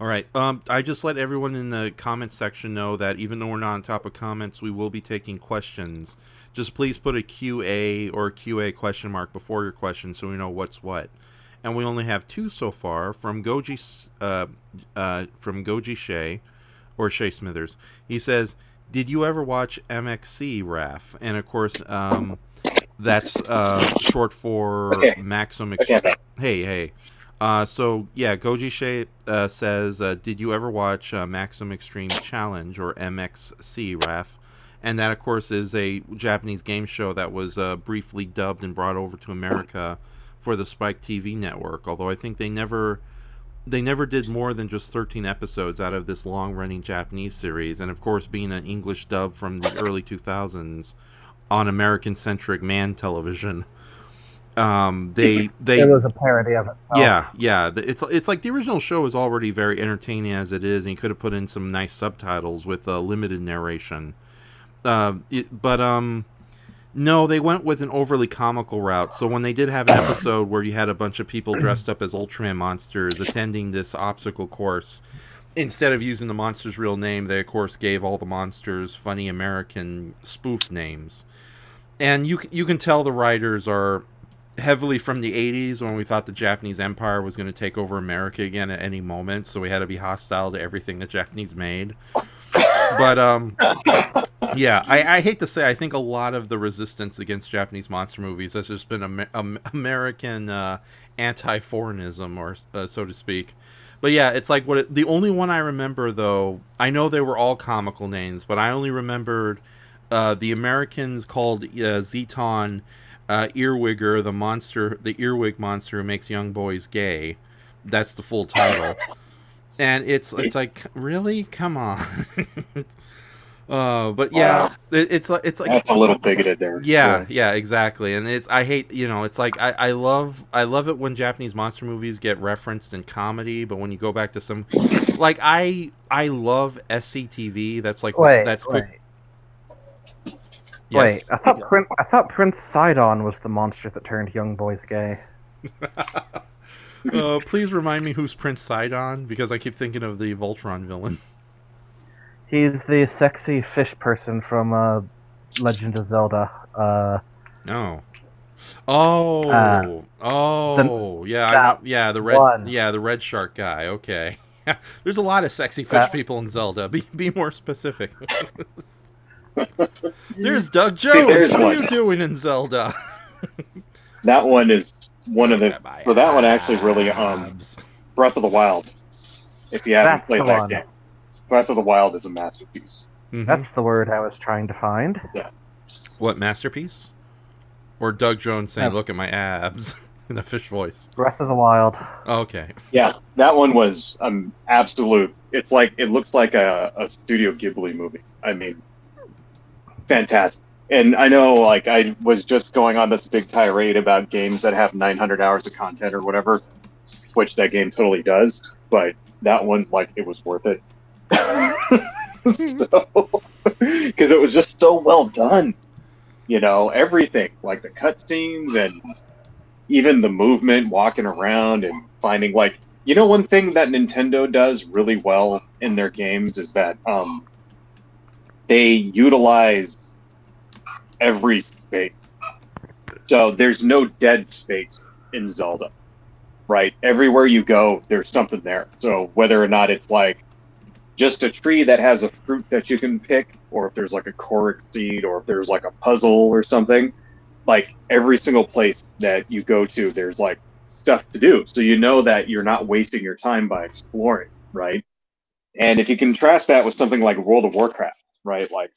All right. I just let everyone in the comment section know that even though we're not on top of comments, we will be taking questions. Just please put a QA or QA question mark before your question so we know what's what. And we only have 2 so far from Goji Shea, or Shea Smithers. He says, "Did you ever watch MXC, Raf?" And of course, that's short for Maximum Extreme. Hey. So yeah, Goji Shea says, "Did you ever watch Maximum Extreme Challenge, or MXC, Raf?" And that, of course, is a Japanese game show that was briefly dubbed and brought over to America for the Spike TV network, although I think they never did more than just 13 episodes out of this long-running Japanese series. And of course, being an English dub from the early 2000s on American-centric man television, it was a parody of it. Yeah. It's like the original show is already very entertaining as it is, and you could have put in some nice subtitles with limited narration. No, they went with an overly comical route. So when they did have an episode where you had a bunch of people dressed up as Ultraman monsters attending this obstacle course, instead of using the monster's real name, they, of course, gave all the monsters funny American spoof names. And you can tell the writers are heavily from the 80s, when we thought the Japanese Empire was going to take over America again at any moment, so we had to be hostile to everything the Japanese made. But, yeah, I hate to say, I think a lot of the resistance against Japanese monster movies has just been American anti-foreignism, or so to speak. But yeah, it's like the only one I remember, though, I know they were all comical names, but I only remembered the Americans called Zeton Earwigger, the earwig monster who makes young boys gay. That's the full title. And it's like, really? Come on. But yeah, it's like that's a little bigoted there. Yeah, exactly. And I hate, it's like I love it when Japanese monster movies get referenced in comedy, but when you go back to some, like, I love SCTV. That's like wait. Yes. Wait, I thought Prince Sidon was the monster that turned young boys gay. Please remind me who's Prince Sidon, because I keep thinking of the Voltron villain. He's the sexy fish person from Legend of Zelda. No. The red shark guy. Okay. There's a lot of sexy fish people in Zelda. Be more specific. There's Doug Jones. What are you doing in Zelda? That one is one of the. For that one, actually, really, Breath of the Wild. If you haven't played that game, Breath of the Wild is a masterpiece. Mm-hmm. That's the word I was trying to find. Yeah. What, masterpiece? Or Doug Jones saying, "Look at my abs," in a fish voice. Breath of the Wild. Okay. Yeah, that one was absolute. It's like, it looks like a Studio Ghibli movie. I mean, fantastic. And I know, like, I was just going on this big tirade about games that have 900 hours of content or whatever, which that game totally does. But that one, like, it was worth it. Because it was just so well done. Everything, like the cutscenes and even the movement, walking around and finding, like, one thing that Nintendo does really well in their games is that they utilize every space. So there's no dead space in Zelda, right? Everywhere you go, there's something there. So whether or not it's like just a tree that has a fruit that you can pick, or if there's like a Korok seed, or if there's like a puzzle or something, like every single place that you go to, there's like stuff to do. So you know that you're not wasting your time by exploring, right? And if you contrast that with something like World of Warcraft, right? Like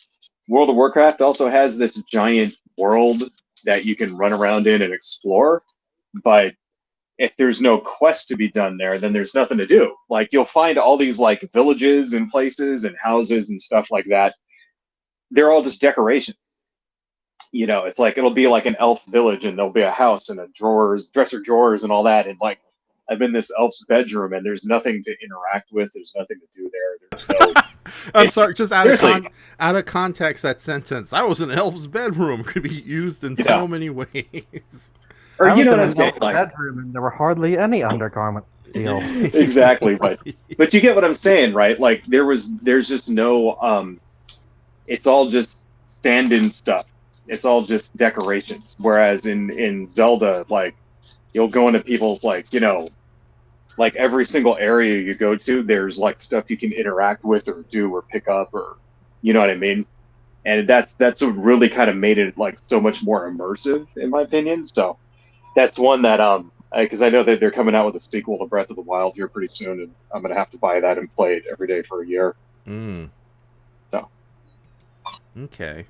World of Warcraft also has this giant world that you can run around in and explore, but if there's no quest to be done there, then there's nothing to do. Like you'll find all these like villages and places and houses and stuff like that. They're all just decoration. You know, it's like it'll be like an elf village and there'll be a house and a drawers, dresser drawers and all that. And like I'm in this elf's bedroom and there's nothing to interact with. There's nothing to do there. There's no. I'm sorry, just out of context, that sentence. I was in elf's bedroom could be used in so many ways. Or I you know was what in I'm an saying? elf's Like bedroom and there were hardly any undergarments to steal. exactly, but you get what I'm saying, right? Like there's just no it's all just stand-in stuff. It's all just decorations. Whereas in Zelda, like you'll go into people's like, you know, like every single area you go to, there's like stuff you can interact with or do or pick up or you know what I mean? And that's what really kind of made it like so much more immersive in my opinion. So that's one that because I know that they're coming out with a sequel to Breath of the Wild here pretty soon, and I'm gonna have to buy that and play it every day for a year. So okay.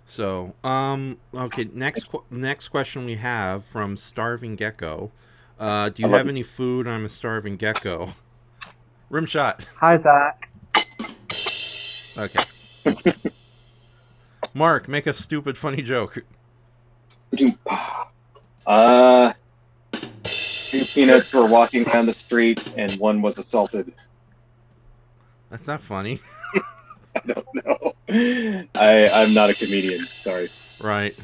So, okay, next question we have from Starving Gecko. Do you have any food? I'm a starving gecko. Rimshot. Hi, Zach. Okay. Mark, make a stupid, funny joke. 2 peanuts were walking down the street and one was assaulted. That's not funny. I don't know. I'm not a comedian. Sorry. Right.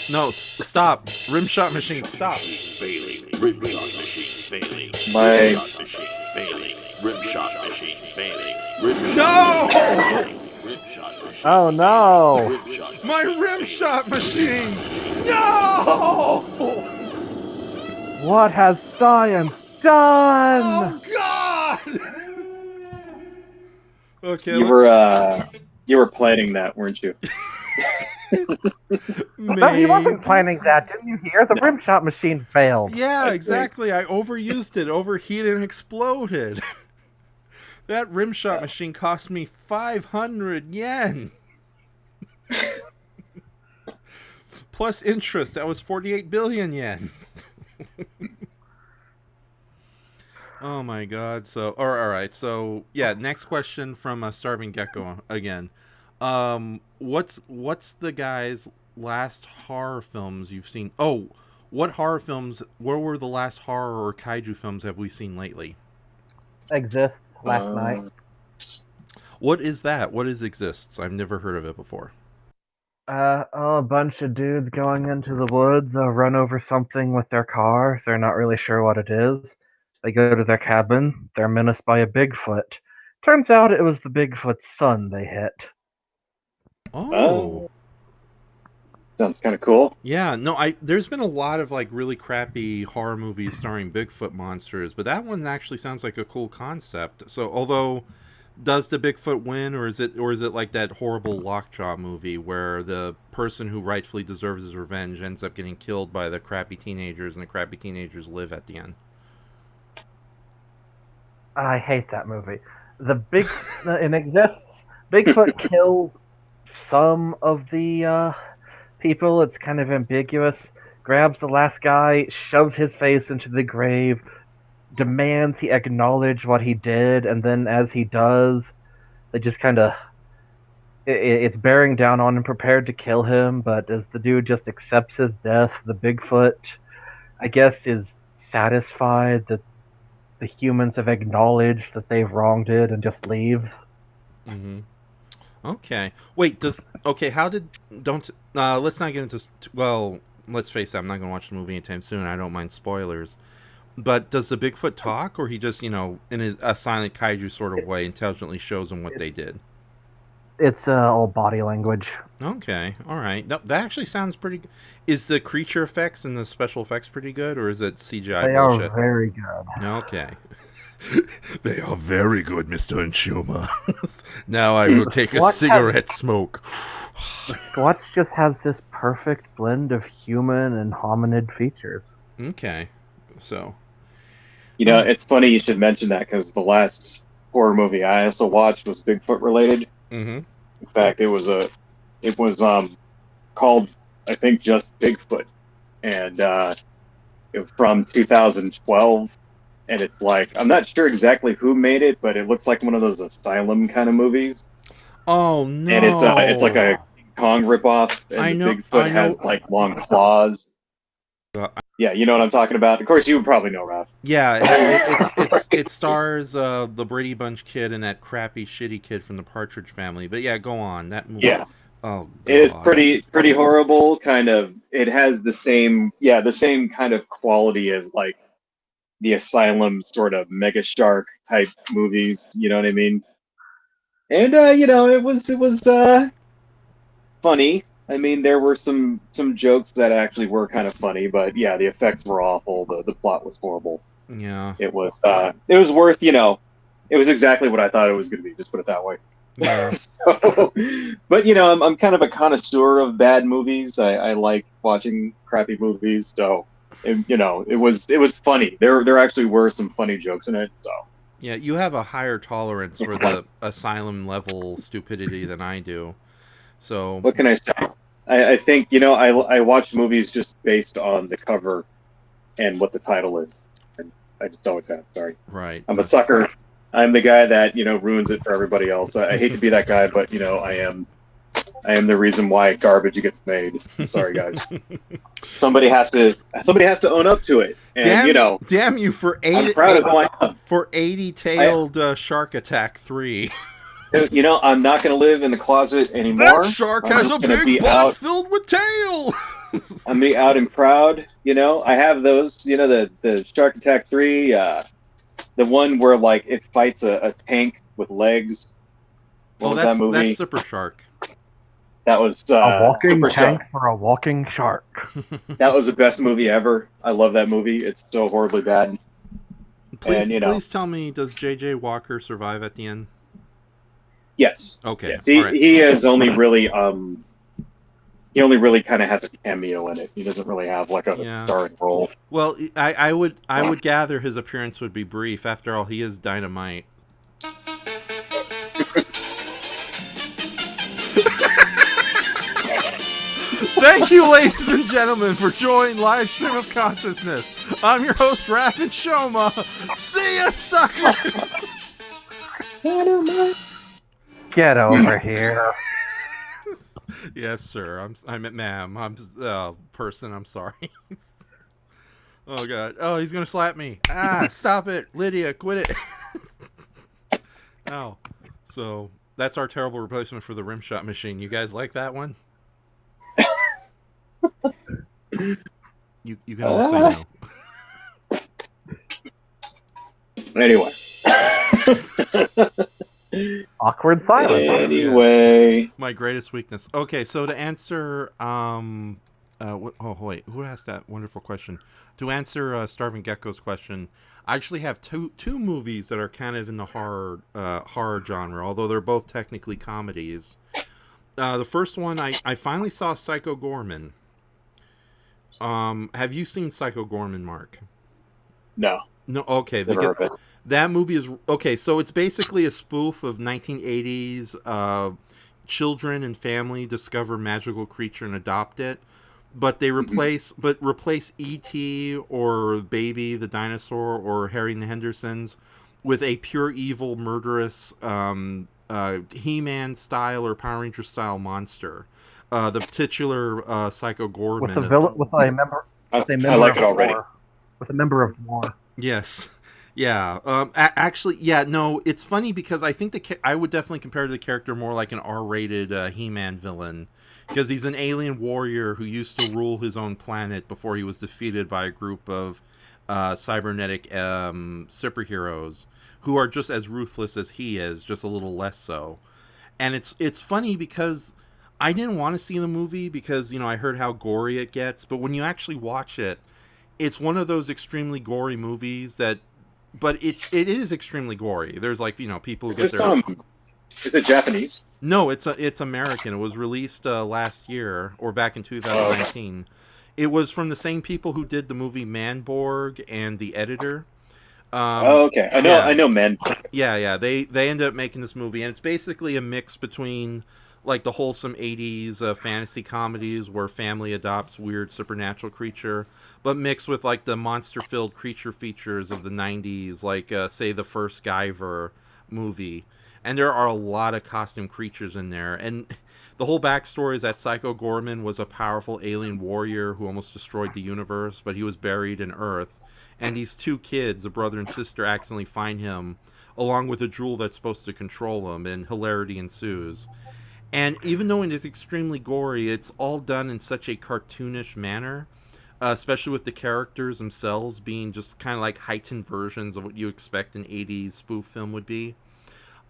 No, stop. Rimshot machine, stop. Failing. Rimshot machine failing. My Rimshot machine failing. Rimshot machine failing. No! Rimshot machine. Oh no! My rimshot machine! No! What has science done? Oh God! Okay. you were planning that, weren't you? No, he wasn't planning that. Didn't you hear? The rimshot machine failed. Yeah, exactly. I overused it, overheated, and exploded. That rimshot machine cost me 500 yen. Plus interest, that was 48 billion yen. Oh my God. So, all right. So, yeah, next question from Starving Gecko again. What's the guy's last horror films you've seen? Oh, what were the last horror or kaiju films have we seen lately? Exists last night. What is that? What is Exists? I've never heard of it before. A bunch of dudes going into the woods, run over something with their car. They're not really sure what it is. They go to their cabin. They're menaced by a Bigfoot. Turns out it was the Bigfoot's son they hit. Oh. Sounds kind of cool. Yeah, no, there's been a lot of like really crappy horror movies starring Bigfoot monsters, but that one actually sounds like a cool concept. So, although does the Bigfoot win, or is it like that horrible Lockjaw movie where the person who rightfully deserves his revenge ends up getting killed by the crappy teenagers, and the crappy teenagers live at the end? I hate that movie. In Exists, Bigfoot kills some of the people. It's kind of ambiguous. Grabs the last guy, shoves his face into the grave, demands he acknowledge what he did, and then as he does, they just kind of... It's bearing down on him, prepared to kill him, but as the dude just accepts his death, the Bigfoot, I guess, is satisfied that the humans have acknowledged that they've wronged it and just leaves. Mm-hmm. Okay. Wait, let's not get into, well, let's face it, I'm not going to watch the movie anytime soon. I don't mind spoilers. But does the Bigfoot talk, or he just, in a silent kaiju sort of way, intelligently shows them what they did? It's all body language. Okay, all right. No, that actually sounds pretty. Is the creature effects and the special effects pretty good, or is it CGI They bullshit? are very good. Okay. They are very good, Mr. Enshohma. Now I will take a What cigarette smoke. Squatch just has this perfect blend of human and hominid features. Okay, so You know, it's funny you should mention that because the last horror movie I also watched was Bigfoot related. mm-hmm. In fact, it was called, I think, just Bigfoot, and it was from 2012. And it's like, I'm not sure exactly who made it, but it looks like one of those Asylum kind of movies. Oh no! And it's like a King Kong ripoff, and Bigfoot has like long claws. Yeah, you know what I'm talking about. Of course, you would probably know, Ralph. Yeah, it stars the Brady Bunch kid and that crappy shitty kid from the Partridge Family. But yeah, go on. That movie. Yeah. Oh, God. It is pretty horrible. Kind of. It has the same kind of quality as like the Asylum sort of mega shark type movies. You know what I mean? And it was funny. I mean, there were some jokes that actually were kind of funny, but yeah, the effects were awful. The plot was horrible. Yeah. It was worth, it was exactly what I thought it was going to be. Just put it that way. Yeah. So, but I'm kind of a connoisseur of bad movies. I like watching crappy movies. So, it was funny. There actually were some funny jokes in it. So. Yeah, you have a higher tolerance for the Asylum level stupidity than I do. So what can I say? I think I watch movies just based on the cover and what the title is, and I just always have. Sorry, right. I'm a sucker. I'm the guy that ruins it for everybody else. I hate to be that guy, but I am the reason why garbage gets made. Sorry, guys. Somebody has to own up to it, and damn you for I'm proud of who I am. For 80-tailed Shark Attack 3. I'm not going to live in the closet anymore. That shark has a big butt filled with tail. I'm going to be out and proud. I have those, the Shark Attack 3, the one where, like, it fights a tank with legs. What was that movie? That's Super Shark. That was a walking Super tank Shark. for a walking shark. That was the best movie ever. I love that movie. It's so horribly bad. Please tell me, does J.J. Walker survive at the end? Yes. Okay. Yes. He is only really he only really kind of has a cameo in it. He doesn't really have like a starring role. Well, I would gather his appearance would be brief. After all, he is Dynamite. Thank you, ladies and gentlemen, for joining Livestream of Consciousness. I'm your host, Enshohma. See ya, suckers! Get over here. Yes, sir. Ma'am. I'm person. I'm sorry. Oh God. Oh, he's gonna slap me. Stop it, Lydia. Quit it. Oh, so that's our terrible replacement for the Rimshot machine. You guys like that one? You can all say no. Anyway. Awkward silence. Anyway. My greatest weakness. Okay, so to answer wait, who asked that wonderful question? To answer Starving Gecko's question, I actually have two movies that are kind of in the horror genre, although they're both technically comedies. The first one, I finally saw Psycho Gorman. Have you seen Psycho Gorman, Mark? No. No. Okay. Never heard of it. That movie is okay. So it's basically a spoof of 1980s. Children and family discover magical creature and adopt it, but they replace E.T. or Baby the dinosaur or Harry and the Hendersons with a pure evil, murderous He-Man style or Power Ranger style monster. The titular Psycho Gorman with a member. I like it already. With a member of war. Yes. Yeah. Actually, yeah. No, it's funny because I think I would definitely compare the character more like an R-rated He-Man villain, because he's an alien warrior who used to rule his own planet before he was defeated by a group of cybernetic superheroes who are just as ruthless as he is, just a little less so. And it's funny because I didn't want to see the movie because, you know, I heard how gory it gets. But when you actually watch it, it's one of those extremely gory movies that... But it is extremely gory. There's, like, you know, people who get their... Is it Japanese? No, it's American. It was released last year, or back in 2019. It was from the same people who did the movie Manborg and The Editor. Okay. I know men. Yeah. They ended up making this movie, and it's basically a mix between like the wholesome 80s fantasy comedies where family adopts weird supernatural creature, but mixed with like the monster-filled creature features of the 90s, like say the first Guyver movie. And there are a lot of costume creatures in there. And the whole backstory is that Psycho Gorman was a powerful alien warrior who almost destroyed the universe, but he was buried in Earth. And these two kids, a brother and sister, accidentally find him, along with a jewel that's supposed to control him, and hilarity ensues. And even though it is extremely gory, it's all done in such a cartoonish manner, especially with the characters themselves being just kind of like heightened versions of what you expect an 80s spoof film would be,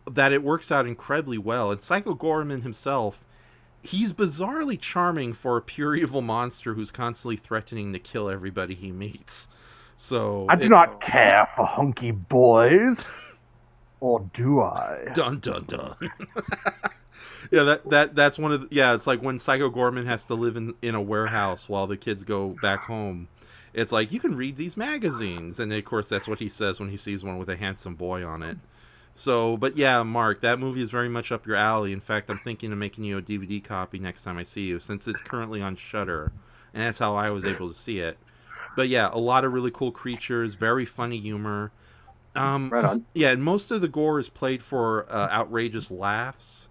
that it works out incredibly well. And Psycho Gorman himself, he's bizarrely charming for a pure evil monster who's constantly threatening to kill everybody he meets. So I do not care for hunky boys. Or do I? Dun dun dun. Yeah, that's one of the, yeah, it's like when Psycho Gorman has to live in a warehouse while the kids go back home. It's like, you can read these magazines. And of course that's what he says when he sees one with a handsome boy on it. So, but yeah, Mark, that movie is very much up your alley. In fact, I'm thinking of making you a DVD copy next time I see you, since it's currently on Shudder, and that's how I was able to see it. But yeah, a lot of really cool creatures, very funny humor. Right on. Yeah, and most of the gore is played for outrageous laughs.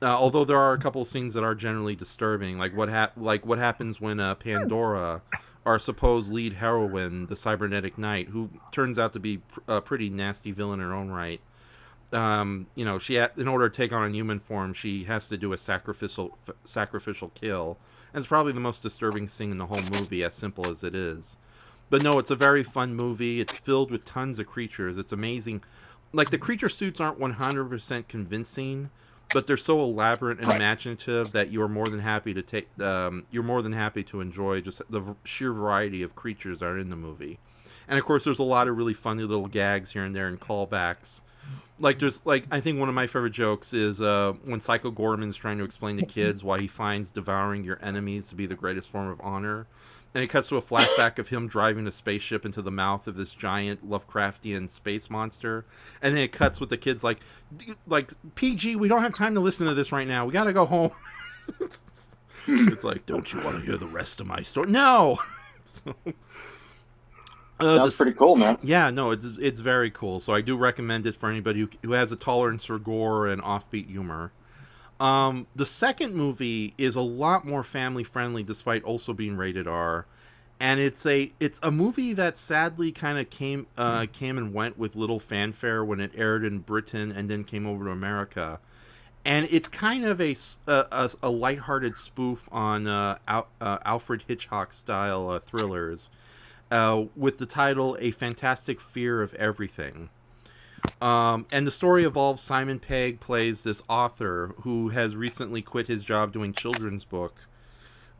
Although there are a couple of scenes that are generally disturbing, like what happens when Pandora, our supposed lead heroine, the cybernetic knight, who turns out to be a pretty nasty villain in her own right. You know, in order to take on a human form, she has to do a sacrificial kill, and it's probably the most disturbing scene in the whole movie, as simple as it is. But no, it's a very fun movie. It's filled with tons of creatures. It's amazing. Like, the creature suits aren't 100% convincing, but they're so elaborate and imaginative that you're more than happy to enjoy just the sheer variety of creatures that are in the movie. And of course, there's a lot of really funny little gags here and there and callbacks. Like, I think one of my favorite jokes is when Psycho Gorman's trying to explain to kids why he finds devouring your enemies to be the greatest form of honor. And it cuts to a flashback of him driving a spaceship into the mouth of this giant Lovecraftian space monster. And then it cuts with the kids like, PG, we don't have time to listen to this right now. We got to go home. It's like, don't you want to hear the rest of my story? No! Sounds pretty cool, man. Yeah, no, it's very cool. So I do recommend it for anybody who has a tolerance for gore and offbeat humor. The second movie is a lot more family friendly, despite also being rated R, and it's a movie that sadly kind of came and went with little fanfare when it aired in Britain and then came over to America, and it's kind of a lighthearted spoof on Alfred Hitchcock style thrillers, with the title A Fantastic Fear of Everything. And the story evolves. Simon Pegg plays this author who has recently quit his job doing children's book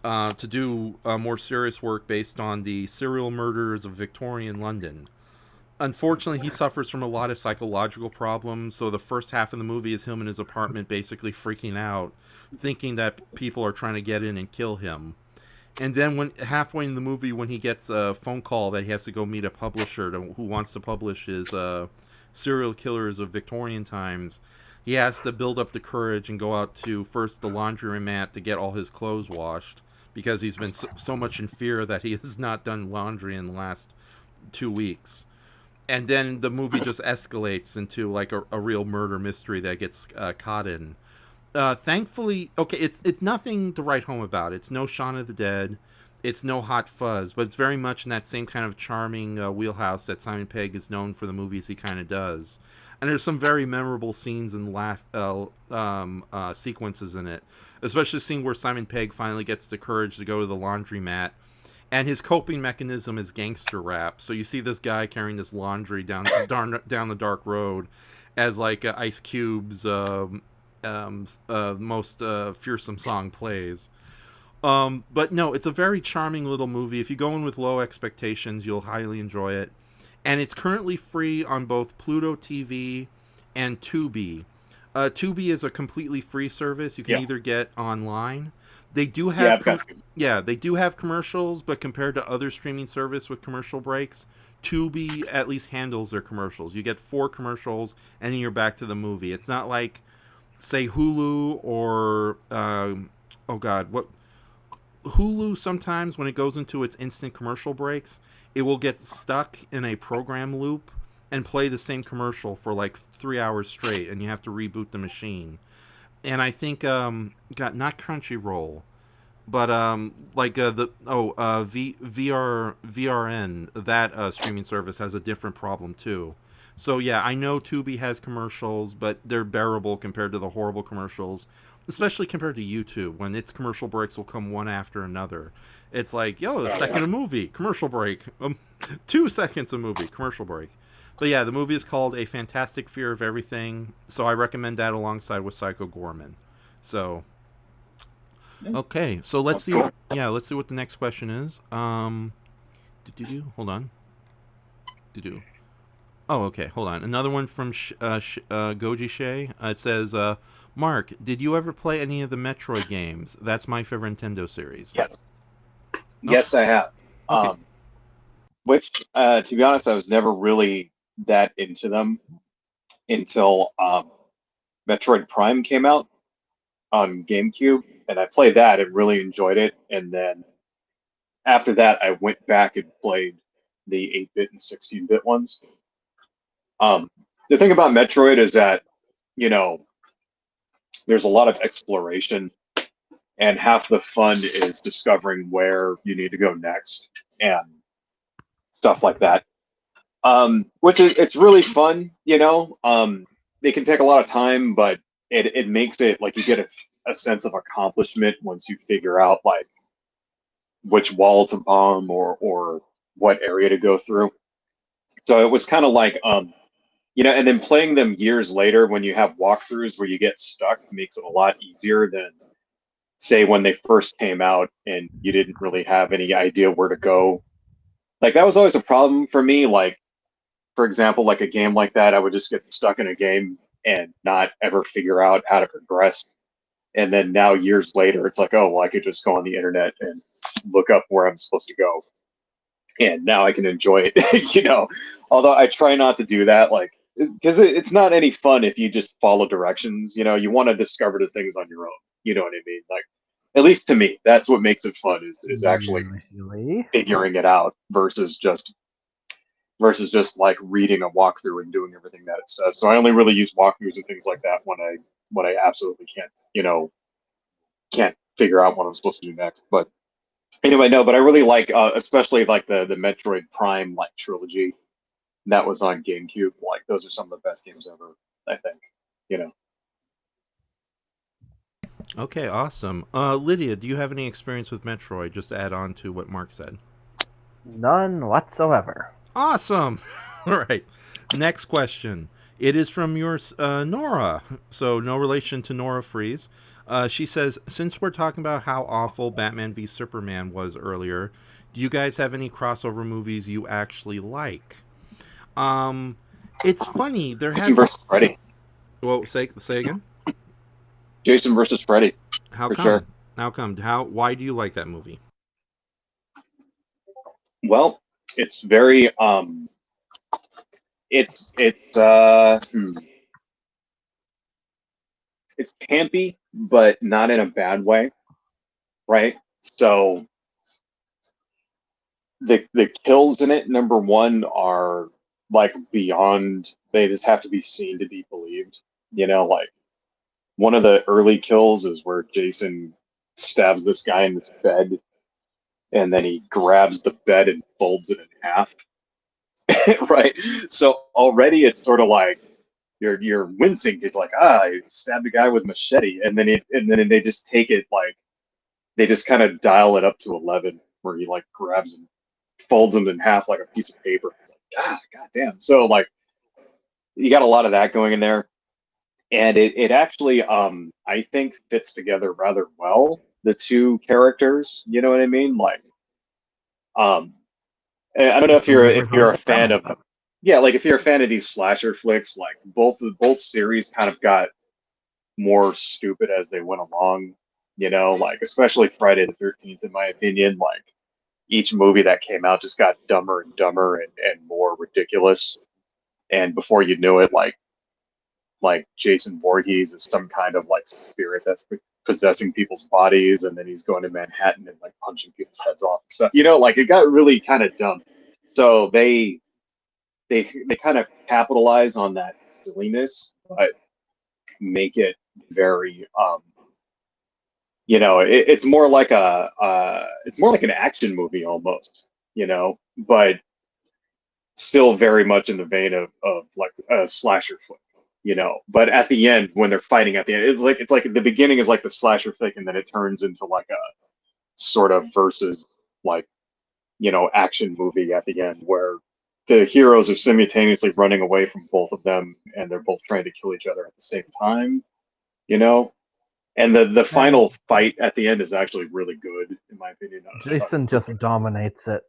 to do more serious work based on the serial murders of Victorian London. Unfortunately, he suffers from a lot of psychological problems, so the first half of the movie is him in his apartment basically freaking out, thinking that people are trying to get in and kill him. And then when halfway in the movie, when he gets a phone call that he has to go meet a publisher who wants to publish his serial killers of Victorian times, he has to build up the courage and go out to first the laundromat to get all his clothes washed, because he's been so much in fear that he has not done laundry in the last 2 weeks. And then the movie just escalates into like a real murder mystery that gets caught in. Thankfully, okay, it's nothing to write home about. It's no Shaun of the Dead. It's no Hot Fuzz, but it's very much in that same kind of charming wheelhouse that Simon Pegg is known for the movies he kind of does. And there's some very memorable scenes and sequences in it, especially the scene where Simon Pegg finally gets the courage to go to the laundromat, and his coping mechanism is gangster rap. So you see this guy carrying this laundry down the dark road as like Ice Cube's most fearsome song plays. But no, it's a very charming little movie. If you go in with low expectations, you'll highly enjoy it. And it's currently free on both Pluto TV and Tubi. Tubi is a completely free service. You can either get online. They do have they do have commercials, but compared to other streaming service with commercial breaks, Tubi at least handles their commercials. You get 4 commercials and then you're back to the movie. It's not like, say, Hulu or Hulu. Sometimes when it goes into its instant commercial breaks, it will get stuck in a program loop and play the same commercial for like 3 hours straight, and you have to reboot the machine. And I think not Crunchyroll, but VRN, that streaming service has a different problem too. So yeah, I know Tubi has commercials, but they're bearable compared to the horrible commercials, especially compared to YouTube, when its commercial breaks will come one after another. It's like, a second a movie, commercial break. 2 seconds a movie, commercial break. But yeah, the movie is called A Fantastic Fear of Everything, so I recommend that alongside with Psycho Gorman. So, okay, so let's see. Let's see what the next question is. Hold on. Oh, okay, hold on. Another one from Goji Shay. It says, Mark, did you ever play any of the Metroid games? That's my favorite Nintendo series. Yes. Yes, I have. Okay. Which, to be honest, I was never really that into them until Metroid Prime came out on GameCube, and I played that and really enjoyed it. And then after that, I went back and played the 8-bit and 16-bit ones. The thing about Metroid is that, there's a lot of exploration, and half the fun is discovering where you need to go next and stuff like that. Which it's really fun, They can take a lot of time, but it makes it like you get a sense of accomplishment once you figure out like which wall to bomb or what area to go through. So it was kind of like and then playing them years later when you have walkthroughs where you get stuck makes it a lot easier than, say, when they first came out and you didn't really have any idea where to go. Like, that was always a problem for me. Like, for example, like a game like that, I would just get stuck in a game and not ever figure out how to progress. And then now, years later, it's like, oh, well, I could just go on the internet and look up where I'm supposed to go. And now I can enjoy it, Although I try not to do that, like, because it's not any fun if you just follow directions. You want to discover the things on your own. You know what I mean? Like, at least to me, that's what makes it fun is actually figuring it out versus just like reading a walkthrough and doing everything that it says. So I only really use walkthroughs and things like that when I absolutely can't figure out what I'm supposed to do next. But anyway, no, but I really like especially like the Metroid Prime like trilogy that was on GameCube. Like, those are some of the best games ever, I think. Okay, awesome. Lydia, do you have any experience with Metroid? Just to add on to what Mark said. None whatsoever. Awesome. All right. Next question. It is from yours, Nora. So no relation to Nora Freeze. She says, since we're talking about how awful Batman v Superman was earlier, do you guys have any crossover movies you actually like? It's funny. There has Jason versus Freddy. Well, say again. Jason versus Freddy. How come? Sure. How come? Why do you like that movie? Well, it's very it's campy, but not in a bad way, right? So the kills in it, number one, are like beyond. They just have to be seen to be believed. Like, one of the early kills is where Jason stabs this guy in this bed, and then he grabs the bed and folds it in half. Right? So already it's sort of like you're wincing. He's like, I stabbed the guy with machete, and then they just take it, like, they just kind of dial it up to 11, where he like grabs and folds him in half like a piece of paper. It's like, God damn. So like, you got a lot of that going in there. and it actually I think fits together rather well, the two characters. You know what I mean? Like I don't know if you're a fan of, yeah, like if you're a fan of these slasher flicks, like both series kind of got more stupid as they went along. You know, like especially Friday the 13th, in my opinion, like each movie that came out just got dumber and dumber and more ridiculous. And before you knew it, like Jason Voorhees is some kind of like spirit that's possessing people's bodies, and then he's going to Manhattan and like punching people's heads off and stuff. You know, like it got really kind of dumb. So they kind of capitalize on that silliness, but make it very you know, it's more like it's more like an action movie almost, you know, but still very much in the vein of like a slasher flick, you know. But at the end, when they're fighting at the end, it's like the beginning is like the slasher flick, and then it turns into like a sort of versus like, you know, action movie at the end where the heroes are simultaneously running away from both of them, and they're both trying to kill each other at the same time, you know. And the final fight at the end is actually really good, in my opinion. Jason just dominates it.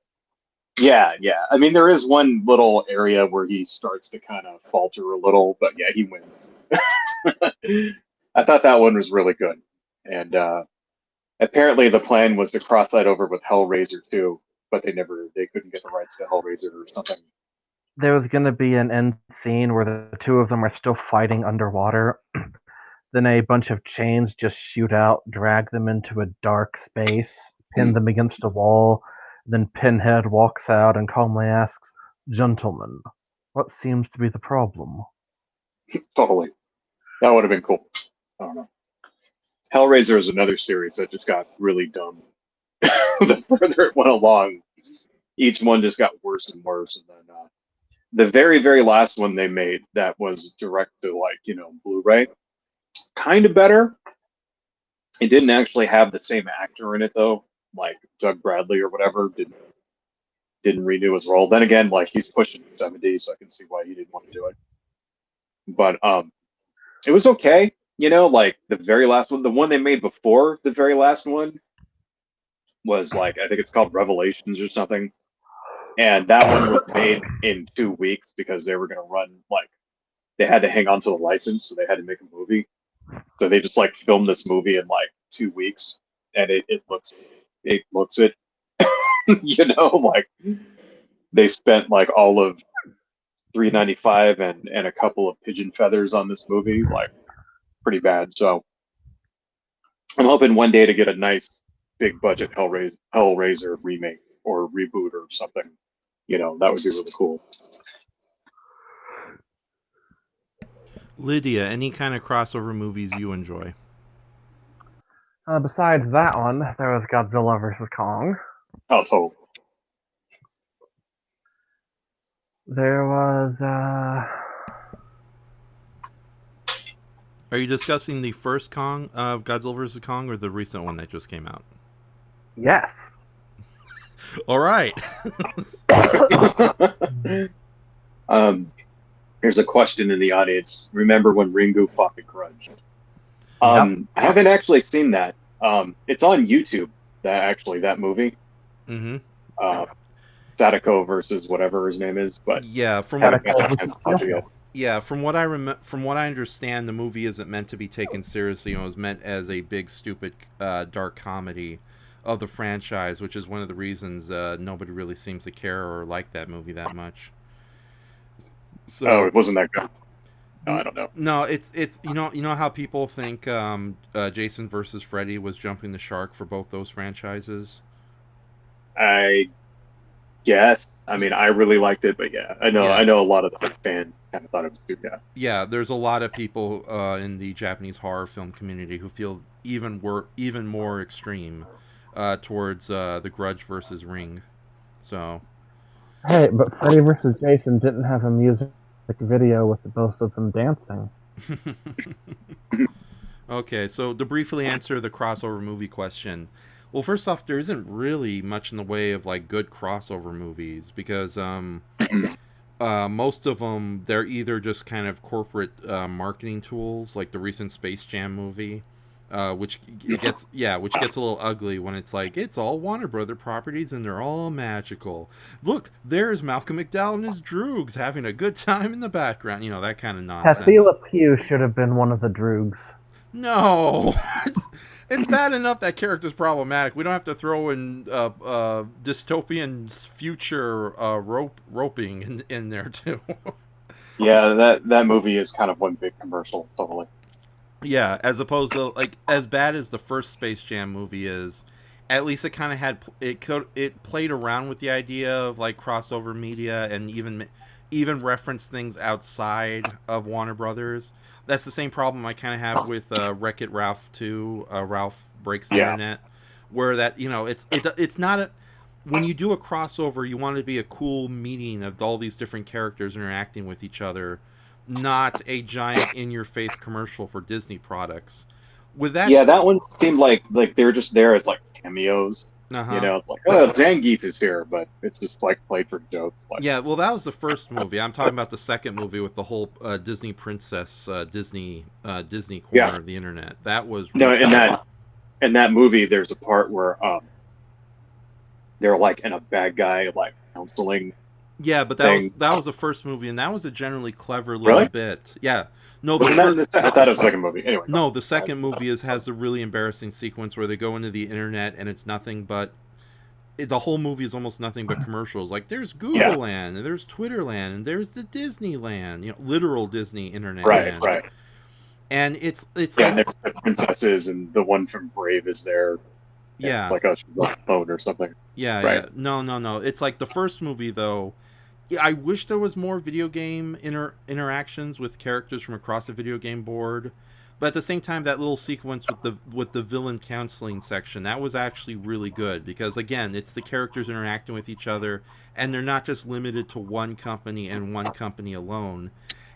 Yeah, yeah. I mean, there is one little area where he starts to kind of falter a little, but yeah, he wins. I thought that one was really good. And apparently the plan was to cross that over with Hellraiser too, but they couldn't get the rights to Hellraiser or something. There was going to be an end scene where the two of them are still fighting underwater. Then a bunch of chains just shoot out, drag them into a dark space, pin them against a wall. Then Pinhead walks out and calmly asks, "Gentlemen, what seems to be the problem?" Totally. That would have been cool. I don't know. Hellraiser is another series that just got really dumb. The further it went along, each one just got worse and worse. And then the very, very last one they made that was direct to, like, you know, Blu-ray, kind of better. It didn't actually have the same actor in it though, like Doug Bradley or whatever. Didn't redo his role. Then again, like he's pushing 70, so I can see why he didn't want to do it. But it was okay. You know, like the very last one, the one they made before the very last one was like, I think it's called Revelations or something. And that one was made in 2 weeks because they were going to run, like, they had to hang on to the license, so they had to make a movie. So they just like filmed this movie in like 2 weeks, and it looks it. You know, like they spent like all of $395 and a couple of pigeon feathers on this movie, like pretty bad. So I'm hoping one day to get a nice big budget Hellraiser remake or reboot or something. You know, that would be really cool. Lydia, any kind of crossover movies you enjoy? Besides that one, there was Godzilla vs. Kong. Oh, totally. There was, Are you discussing the first Kong of Godzilla vs. Kong or the recent one that just came out? yes. All right. Here's a question in the audience. Remember when Ringu fought the Grudge? I haven't actually seen that. It's on YouTube, that movie. Mm-hmm. Sadako versus whatever his name is, but yeah, from haven't got the chance to watch it yet. Yeah, from what I understand, the movie isn't meant to be taken seriously. It was meant as a big, stupid, dark comedy of the franchise, which is one of the reasons nobody really seems to care or like that movie that much. So, it wasn't that good. No, I don't know. No, it's you know how people think Jason versus Freddy was jumping the shark for both those franchises? I guess. I mean, I really liked it, but yeah, I know a lot of the fans kind of thought it was good. Yeah. Yeah, there's a lot of people in the Japanese horror film community who feel even more extreme towards The Grudge versus Ring. So. Hey, but Freddy vs. Jason didn't have a music video with both of them dancing. Okay, so to briefly answer the crossover movie question, well, first off, there isn't really much in the way of like good crossover movies because Most of them, they're either just kind of corporate marketing tools, like the recent Space Jam movie, which gets a little ugly when it's like it's all Warner Brother properties and they're all magical. Look, there's Malcolm McDowell and his droogs having a good time in the background. You know, that kind of nonsense. Hathila Pew should have been one of the droogs. No, it's bad enough that character's problematic. We don't have to throw in dystopian future roping in there too. Yeah, that movie is kind of one big commercial, totally. Yeah, as opposed to like as bad as the first Space Jam movie is, at least it kind of had it played around with the idea of like crossover media and even referenced things outside of Warner Brothers. That's the same problem I kind of have with Wreck-It Ralph 2, Ralph Breaks the Internet, where that, you know, it's not a... When you do a crossover, you want it to be a cool meeting of all these different characters interacting with each other, not a giant in-your-face commercial for Disney products. With that, that one seemed like they were just there as like cameos. Uh-huh. You know, it's like, oh, Zangief is here, but it's just like played for jokes. Like, yeah, well, that was the first movie. I'm talking about the second movie with the whole Disney princess, Disney corner of the internet. That was in that movie. There's a part where they're like in a bad guy like counseling. Yeah, but that was the first movie, and that was a generally clever little bit. Yeah. No, I thought it was the second movie. Anyway, no, the second movie has the really embarrassing sequence where they go into the internet and it's nothing but the whole movie is almost nothing but commercials. Like there's Google Land and there's Twitter Land and there's the Disneyland, you know, literal Disney internet land. Right. And it's like, there's the princesses and the one from Brave is there. Yeah, it's like she's on the phone or something. Yeah, right. Yeah. No. It's like the first movie though. Yeah, I wish there was more video game interactions with characters from across the video game board, but at the same time, that little sequence with the villain counseling section, that was actually really good because again, it's the characters interacting with each other, and they're not just limited to one company and one company alone,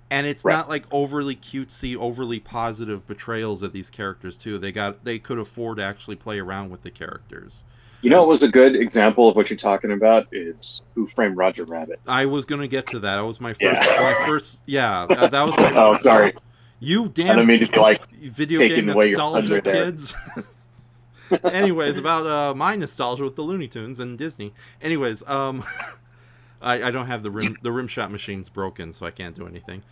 and it's not like overly cutesy, overly positive portrayals of these characters too. They could afford to actually play around with the characters. You know what was a good example of what you're talking about is Who Framed Roger Rabbit. I was going to get to that. That was my first. That was my. Oh, sorry. You damn. I don't mean to be like video game nostalgia kids. Anyways, about my nostalgia with the Looney Tunes and Disney. Anyways, I don't have the Rimshot machine's broken, so I can't do anything.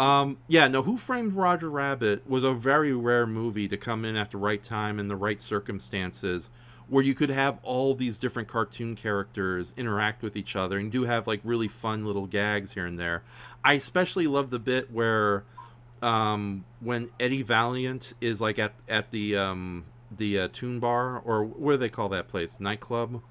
Who Framed Roger Rabbit was a very rare movie to come in at the right time in the right circumstances, where you could have all these different cartoon characters interact with each other and do have like really fun little gags here and there. I especially love the bit where when Eddie Valiant is like at the Toon Bar, or what do they call that place? Nightclub?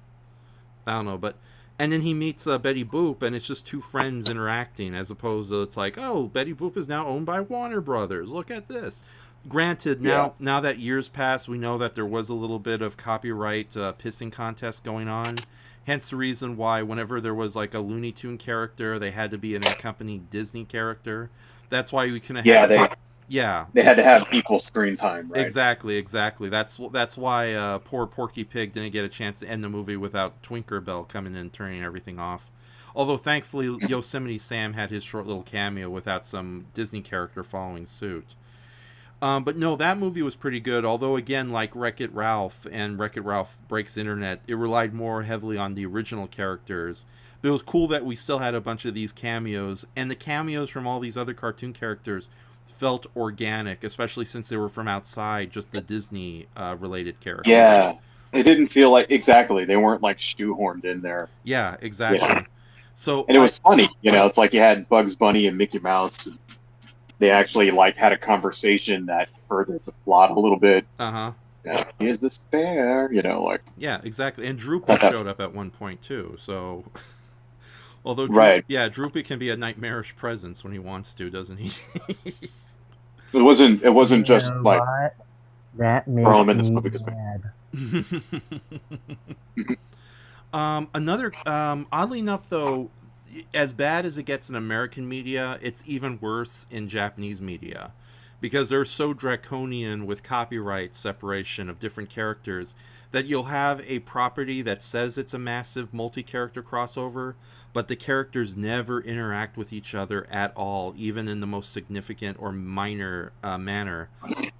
I don't know, but and then he meets Betty Boop, and it's just two friends interacting, as opposed to it's like, oh, Betty Boop is now owned by Warner Brothers. Look at this. Granted, now that years pass, we know that there was a little bit of copyright pissing contest going on. Hence the reason why whenever there was like a Looney Tune character, they had to be an accompanied Disney character. That's why we couldn't have... they had to have equal screen time, right? Exactly. That's why poor Porky Pig didn't get a chance to end the movie without Tinkerbell coming in and turning everything off. Although thankfully Yosemite Sam had his short little cameo without some Disney character following suit. But no, that movie was pretty good. Although, again, like Wreck-It Ralph and Wreck-It Ralph Breaks the Internet, it relied more heavily on the original characters. But it was cool that we still had a bunch of these cameos. And the cameos from all these other cartoon characters felt organic, especially since they were from outside just the Disney-related characters. Yeah, it didn't feel like... Exactly. They weren't, like, shoehorned in there. Yeah, exactly. Yeah. So, and it was funny. You know, it's like you had Bugs Bunny and Mickey Mouse and they actually like had a conversation that furthered the plot a little bit. Yeah, here's the spare, you know, like. Yeah, exactly. And Droopy showed up at one point too. So, although Droopy can be a nightmarish presence when he wants to, doesn't he? It wasn't just like what? That makes me mad. Another oddly enough though, as bad as it gets in American media, it's even worse in Japanese media because they're so draconian with copyright separation of different characters that you'll have a property that says it's a massive multi-character crossover, but the characters never interact with each other at all, even in the most significant or minor manner.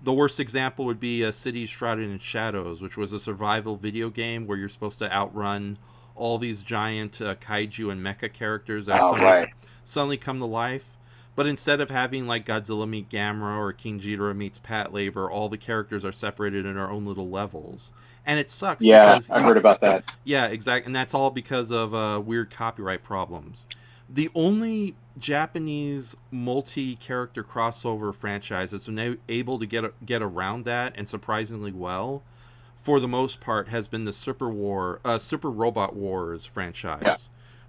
The worst example would be Cities Shrouded in Shadows, which was a survival video game where you're supposed to outrun all these giant kaiju and mecha characters that suddenly come to life. But instead of having like Godzilla meet Gamera or King Ghidorah meets Pat Labor, all the characters are separated in their own little levels. And it sucks. Yeah, because, I heard about that. Yeah, exactly. And that's all because of weird copyright problems. The only Japanese multi-character crossover franchise that's been able to get around that, and surprisingly well, for the most part, has been the Super Robot Wars franchise. Yeah.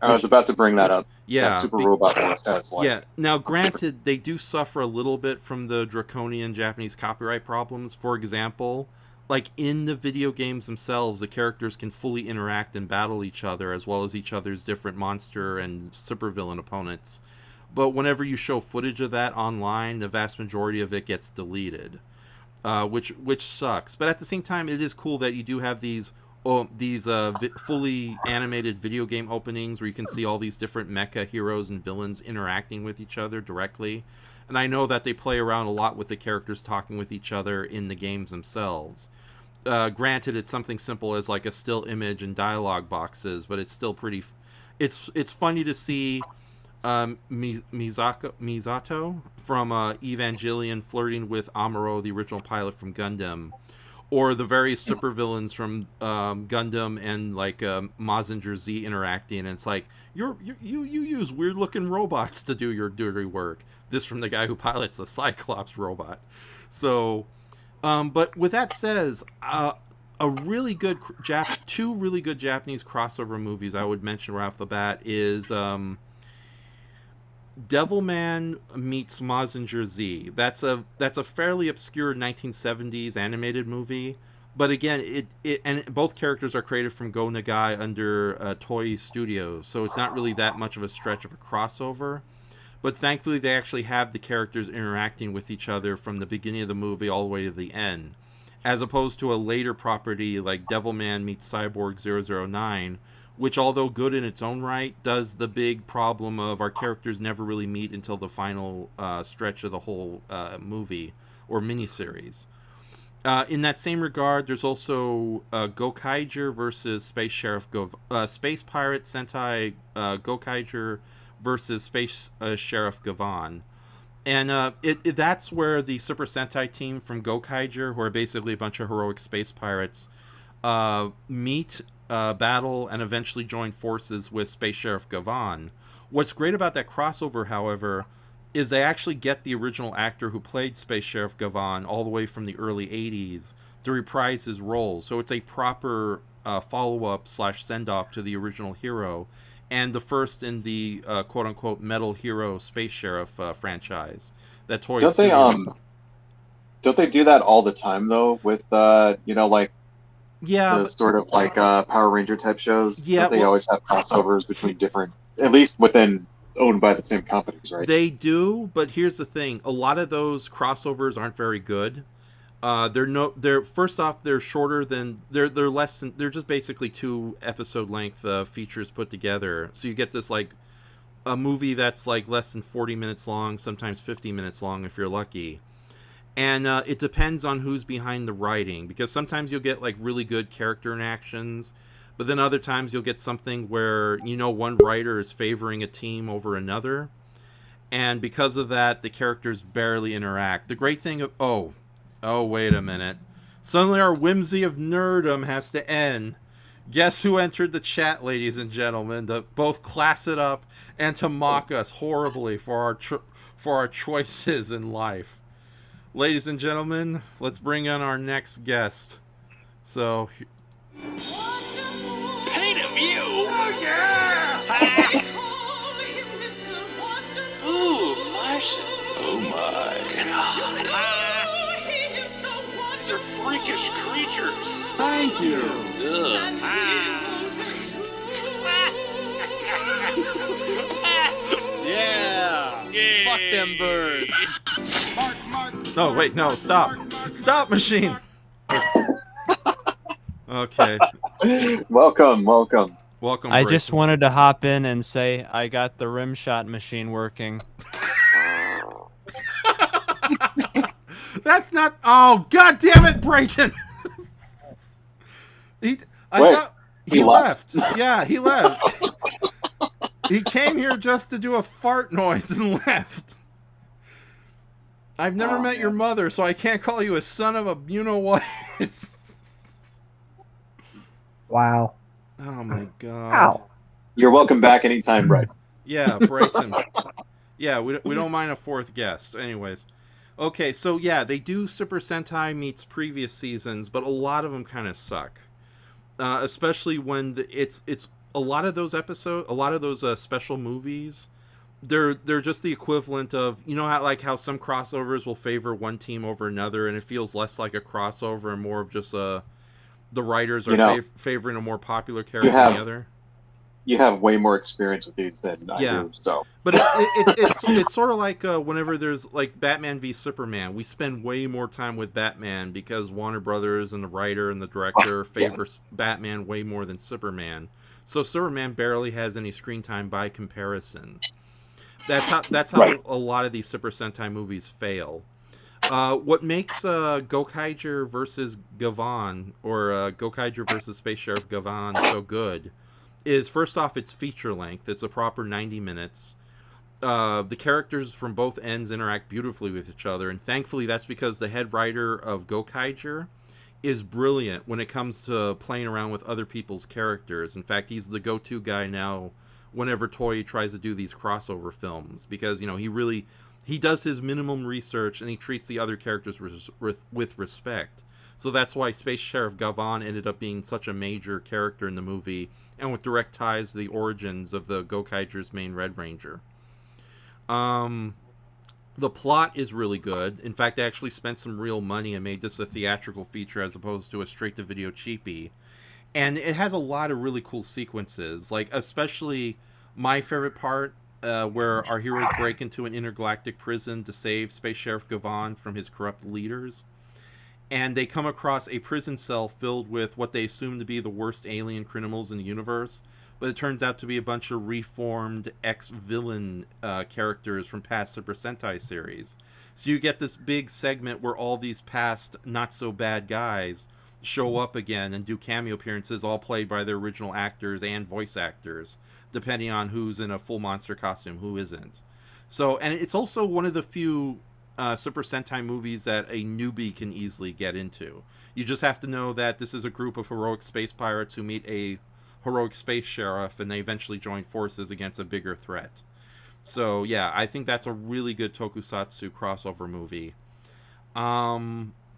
I was about to bring that up. Yeah, Super Robot Wars has like... Yeah. Now, granted, they do suffer a little bit from the draconian Japanese copyright problems. For example, like in the video games themselves, the characters can fully interact and battle each other, as well as each other's different monster and supervillain opponents. But whenever you show footage of that online, the vast majority of it gets deleted, which sucks. But at the same time, it is cool that you do have these fully animated video game openings where you can see all these different mecha heroes and villains interacting with each other directly. And I know that they play around a lot with the characters talking with each other in the games themselves. Granted, it's something simple as like a still image and dialogue boxes, but it's still pretty... It's funny to see Misato from Evangelion flirting with Amuro, the original pilot from Gundam, or the various supervillains from Gundam and like Mazinger Z interacting, and it's like you use weird looking robots to do your dirty work. This from the guy who pilots a Cyclops robot. So, but with that says, two really good Japanese crossover movies I would mention right off the bat is Devilman meets Mazinger Z. That's a fairly obscure 1970s animated movie, but again, and both characters are created from Go Nagai under Toei Studios, so it's not really that much of a stretch of a crossover. But thankfully, they actually have the characters interacting with each other from the beginning of the movie all the way to the end, as opposed to a later property like Devilman meets Cyborg 009, which, although good in its own right, does the big problem of our characters never really meet until the final stretch of the whole movie or miniseries. In that same regard, there's also Gokaiger versus Space Pirate Sentai Gokaiger versus Space Sheriff Gavan. And that's where the Super Sentai team from Gokaiger, who are basically a bunch of heroic space pirates, meet, battle, and eventually join forces with Space Sheriff Gavan. What's great about that crossover, however, is they actually get the original actor who played Space Sheriff Gavan all the way from the early 80s to reprise his role. So it's a proper follow-up / send-off to the original hero, and the first in the quote-unquote Metal Hero Space Sheriff franchise. That Toy Don't they do that all the time, though, with, like, yeah, the sort of like Power Ranger type shows? Yeah, they always have crossovers between different, at least within owned by the same companies, right? They do, but here's the thing: a lot of those crossovers aren't very good. First off, they're shorter than they're less than, they're just basically 2 episode length features put together. So you get this like a movie that's like less than 40 minutes long, sometimes 50 minutes long if you're lucky. And it depends on who's behind the writing, because sometimes you'll get like really good character interactions, but then other times you'll get something where, one writer is favoring a team over another. And because of that, the characters barely interact. The great thing of, oh, wait a minute. Suddenly our whimsy of nerdom has to end. Guess who entered the chat, ladies and gentlemen, to both class it up and to mock us horribly for our choices in life. Ladies and gentlemen, let's bring on our next guest. So, Paint of you! Oh, yeah! Ooh, Martians. Oh, my. These are freakish creatures. Thank you. Yeah. Fuck them birds. no, wait, no, stop. Stop, machine. Okay. Welcome. Welcome. I just Bryson. wanted to hop in and say I got the Rimshot machine working. That's not. Oh, God damn it, Brayton! I thought he left. Yeah, he left. He came here just to do a fart noise and left. I've never met your mother, so I can't call you a son of a you-know-what. Wow. Oh, my God. Ow. You're welcome back anytime, Brett. Yeah, Brayton. Yeah, we don't mind a fourth guest. Anyways. Okay, so yeah, they do Super Sentai meets previous seasons, but a lot of them kind of suck. Especially when it's a lot of those episodes, a lot of those special movies, they're just the equivalent of, you know, how some crossovers will favor one team over another, and it feels less like a crossover and more of just the writers are favoring a more popular character than the other. You have way more experience with these than I do, so. But it's sort of like whenever there's like Batman v Superman, we spend way more time with Batman because Warner Brothers and the writer and the director favor Batman way more than Superman. So Superman barely has any screen time by comparison. That's how a lot of these Super Sentai movies fail. What makes Gokaiger versus Gavan or Gokaiger versus Space Sheriff Gavan so good is, first off, it's feature length. It's a proper 90 minutes. The characters from both ends interact beautifully with each other, and thankfully that's because the head writer of Gokaiger is brilliant when it comes to playing around with other people's characters. In fact, he's the go-to guy now whenever Toei tries to do these crossover films, because, you know, he does his minimum research and he treats the other characters with respect. So that's why Space Sheriff Gavan ended up being such a major character in the movie, and with direct ties to the origins of the Gokaiger's main Red Ranger. The plot is really good. In fact, I actually spent some real money and made this a theatrical feature as opposed to a straight-to-video cheapie. And it has a lot of really cool sequences, like especially my favorite part, where our heroes break into an intergalactic prison to save Space Sheriff Gavan from his corrupt leaders. And they come across a prison cell filled with what they assume to be the worst alien criminals in the universe, but it turns out to be a bunch of reformed ex-villain characters from past Super Sentai series. So you get this big segment where all these past not-so-bad guys show up again and do cameo appearances, all played by their original actors and voice actors, depending on who's in a full monster costume, who isn't. So, and it's also one of the few Super Sentai movies that a newbie can easily get into. You just have to know that this is a group of heroic space pirates who meet a heroic space sheriff, and they eventually join forces against a bigger threat. So yeah, I think that's a really good tokusatsu crossover movie.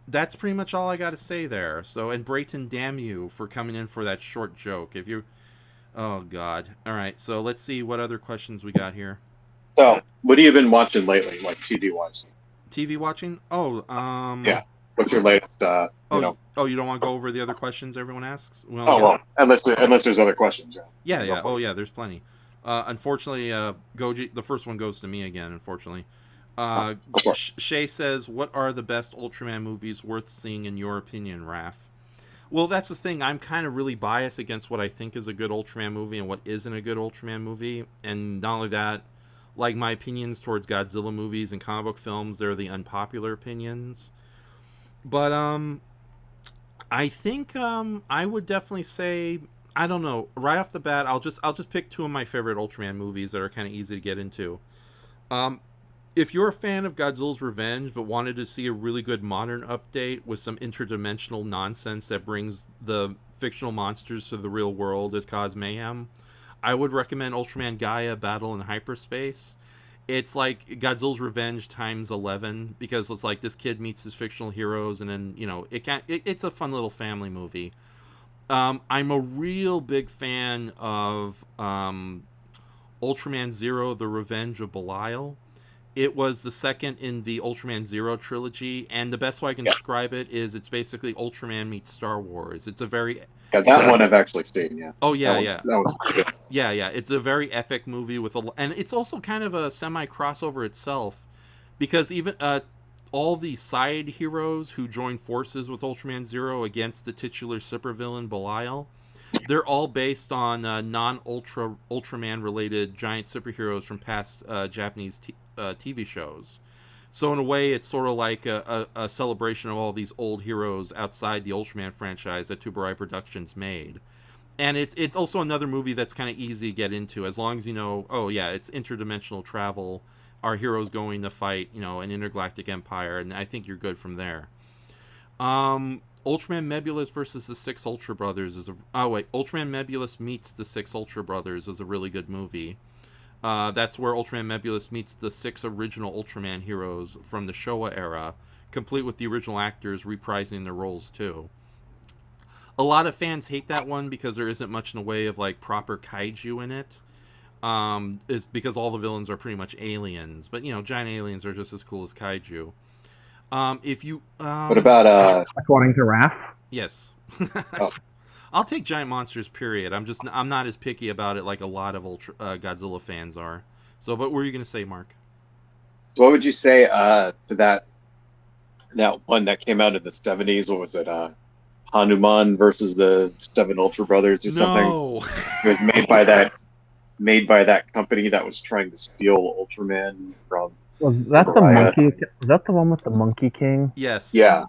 That's pretty much all I got to say there. So, and Brayton, damn you for coming in for that short joke. Oh God. All right, so let's see what other questions we got here. So, what have you been watching lately, like TV-wise? TV watching? Yeah. What's your latest? You know? Oh, you don't want to go over the other questions everyone asks? Well, unless there's other questions. Yeah. Oh, yeah. There's plenty. Unfortunately, Goji, the first one goes to me again. Unfortunately, Shay says, "What are the best Ultraman movies worth seeing in your opinion, Raph?" Well, that's the thing. I'm kind of really biased against what I think is a good Ultraman movie and what isn't a good Ultraman movie, and not only that. Like, my opinions towards Godzilla movies and comic book films, they're the unpopular opinions. But, I think, I would definitely say, I don't know, right off the bat, I'll just pick two of my favorite Ultraman movies that are kind of easy to get into. If you're a fan of Godzilla's Revenge, but wanted to see a really good modern update with some interdimensional nonsense that brings the fictional monsters to the real world to cause mayhem, I would recommend Ultraman Gaia Battle in Hyperspace. It's like Godzilla's Revenge times 11, because it's like this kid meets his fictional heroes, and then, you know, it's a fun little family movie. I'm a real big fan of Ultraman Zero, The Revenge of Belial. It was the second in the Ultraman Zero trilogy, and the best way I can describe it is it's basically Ultraman meets Star Wars. It's a very... Yeah, that one I've actually seen, yeah. Oh, yeah, that one's pretty good. Yeah. It's a very epic movie and it's also kind of a semi-crossover itself, because even all the side heroes who join forces with Ultraman Zero against the titular supervillain Belial, they're all based on non-Ultraman related giant superheroes from past Japanese TV shows. So in a way, it's sort of like a celebration of all these old heroes outside the Ultraman franchise that Tuburai Productions made. And it's also another movie that's kind of easy to get into, as long as you know, oh yeah, it's interdimensional travel. Our heroes going to fight, an intergalactic empire, and I think you're good from there. Ultraman Mebulus versus the Six Ultra Brothers Ultraman Mebulus meets the Six Ultra Brothers is a really good movie. That's where Ultraman Mebulus meets the 6 original Ultraman heroes from the Showa era, complete with the original actors reprising their roles too. A lot of fans hate that one because there isn't much in the way of like proper kaiju in it. Is because all the villains are pretty much aliens, but giant aliens are just as cool as kaiju. If you what about according to Raph? Yes. Oh. I'll take giant monsters, period. I'm not as picky about it like a lot of Godzilla fans are. So, but what were you going to say, Mark? So what would you say to that one that came out in the 70s? What was it? Hanuman versus the 7 Ultra Brothers or No. something? It was made by that company that was trying to steal Ultraman from. Was that the monkey? Was that the one with the Monkey King? Yes. Yeah.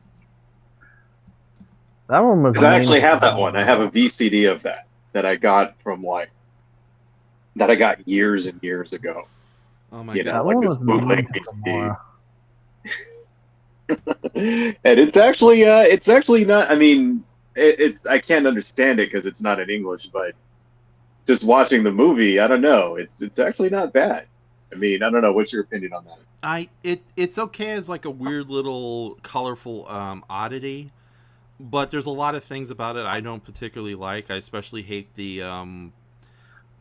That one was. Because I actually have that one. I have a VCD of that I got from years and years ago. Oh my god! Like this bootleg VCD. And it's actually not. I mean, I can't understand it because it's not in English. But just watching the movie, I don't know. It's actually not bad. I mean, I don't know. What's your opinion on that? It's okay as like a weird little colorful oddity, but there's a lot of things about it I don't particularly like. I especially hate the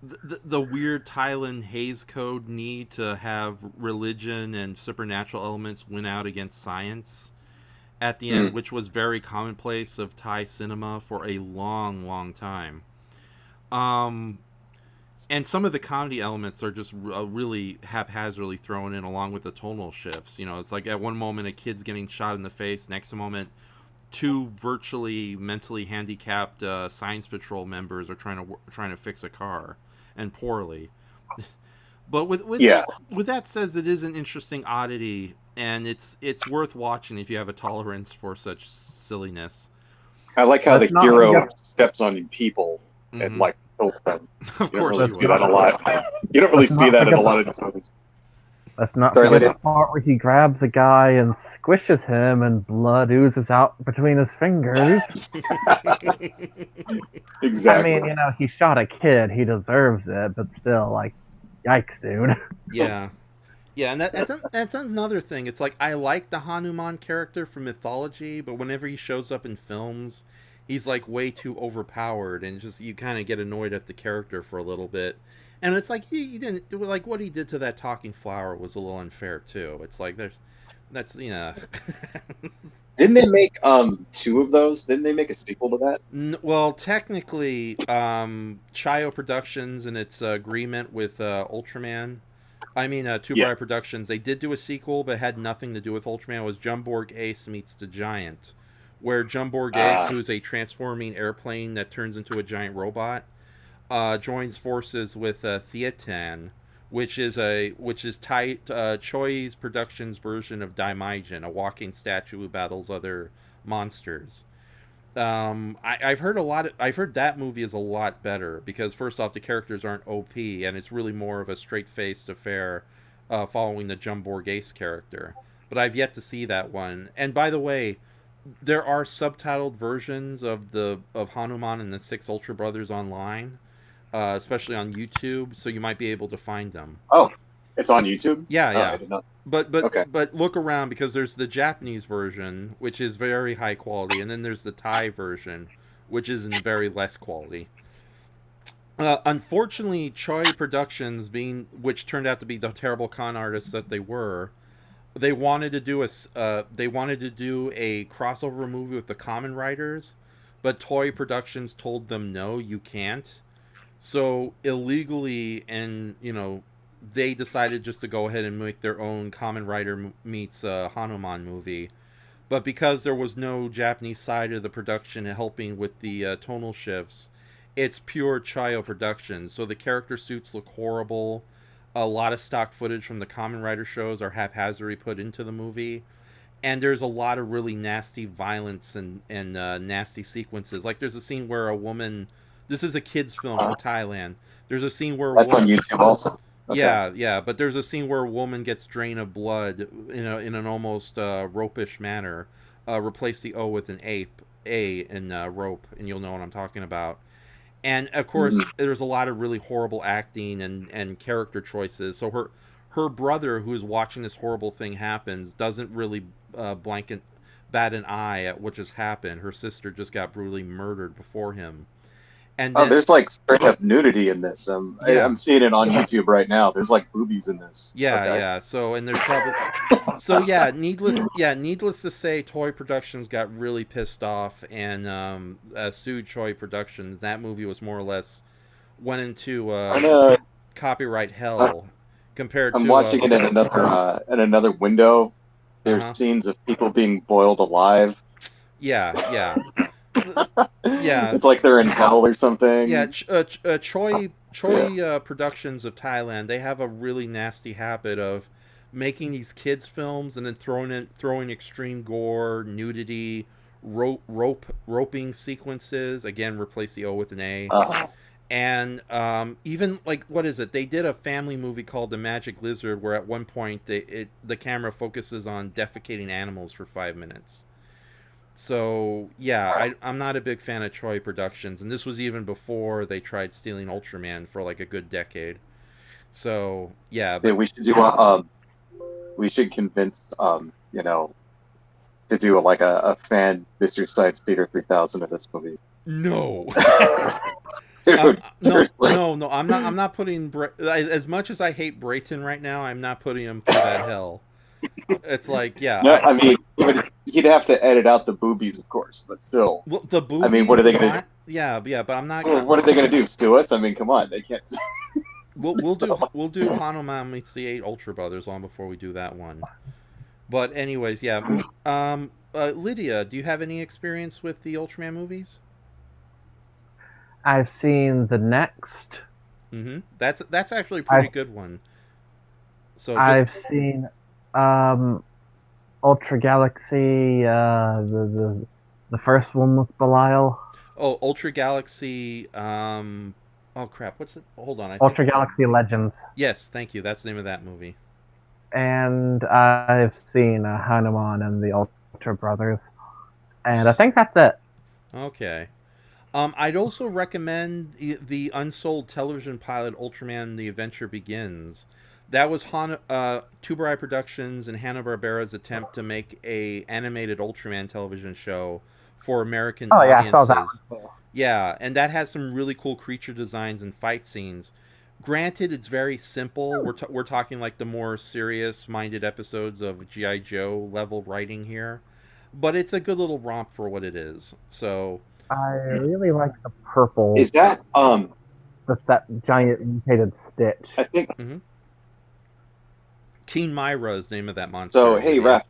weird Thailand Hays Code need to have religion and supernatural elements win out against science at the end, which was very commonplace of Thai cinema for a long, long time. And some of the comedy elements are just really haphazardly thrown in, along with the tonal shifts. It's like at one moment a kid's getting shot in the face, next moment 2 virtually mentally handicapped Science Patrol members are trying to fix a car, and poorly. But with that says, it is an interesting oddity, and it's worth watching if you have a tolerance for such silliness. I like how the hero steps on people and like kills them. Of course, you see that a lot. You don't really see that in a lot of times. Let's not forget the part where he grabs a guy and squishes him, and blood oozes out between his fingers. Exactly. I mean, he shot a kid. He deserves it, but still, like, yikes, dude. Yeah. Yeah, and that's another thing. It's like, I like the Hanuman character from mythology, but whenever he shows up in films, he's like way too overpowered, and just you kind of get annoyed at the character for a little bit. And it's like he didn't like what he did to that talking flower was a little unfair too. It's like that's Didn't they make 2 of those? Didn't they make a sequel to that? Well, technically, Chayo Productions and its agreement with Ultraman, Tuburai Productions, they did do a sequel, but had nothing to do with Ultraman. It was Jumborg Ace meets the Giant, where Jumborg Ace, who's a transforming airplane that turns into a giant robot, joins forces with Theatan, which is Choi's Productions version of Daimajin, a walking statue who battles other monsters. I've heard that movie is a lot better because, first off, the characters aren't OP, and it's really more of a straight-faced affair following the Jumborg Ace character. But I've yet to see that one. And by the way, there are subtitled versions of Hanuman and the 6 Ultra Brothers online, especially on YouTube, so you might be able to find them. Oh, it's on YouTube? Yeah. I did not. But look around, because there's the Japanese version, which is very high quality, and then there's the Thai version, which is in very less quality. Unfortunately, Choi Productions, which turned out to be the terrible con artists that they were, they wanted to do a crossover movie with the Kamen Riders, but Toei Productions told them no, you can't. So illegally, and they decided just to go ahead and make their own Kamen Rider meets Hanuman movie. But because there was no Japanese side of the production helping with the tonal shifts, it's pure Chayo production. So the character suits look horrible. A lot of stock footage from the Kamen Rider shows are haphazardly put into the movie. And there's a lot of really nasty violence and nasty sequences. Like there's a scene where a woman... This is a kid's film from Thailand. There's a scene where... That's on YouTube also. Okay. Yeah, but there's a scene where a woman gets drained of blood in an almost ropish manner. Replace the O with an A in rope, and you'll know what I'm talking about. And of course, there's a lot of really horrible acting and character choices. So her brother, who is watching this horrible thing happen, doesn't really bat an eye at what just happened. Her sister just got brutally murdered before him. And then, there's like straight up nudity in this. I'm seeing it on YouTube right now. There's like boobies in this. Yeah. So and there's probably needless to say, Toei Productions got really pissed off and sued Toei Productions. That movie was more or less went into copyright hell. I'm watching it in another window. There's scenes of people being boiled alive. Yeah. It's like they're in hell or something. Yeah, Choi Productions of Thailand, they have a really nasty habit of making these kids films and then throwing extreme gore, nudity, roping sequences. Again, replace the O with an A. And even like, what is it? They did a family movie called The Magic Lizard, where at one point the camera focuses on defecating animals for 5 minutes. So, yeah, I'm not a big fan of Choi Productions, and this was even before they tried stealing Ultraman for like a good decade. So, yeah. But... we should do we should convince, to do like a fan Mystery Science Theater 3000 of this movie. No. Dude, seriously. No, I'm not putting, as much as I hate Brayton right now, I'm not putting him through that hell. It's like, yeah. No, I mean, he'd have to edit out the boobies, of course, but still. Well, the boobies. I mean, what are they going to do? Yeah, but I'm not. What are they going to do? Sue us? I mean, come on, they can't. We'll do Hanuman meets the 8 Ultra Brothers long before we do that one. But anyways, yeah. Lydia, do you have any experience with the Ultraman movies? I've seen The Next. Mm-hmm. That's actually a pretty good one. So I've seen Ultra Galaxy, the first one with Belial. Oh, Ultra Galaxy. Oh crap! What's it? Hold on. Ultra Galaxy Legends. Yes, thank you. That's the name of that movie. And I've seen Hanuman and the Ultra Brothers, and I think that's it. Okay. I'd also recommend the unsold television pilot Ultraman: The Adventure Begins. That was Tuberai Productions and Hanna-Barbera's attempt to make a animated Ultraman television show for American audiences. Yeah, I saw that one. Yeah, and that has some really cool creature designs and fight scenes. Granted, it's very simple. We're talking like the more serious-minded episodes of G.I. Joe level writing here, but it's a good little romp for what it is. So I really like the purple. Is that that giant mutated Stitch? I think. Mm-hmm. King Myra is the name of that monster. So, hey, Raph,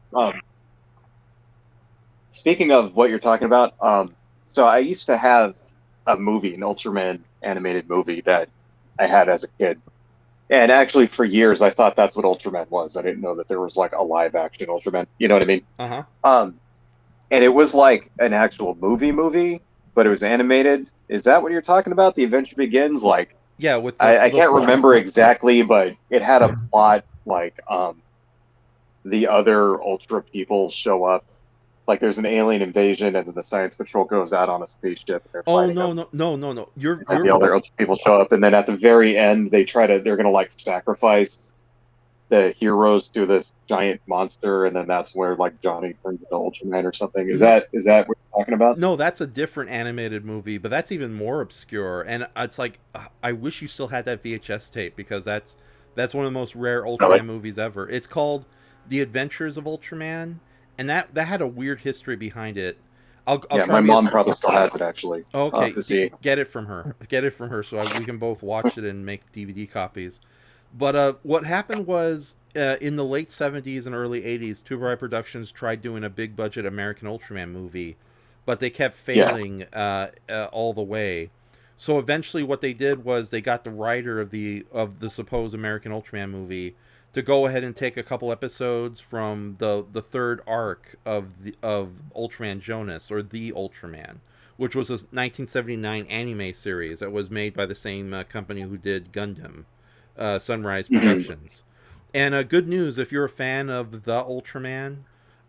speaking of what you're talking about, so I used to have a movie, an Ultraman animated movie that I had as a kid. And actually, for years, I thought that's what Ultraman was. I didn't know that there was, like, a live-action Ultraman. You know what I mean? Uh-huh. And it was, like, an actual movie, but it was animated. Is that what you're talking about? The Adventure Begins? Like, yeah, with I can't remember exactly, but it had a plot like the other Ultra people show up, like there's an alien invasion, and then the Science Patrol goes out on a spaceship. And they're no. You're the other Ultra people show up, and then at the very end, they're gonna like sacrifice the heroes to this giant monster, and then that's where like Johnny turns into Ultraman or something. Is that what you're talking about? No, that's a different animated movie, but that's even more obscure. And it's like, I wish you still had that VHS tape, because that's one of the most rare Ultraman movies ever. It's called The Adventures of Ultraman, and that had a weird history behind it. I'll try my mom probably still has it, actually. Okay, get it from her. Get it from her so we can both watch it and make DVD copies. But what happened was, in the late 70s and early 80s, Tuberai Productions tried doing a big-budget American Ultraman movie, but they kept failing all the way. So eventually, what they did was they got the writer of the supposed American Ultraman movie to go ahead and take a couple episodes from the third arc of Ultraman Jonas, or the Ultraman, which was a 1979 anime series that was made by the same company who did Gundam, Sunrise Productions. And good news, if you're a fan of the Ultraman,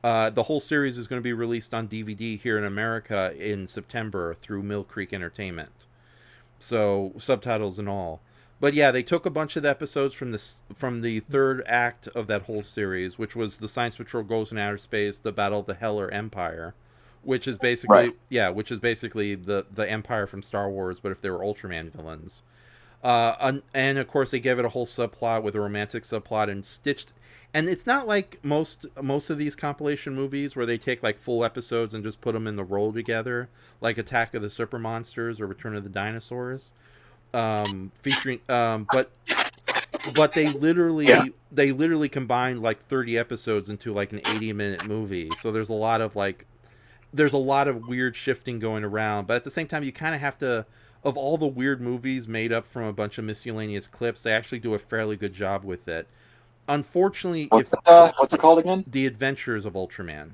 the whole series is going to be released on DVD here in America in September through Mill Creek Entertainment. So subtitles and all. But yeah, they took a bunch of the episodes from the third act of that whole series, which was the Science Patrol Goes in Outer Space, the Battle of the Heller Empire, which is basically the Empire from Star Wars, but if they were Ultraman villains. And of course they gave it a whole subplot with a romantic subplot and stitched. And it's not like most of these compilation movies where they take like full episodes and just put them in the roll together, like Attack of the Super Monsters or Return of the Dinosaurs, featuring. But they literally combined like 30 episodes into like an 80-minute movie. So there's a lot of weird shifting going around. But at the same time, you kind of have to. Of all the weird movies made up from a bunch of miscellaneous clips, they actually do a fairly good job with it. Unfortunately, what's it called again? The Adventures of Ultraman.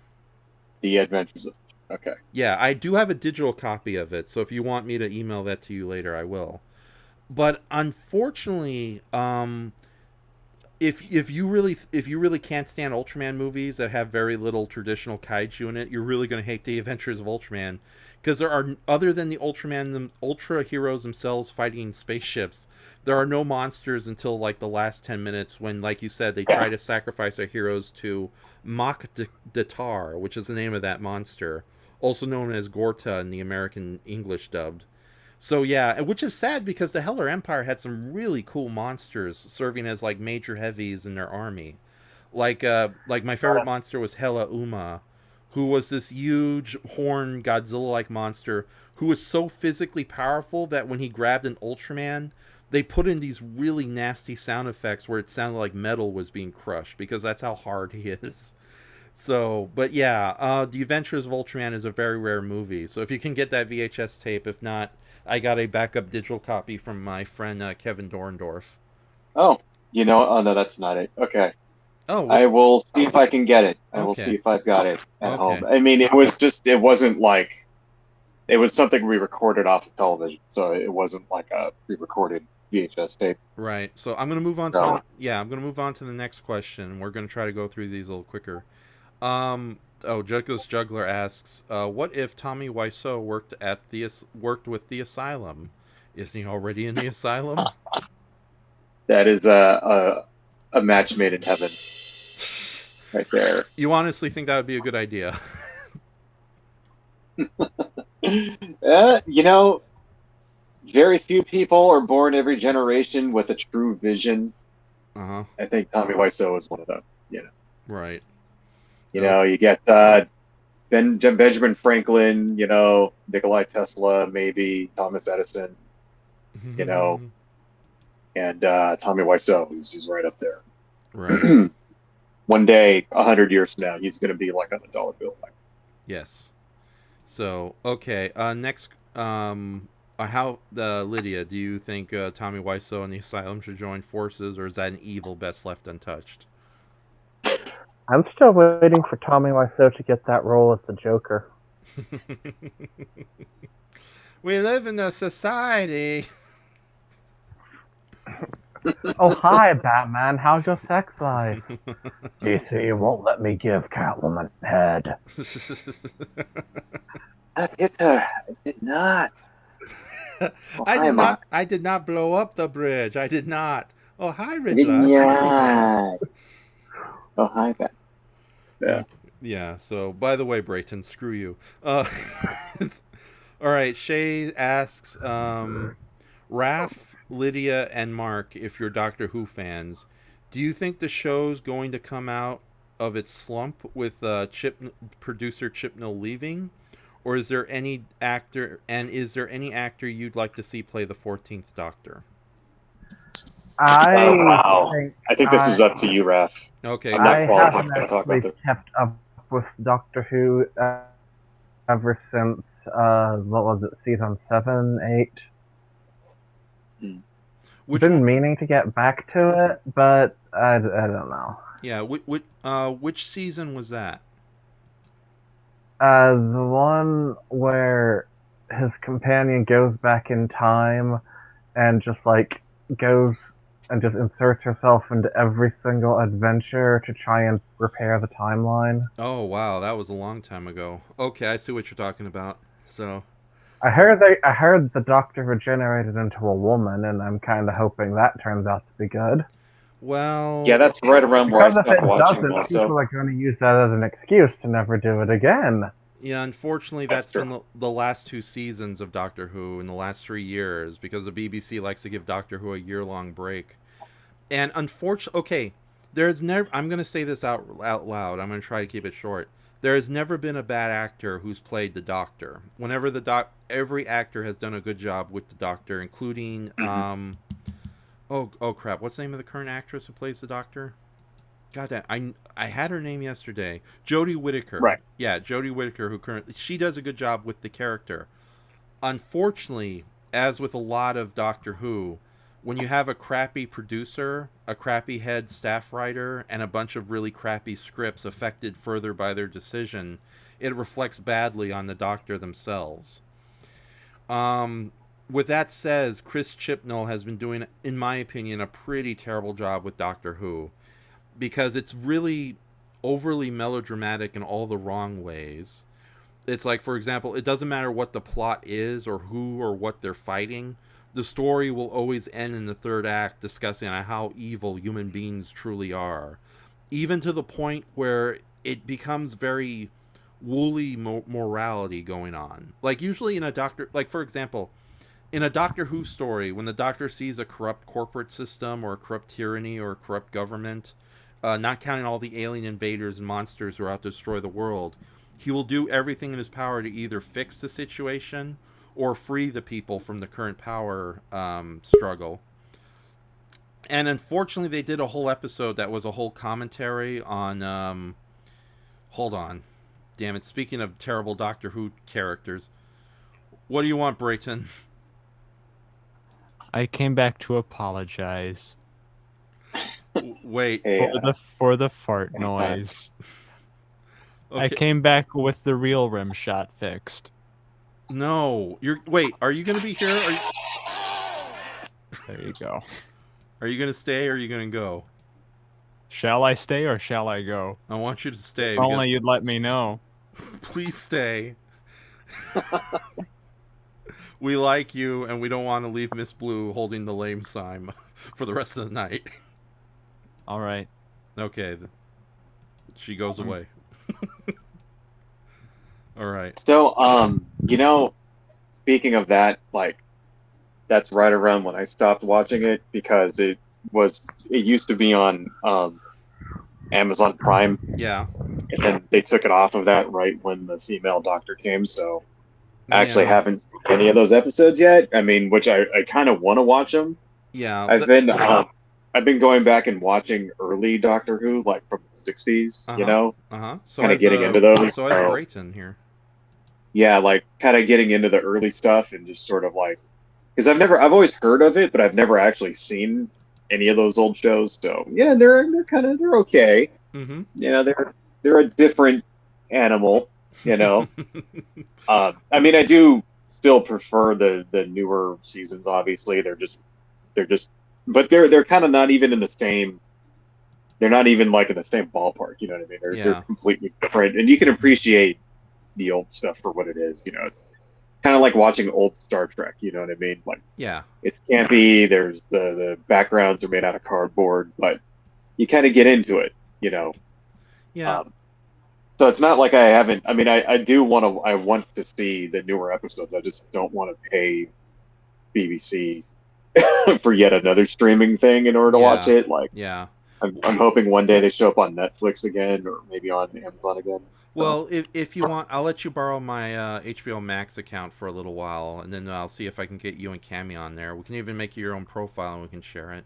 The Adventures of... Okay. Yeah, I do have a digital copy of it, so if you want me to email that to you later, I will. But unfortunately, if you really can't stand Ultraman movies that have very little traditional kaiju in it, you're really going to hate The Adventures of Ultraman, because there are, other than the Ultra heroes themselves fighting spaceships, there are no monsters until like the last 10 minutes when, like you said, they try to sacrifice their heroes to Mach Datar, which is the name of that monster, also known as Gorta in the American English dubbed. So yeah, which is sad because the Heller Empire had some really cool monsters serving as like major heavies in their army. Like my favorite monster was Hela Uma, who was this huge horned Godzilla-like monster who was so physically powerful that when he grabbed an Ultraman, they put in these really nasty sound effects where it sounded like metal was being crushed, because that's how hard he is. So, but yeah, The Adventures of Ultraman is a very rare movie. So if you can get that VHS tape, if not, I got a backup digital copy from my friend Kevin Dorndorf. Oh, oh no, that's not it. Okay. Oh, I will see if I can get it. I will Okay. see if I've got it at home. I mean, it wasn't like, it was something we recorded off of television, so it wasn't like a pre-recorded VHS tape. Right. So I'm gonna move on to No. I'm gonna move on to the next question. We're gonna try to go through these a little quicker. Juggler's Juggler asks, what if Tommy Wiseau worked with the Asylum? Isn't he already in the Asylum? That is a match made in heaven, right there. You honestly think that would be a good idea? Very few people are born every generation with a true vision. Uh-huh. I think Tommy Wiseau is one of them. Right. You get Benjamin Franklin, Nikola Tesla, maybe Thomas Edison, and Tommy Wiseau, who's right up there. Right. One day, 100 years from now, he's going to be like on a dollar bill. Yes. So, okay. Next, Lydia, do you think Tommy Wiseau and the Asylum should join forces, or is that an evil best left untouched? I'm still waiting for Tommy Wiseau to get that role as the Joker. We live in a society. Oh, hi, Batman. How's your sex life? DC won't let me give Catwoman head. I did not. I did not blow up the bridge. I did not. Oh, hi, Riddler. Yeah. Oh, hi, Bat. Yeah. Yeah, so, by the way, Brayton, screw you. All right, Shay asks, Raph, Lydia, and Mark, if you're Doctor Who fans, do you think the show's going to come out of its slump with producer Chibnall leaving? Or is there any actor you'd like to see play the 14th Doctor? I think this is up to you, Raph. Okay. I'm not I qualified haven't to talk about actually this. kept up with Doctor Who ever since, what was it, season 7, 8? Which Been meaning to get back to it, but I don't know. Yeah, which season was that? The one where his companion goes back in time and just goes and just inserts herself into every single adventure to try and repair the timeline. Oh wow, that was a long time ago. Okay, I see what you're talking about. So I heard the Doctor regenerated into a woman, and I'm kind of hoping that turns out to be good. well, Yeah, that's right around where I Because if stopped it watching doesn't, also. people are going to use that as an excuse to never do it again. yeah. Unfortunately, That's that's been the last 2 seasons of Doctor Who in the last 3 years because the BBC likes to give Doctor Who a year-long break. And unfortunately, okay, there's never. I'm going to say this out loud. I'm going to try to keep it short. There has never been a bad actor who's played the Doctor. Whenever every actor has done a good job with the Doctor, including oh crap, what's the name of the current actress who plays the Doctor? God damn, I had her name yesterday. Jodie Whittaker. Right. Yeah, Jodie Whittaker, she does a good job with the character. Unfortunately, as with a lot of Doctor Who, when you have a crappy producer, a crappy head staff writer, and a bunch of really crappy scripts affected further by their decision, it reflects badly on the Doctor themselves. With that said, Chris Chibnall has been doing, in my opinion, a pretty terrible job with Doctor Who, because it's really overly melodramatic in all the wrong ways. It's like, for example, it doesn't matter what the plot is or who or what they're fighting. The story will always end in the 3rd act discussing how evil human beings truly are. Even to the point where it becomes very woolly morality going on. Like, usually in a Doctor... Like, for example, in a Doctor Who story, when the Doctor sees a corrupt corporate system or a corrupt tyranny or a corrupt government, not counting all the alien invaders and monsters who are out to destroy the world, he will do everything in his power to either fix the situation or free the people from the current power struggle. And unfortunately, they did a whole episode that was a whole commentary on... hold on. Damn it. Speaking of terrible Doctor Who characters. What do you want, Brayton? I came back to apologize Wait. for the fart noise. Okay. I came back with the real Rimshot fixed. No. Wait, are you going to be here? There you go. Are you going to stay or are you going to go? Shall I stay or shall I go? I want you to stay. If only you'd let me know. Please stay. We like you, and we don't want to leave Miss Blue holding the lame sign for the rest of the night. All right. Okay. She goes away. All right. So, speaking of that, that's right around when I stopped watching it because it used to be on Amazon Prime. Yeah. And then they took it off of that right when the female Doctor came, so I actually haven't seen any of those episodes yet. I mean, which I kind of want to watch them. Yeah. I've been going back and watching early Doctor Who, like from the 60s, So kind of getting into those. So is Brayton here. Yeah, kind of getting into the early stuff and just sort of because I've always heard of it, but I've never actually seen any of those old shows. So yeah, they're okay. Mm-hmm. They're a different animal. I mean, I do still prefer the newer seasons. Obviously, they're just, but they're kind of not even in the same. They're not even in the same ballpark. You know what I mean? They're completely different, and you can appreciate the old stuff for what it is. It's kind of like watching old Star Trek. You know what I mean? It's campy. There's the backgrounds are made out of cardboard, but you kind of get into it. Yeah. So it's not like I haven't. I mean, I want to see the newer episodes. I just don't want to pay BBC for yet another streaming thing in order to watch it. I'm hoping one day they show up on Netflix again, or maybe on Amazon again. Well, if you want, I'll let you borrow my HBO Max account for a little while, and then I'll see if I can get you and Cammy on there. We can even make your own profile, and we can share it.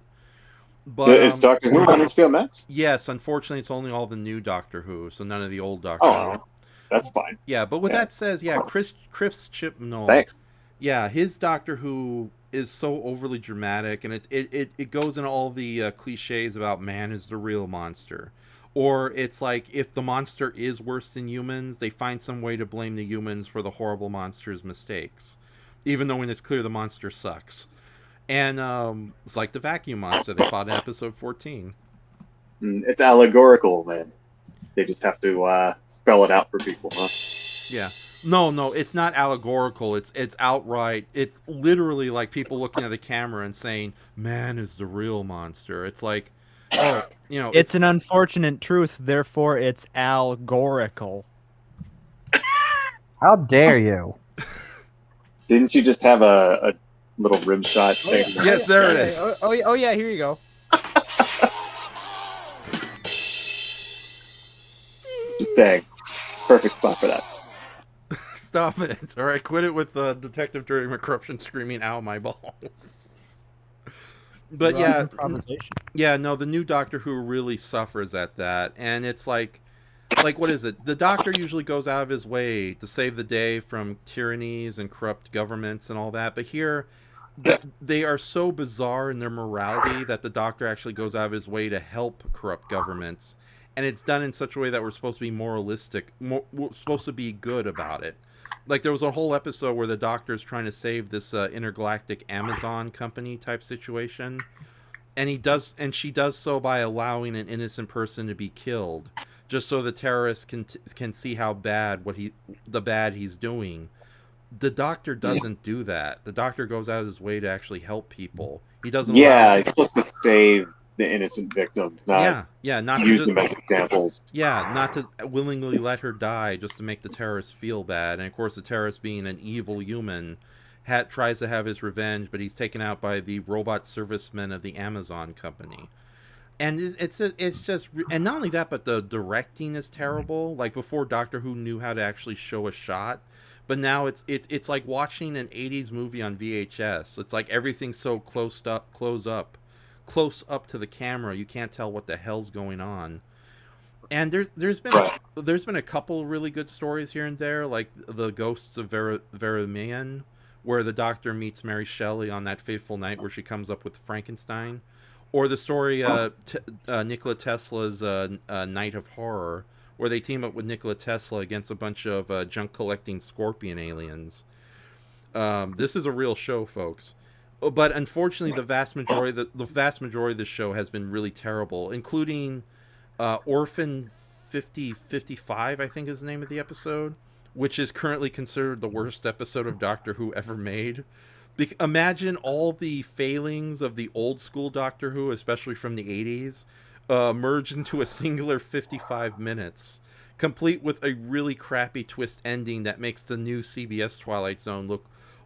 But is Doctor Who on HBO Max? Yes, unfortunately, it's only all the new Doctor Who, so none of the old Doctor Who. Oh, that's fine. Yeah, but with that says, Chris Chibnall. Thanks. Yeah, his Doctor Who is so overly dramatic, and it goes in all the cliches about man is the real monster. Or it's like if the monster is worse than humans, they find some way to blame the humans for the horrible monster's mistakes. Even though when it's clear the monster sucks. And it's like the vacuum monster they fought in episode 14. It's allegorical, man. They just have to spell it out for people, huh? Yeah. No, it's not allegorical. It's outright. It's literally like people looking at the camera and saying, "Man is the real monster." It's like, oh, it's an unfortunate truth. Therefore, it's allegorical. How dare you? Didn't you just have a little Rimshot thing? Yes, there it is. Oh yeah, here you go. Just saying, perfect spot for that. Stop it! All right, quit it with Detective Dirty McCorruption screaming "Ow, my balls!" But yeah, no, the new Doctor Who really suffers at that, and it's like what is it? The Doctor usually goes out of his way to save the day from tyrannies and corrupt governments and all that, but here they are so bizarre in their morality that the Doctor actually goes out of his way to help corrupt governments, and it's done in such a way that we're supposed to be moralistic, we're supposed to be good about it. Like, there was a whole episode where the Doctor's trying to save this intergalactic Amazon company type situation, and she does so by allowing an innocent person to be killed, just so the terrorists can see how bad the bad he's doing. The Doctor doesn't do that. The Doctor goes out of his way to actually help people. He doesn't. Yeah, he's supposed to save the innocent victims, not not use them as examples. Yeah, not to willingly let her die just to make the terrorists feel bad. And of course, the terrorist, being an evil human, tries to have his revenge, but he's taken out by the robot servicemen of the Amazon company. And it's just, and not only that, but the directing is terrible. Like, before, Doctor Who knew how to actually show a shot, but now it's like watching an 80s movie on VHS. It's like everything's so close up to the camera, you can't tell what the hell's going on. And there's been a couple really good stories here and there, like the Ghosts of Veramian, where the Doctor meets Mary Shelley on that fateful night where she comes up with Frankenstein, or the story Nikola Tesla's Night of Horror, where they team up with Nikola Tesla against a bunch of junk collecting scorpion aliens. This is a real show, folks. But unfortunately, the vast majority of the show has been really terrible, including Orphan 5055, I think is the name of the episode, which is currently considered the worst episode of Doctor Who ever made. Imagine all the failings of the old school Doctor Who, especially from the 80s, merged into a singular 55 minutes, complete with a really crappy twist ending that makes the new CBS Twilight Zone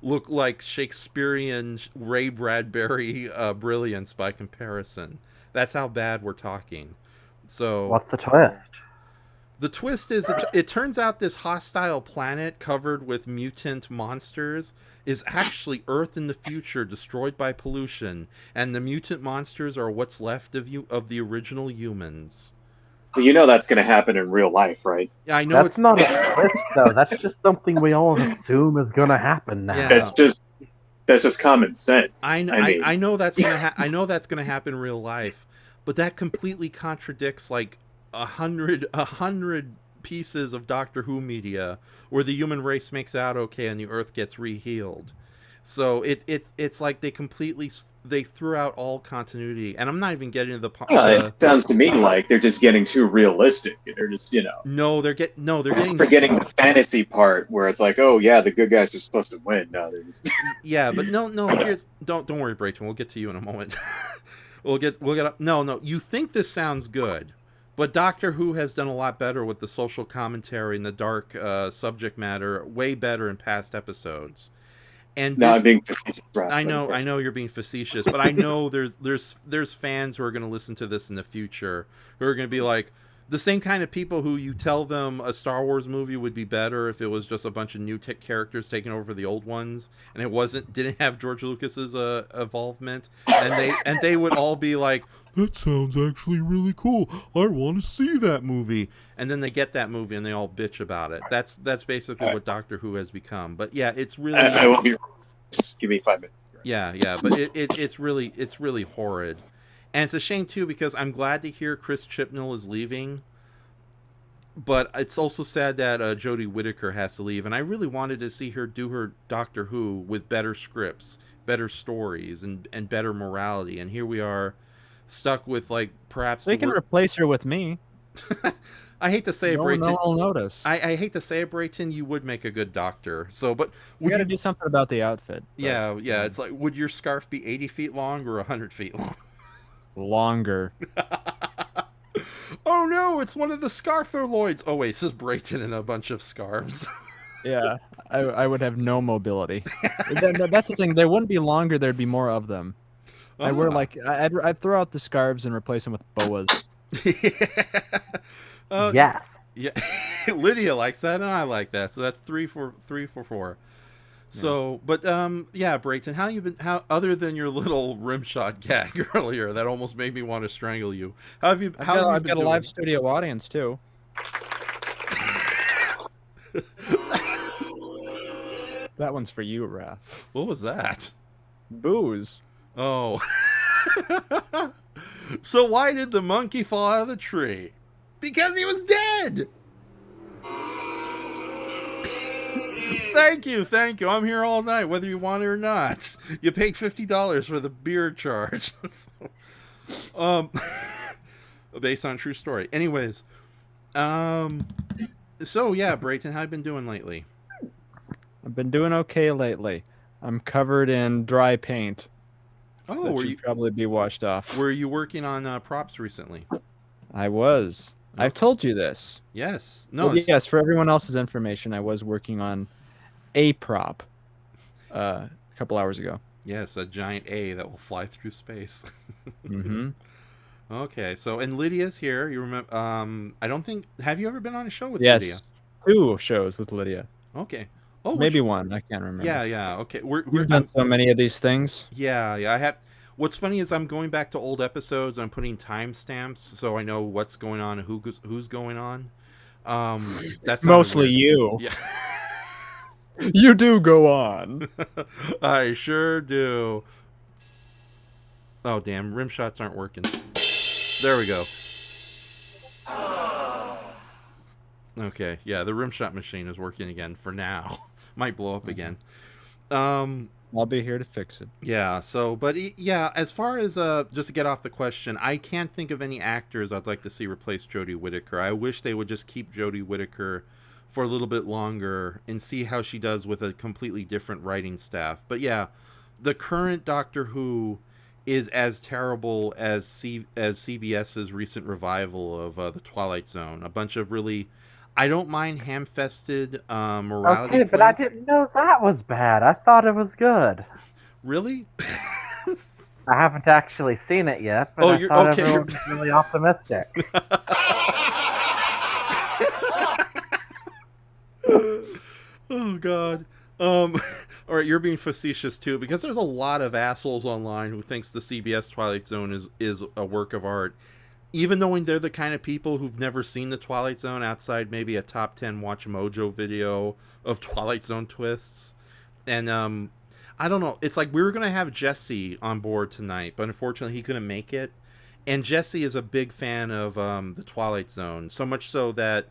look like Shakespearean Ray Bradbury brilliance by comparison. That's how bad we're talking. So what's the twist? The twist is, it turns out this hostile planet covered with mutant monsters is actually Earth in the future, destroyed by pollution, and the mutant monsters are what's left of the original humans. Well, you know that's going to happen in real life, right? Yeah, I know. That's not a twist, though. That's just something we all assume is going to happen now. Yeah. That's just common sense. I know that's gonna I know that's gonna happen in real life, but that completely contradicts like 100 pieces of Doctor Who media where the human race makes out okay and the Earth gets re-healed. So it's like they threw out all continuity, and I'm not even getting to the it sounds to me like they're just getting too realistic. They're just they're getting forgetting the fantasy part where it's like, oh yeah, the good guys are supposed to win. No, they're just yeah, but no. Don't worry, Brayton. We'll get to you in a moment. we'll get no. You think this sounds good, but Doctor Who has done a lot better with the social commentary and the dark subject matter, way better in past episodes. And I'm being facetious. I know you're being facetious, but I know there's fans who are going to listen to this in the future who are going to be like the same kind of people who you tell them a Star Wars movie would be better if it was just a bunch of new characters taking over the old ones, and it didn't have George Lucas's involvement, and they would all be like, that sounds actually really cool. I want to see that movie. And then they get that movie and they all bitch about it. That's basically what Doctor Who has become. But yeah, it's really. Just give me 5 minutes. Yeah, yeah, but it's really horrid, and it's a shame too because I'm glad to hear Chris Chibnall is leaving, but it's also sad that Jodie Whittaker has to leave, and I really wanted to see her do her Doctor Who with better scripts, better stories, and better morality, and here we are, stuck with like perhaps They can replace her with me. I hate to say it, Brayton. No one will notice. I hate to say it, Brayton. You would make a good doctor. So, but we got to do something about the outfit. But, yeah. It's like, would your scarf be 80 feet long or 100 feet long? Longer. Oh no, it's one of the scarfoloids. Oh wait, this is Brayton and a bunch of scarves. Yeah, I would have no mobility. That's the thing. They wouldn't be longer. There'd be more of them. I wear like I'd throw out the scarves and replace them with boas. Yes. Yeah. Lydia likes that, and I like that. So that's 3 for 4. So, but yeah, Brayton, how you been? How other than your little Rimshot gag earlier that almost made me want to strangle you? How have you? I've got a live studio audience too. That one's for you, Raph. What was that? Booze. Oh. So why did the monkey fall out of the tree? Because he was dead. Thank you. I'm here all night, whether you want it or not. You paid $50 for the beer charge. Based on true story. Anyways, so yeah, Brayton, how you been doing lately? I've been doing okay lately. I'm covered in dry paint. Oh, that should probably be washed off. Were you working on props recently? I was. Oh. I've told you this. Yes. No. Well, yes. For everyone else's information, I was working on a prop a couple hours ago. Yes, a giant A that will fly through space. Mm-hmm. Okay. So, and Lydia's here. You remember? I don't think. Have you ever been on a show with Lydia? Yes, 2 shows with Lydia. Okay. Oh, maybe 1. I can't remember. Yeah. Okay. We've done so many of these things. Yeah. I have. What's funny is I'm going back to old episodes. I'm putting timestamps so I know what's going on and who's going on. That's mostly you. Yeah. You do go on. I sure do. Oh damn! Rimshots aren't working. There we go. Okay. Yeah, the Rimshot machine is working again for now. Might blow up again. I'll be here to fix it. Yeah, so, but yeah, as far as, just to get off the question, I can't think of any actors I'd like to see replace Jodie Whittaker. I wish they would just keep Jodie Whittaker for a little bit longer and see how she does with a completely different writing staff. But yeah, the current Doctor Who is as terrible as CBS's recent revival of The Twilight Zone. A bunch of really... I don't mind ham-fisted morality. Okay, but I didn't know that was bad. I thought it was good. Really? I haven't actually seen it yet, but I thought everyone was really optimistic. Oh God. All right, you're being facetious too, because there's a lot of assholes online who thinks the CBS Twilight Zone is a work of art. Even knowing they're the kind of people who've never seen the Twilight Zone outside maybe a top 10 Watch Mojo video of Twilight Zone twists. And I don't know. It's like we were going to have Jesse on board tonight, but unfortunately he couldn't make it. And Jesse is a big fan of the Twilight Zone, so much so that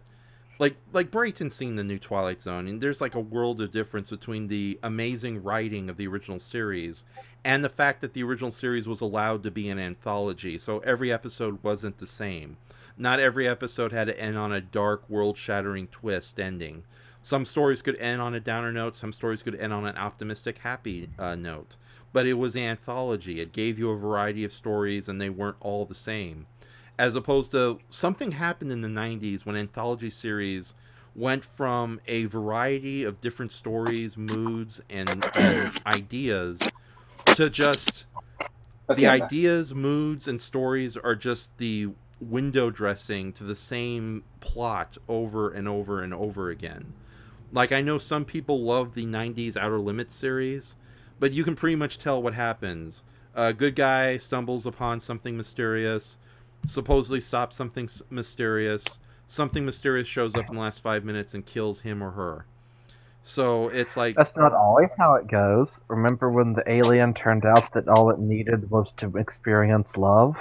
like Brayton's seen the new Twilight Zone, and there's like a world of difference between the amazing writing of the original series and the fact that the original series was allowed to be an anthology, so every episode wasn't the same. Not every episode had to end on a dark, world-shattering twist ending. Some stories could end on a downer note, some stories could end on an optimistic, happy note. But it was an anthology. It gave you a variety of stories, and they weren't all the same. As opposed to something happened in the 90s when anthology series went from a variety of different stories, moods, and ideas to just the ideas, moods, and stories are just the window dressing to the same plot over and over and over again. Like, I know some people love the 90s Outer Limits series, but you can pretty much tell what happens. A good guy stumbles upon something mysterious, supposedly stops something mysterious shows up in the last 5 minutes and kills him or her. So it's like, That's not always how it goes. Remember when the alien turned out that all it needed was to experience love?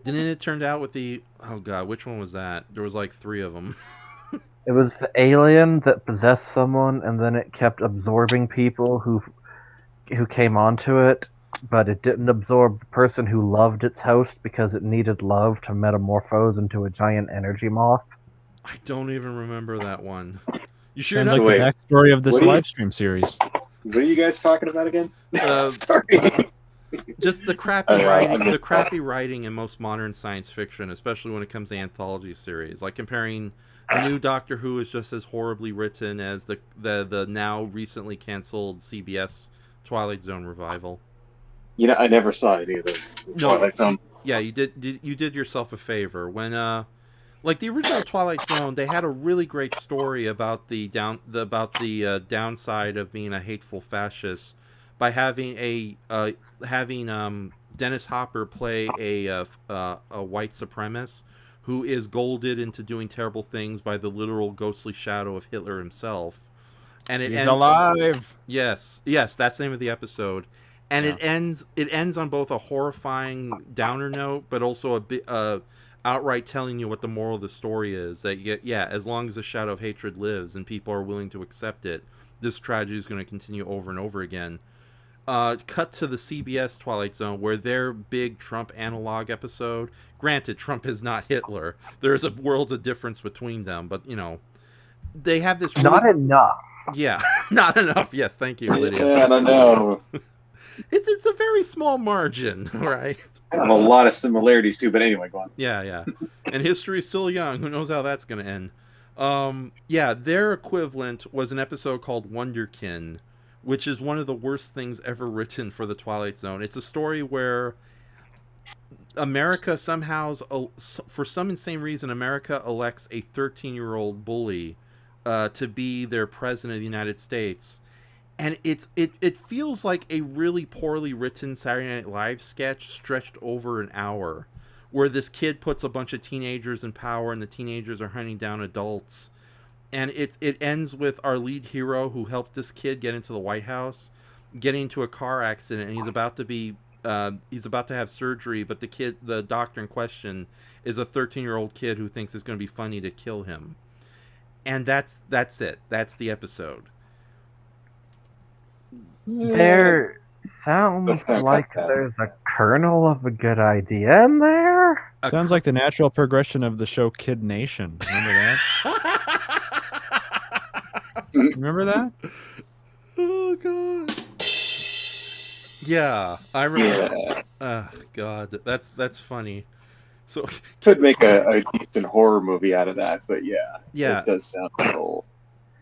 didn't it turn out with the, oh god, which one was that? There was like 3 of them. It was the alien that possessed someone, and then it kept absorbing people who came onto it, but it didn't absorb the person who loved its host because it needed love to metamorphose into a giant energy moth. I don't even remember that one. You sure Sounds enough? like Wait, the backstory of this what do you- live stream series. What are you guys talking about again? Uh, Sorry. Just the crappy I writing, missed the crappy that. writing in most modern science fiction, especially when it comes to anthology series. Like comparing new Doctor Who is just as horribly written as the now recently canceled CBS Twilight Zone revival. You know, I never saw any of those. Twilight Zone. Yeah, you did yourself a favor when like the original Twilight Zone, they had a really great story about the downside of being a hateful fascist by having Dennis Hopper play a white supremacist who is golded into doing terrible things by the literal ghostly shadow of Hitler himself. And He's alive. Yes, that's the name of the episode. And Yeah. it ends on both a horrifying downer note, but also a bit outright telling you what the moral of the story is. That as long as the shadow of hatred lives and people are willing to accept it, this tragedy is going to continue over and over again. Cut to the CBS Twilight Zone, where their big Trump analog episode. Granted, Trump is not Hitler. There is a world of difference between them, but they have this. Not enough. Yeah, not enough. Yes, thank you, Lydia. Yeah, I don't know. It's a very small margin, right? I have a lot of similarities too, but anyway, go on. Yeah. And history's still young. Who knows how that's going to end? Their equivalent was an episode called Wonderkin, which is one of the worst things ever written for the Twilight Zone. It's a story where America somehow, for some insane reason, America elects a 13-year-old bully to be their president of the United States. And it feels like a really poorly written Saturday Night Live sketch stretched over an hour, where this kid puts a bunch of teenagers in power and the teenagers are hunting down adults. And it ends with our lead hero, who helped this kid get into the White House, getting into a car accident, and he's about to have surgery, but the doctor in question is a 13-year-old kid who thinks it's going to be funny to kill him. And that's it. That's the episode. There sounds like there's a kernel of a good idea in there. Sounds like the natural progression of the show Kid Nation. Remember that? Remember that? Oh god. Yeah, I remember. God, that's funny. So Could make a decent horror movie out of that, but yeah, Yeah. it does sound cool.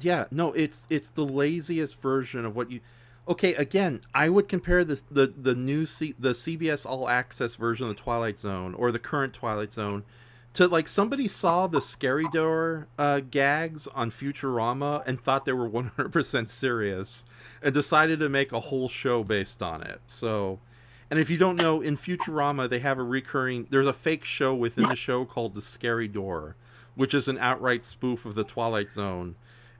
Yeah, no, it's the laziest version of what you. Okay, again, I would compare the CBS All Access version of the Twilight Zone, or the current Twilight Zone, to like somebody saw the Scary Door gags on Futurama and thought they were 100% serious and decided to make a whole show based on it. So, and if you don't know, in Futurama they have there's a fake show within the show called the Scary Door, which is an outright spoof of the Twilight Zone.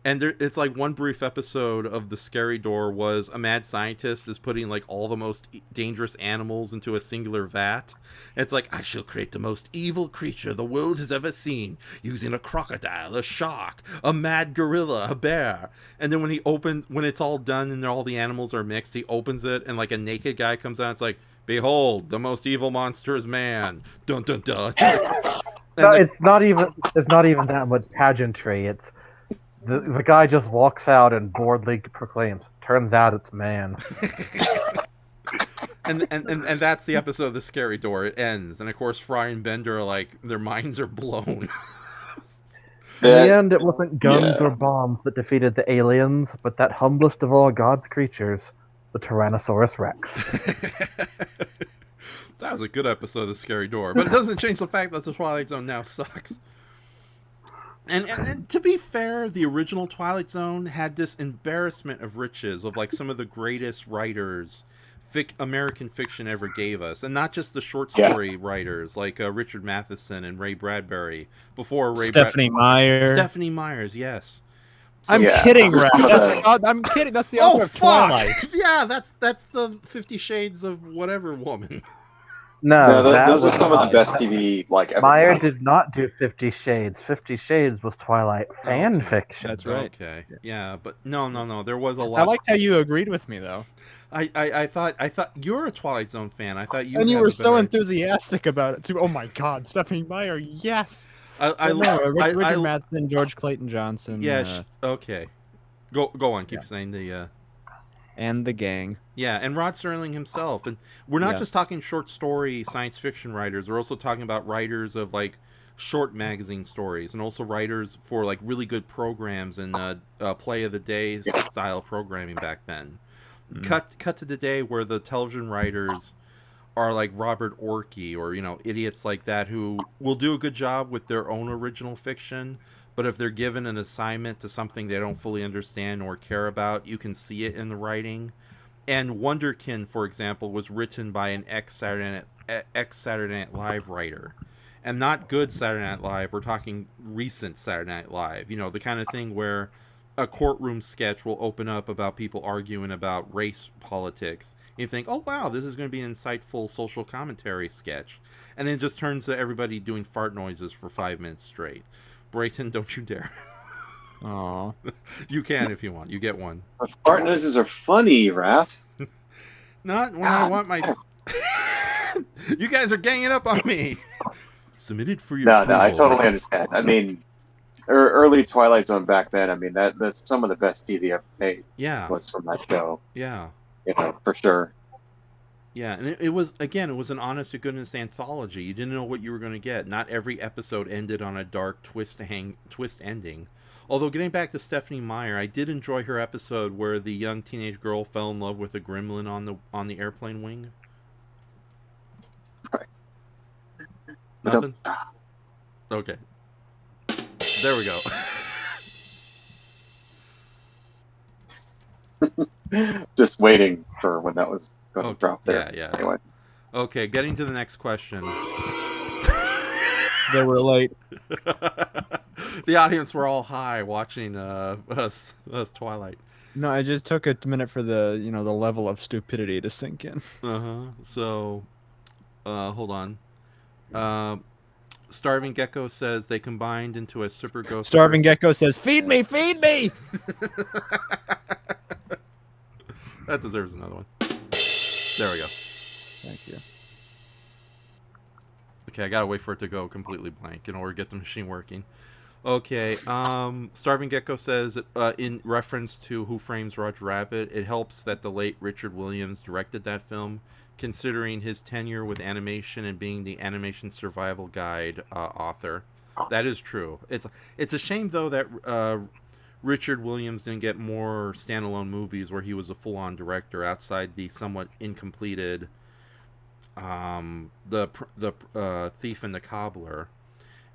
And it's like one brief episode of the Scary Door was a mad scientist is putting like all the most dangerous animals into a singular vat. It's like, I shall create the most evil creature the world has ever seen, using a crocodile, a shark, a mad gorilla, a bear. And then when it's all done and all the animals are mixed, he opens it and like a naked guy comes out. It's like, behold, the most evil monster is man. Dun dun dun. No, it's not even. There's not even that much pageantry. It's the guy just walks out and boldly proclaims, "Turns out it's man." and that's the episode of the Scary Door. It ends, and of course Fry and Bender are like, their minds are blown. In the end, it wasn't guns or bombs that defeated the aliens, but that humblest of all God's creatures, the Tyrannosaurus Rex. That was a good episode of the Scary Door, but it doesn't change the fact that the Twilight Zone now sucks. And to be fair, the original Twilight Zone had this embarrassment of riches of like some of the greatest writers American fiction ever gave us, and not just the short story writers like Richard Matheson and Ray Bradbury before Stephanie Meyer. Stephanie Myers, yes. I'm yeah, kidding, those are Raph. some of I'm kidding. That's the Oh author of fuck! Twilight. Yeah, that's the 50 Shades of whatever woman. No, that those are was some of the not. best TV like ever. Meyer made. did not do 50 Shades. 50 Shades was Twilight fan Okay. fiction. That's right. Okay. Yeah, but no. There was a I lot. liked how you agreed with me though, I thought you're a Twilight Zone fan. I thought you and you had were a so better- enthusiastic about it too. Oh my God, Stephanie Meyer, yes. I Richard Matheson, George Clayton Johnson. Yeah. Okay. Go on. Keep saying the. And the gang. Yeah, and Rod Serling himself. And we're not Yes. just talking short story science fiction writers. We're also talking about writers of like short magazine stories, and also writers for like really good programs and play of the day style programming back then. Cut to the day where the television writers are like Robert Orkey or idiots like that who will do a good job with their own original fiction, but if they're given an assignment to something they don't fully understand or care about, you can see it in the writing. And Wonderkin, for example, was written by an ex-Saturday Night Live writer. And not good Saturday Night Live, we're talking recent Saturday Night Live. The kind of thing where a courtroom sketch will open up about people arguing about race politics. And you think, oh, wow, this is going to be an insightful social commentary sketch. And then it just turns to everybody doing fart noises for 5 minutes straight. Brayton, don't you dare. Aw. You can if you want. You get one. Fart noises are funny, Raph. Not when I want my... You guys are ganging up on me. Submitted for your No, approval. I totally understand. I mean, early Twilight Zone back then. I mean, that's some of the best TV ever made. Yeah. Was from that show. Yeah. For sure. Yeah, and it was an honest to goodness anthology. You didn't know what you were going to get. Not every episode ended on a dark twist ending. Although, getting back to Stephanie Meyer, I did enjoy her episode where the young teenage girl fell in love with a gremlin on the airplane wing. Right. Nothing? Okay. There we go. Just waiting for when that was going to drop there. Yeah. Anyway. Okay, getting to the next question. They were late. The audience were all high watching us Twilight. No, I just took a minute for the the level of stupidity to sink in. So, hold on. Starving Gecko says they combined into a super ghost. Starving Gecko says, "Feed me, feed me." That deserves another one. There we go. Thank you. Okay, I gotta wait for it to go completely blank in order to get the machine working. Okay, Starving Gecko says, in reference to Who Frames Roger Rabbit, it helps that the late Richard Williams directed that film, considering his tenure with animation and being the animation survival guide author. That is true. It's a shame, though, that Richard Williams didn't get more standalone movies where he was a full-on director outside the somewhat incompleted the Thief and the Cobbler,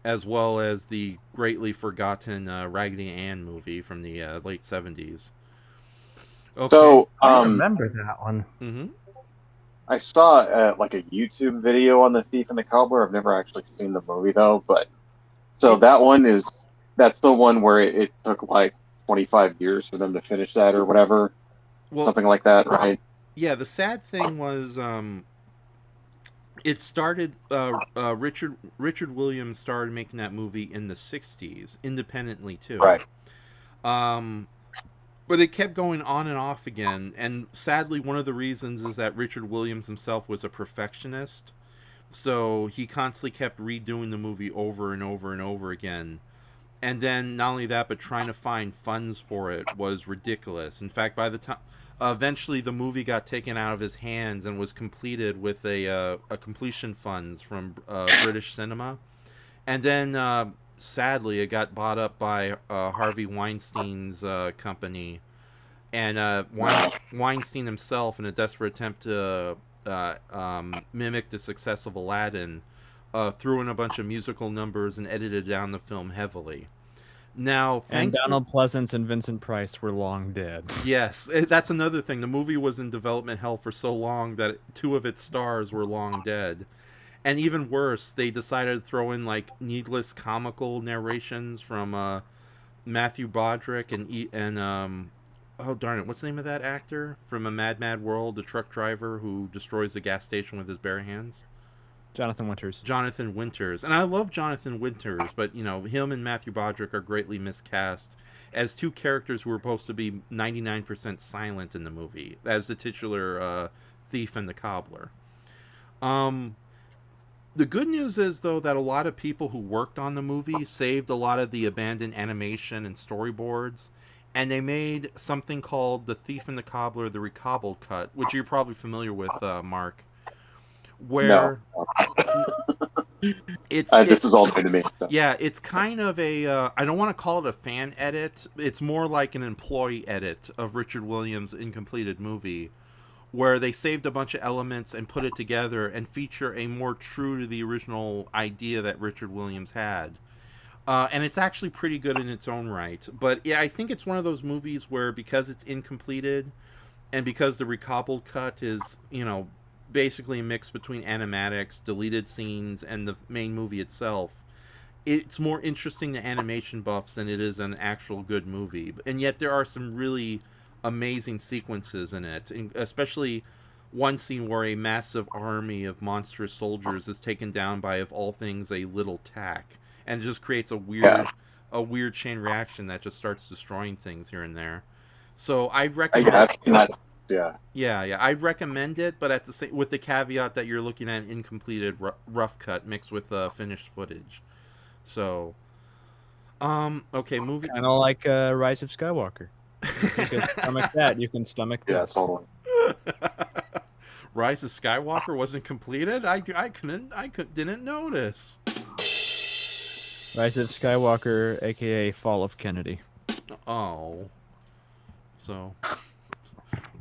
as well as the greatly forgotten Raggedy Ann movie from the late 70s. Okay. So, I remember that one. Mm-hmm. I saw like a YouTube video on the Thief and the Cobbler. I've never actually seen the movie though, but so that's the one where it took like 25 years for them to finish that or whatever, something like that, right? Yeah, the sad thing was it started Richard Williams started making that movie in the 60s independently too. Right. But it kept going on and off again, and sadly one of the reasons is that Richard Williams himself was a perfectionist, so he constantly kept redoing the movie over and over and over again. And then not only that, but trying to find funds for it was ridiculous. In fact, by the time eventually the movie got taken out of his hands and was completed with a completion funds from British Cinema, and then sadly it got bought up by Harvey Weinstein's company, and Weinstein himself, in a desperate attempt to mimic the success of Aladdin, threw in a bunch of musical numbers and edited down the film heavily. Now, and Donald Pleasance and Vincent Price were long dead. Yes, that's another thing. The movie was in development hell for so long that 2 of its stars were long dead. And even worse, they decided to throw in like needless comical narrations from Matthew Broderick and oh darn it, what's the name of that actor from A Mad Mad World, the truck driver who destroys the gas station with his bare hands? Jonathan Winters. Jonathan Winters. And I love Jonathan Winters, but him and Matthew Broderick are greatly miscast as two characters who were supposed to be 99% silent in the movie, as the titular thief and the cobbler. The good news is, though, that a lot of people who worked on the movie saved a lot of the abandoned animation and storyboards, and they made something called The Thief and the Cobbler, the Recobbled Cut, which you're probably familiar with, Mark. Where this is all new to me. So. Yeah, it's kind of a I don't want to call it a fan edit. It's more like an employee edit of Richard Williams' incompleted movie, where they saved a bunch of elements and put it together and feature a more true to the original idea that Richard Williams had. And it's actually pretty good in its own right. But yeah, I think it's one of those movies where, because it's incompleted and because the recobbled cut is, basically a mix between animatics, deleted scenes, and the main movie itself, it's more interesting to animation buffs than it is an actual good movie. And yet there are some really amazing sequences in it, especially one scene where a massive army of monstrous soldiers is taken down by, of all things, a little tack, and it just creates a weird chain reaction that just starts destroying things here and there. So I recommend. I've seen that. Yeah, I'd recommend it, but at the same, with the caveat that you're looking at an incompleted rough cut mixed with finished footage. So, okay, moving. Kind of like Rise of Skywalker. You can stomach that. You can stomach this. Yeah, totally. Rise of Skywalker wasn't completed. I didn't notice. Rise of Skywalker, aka Fall of Kennedy. Oh, so.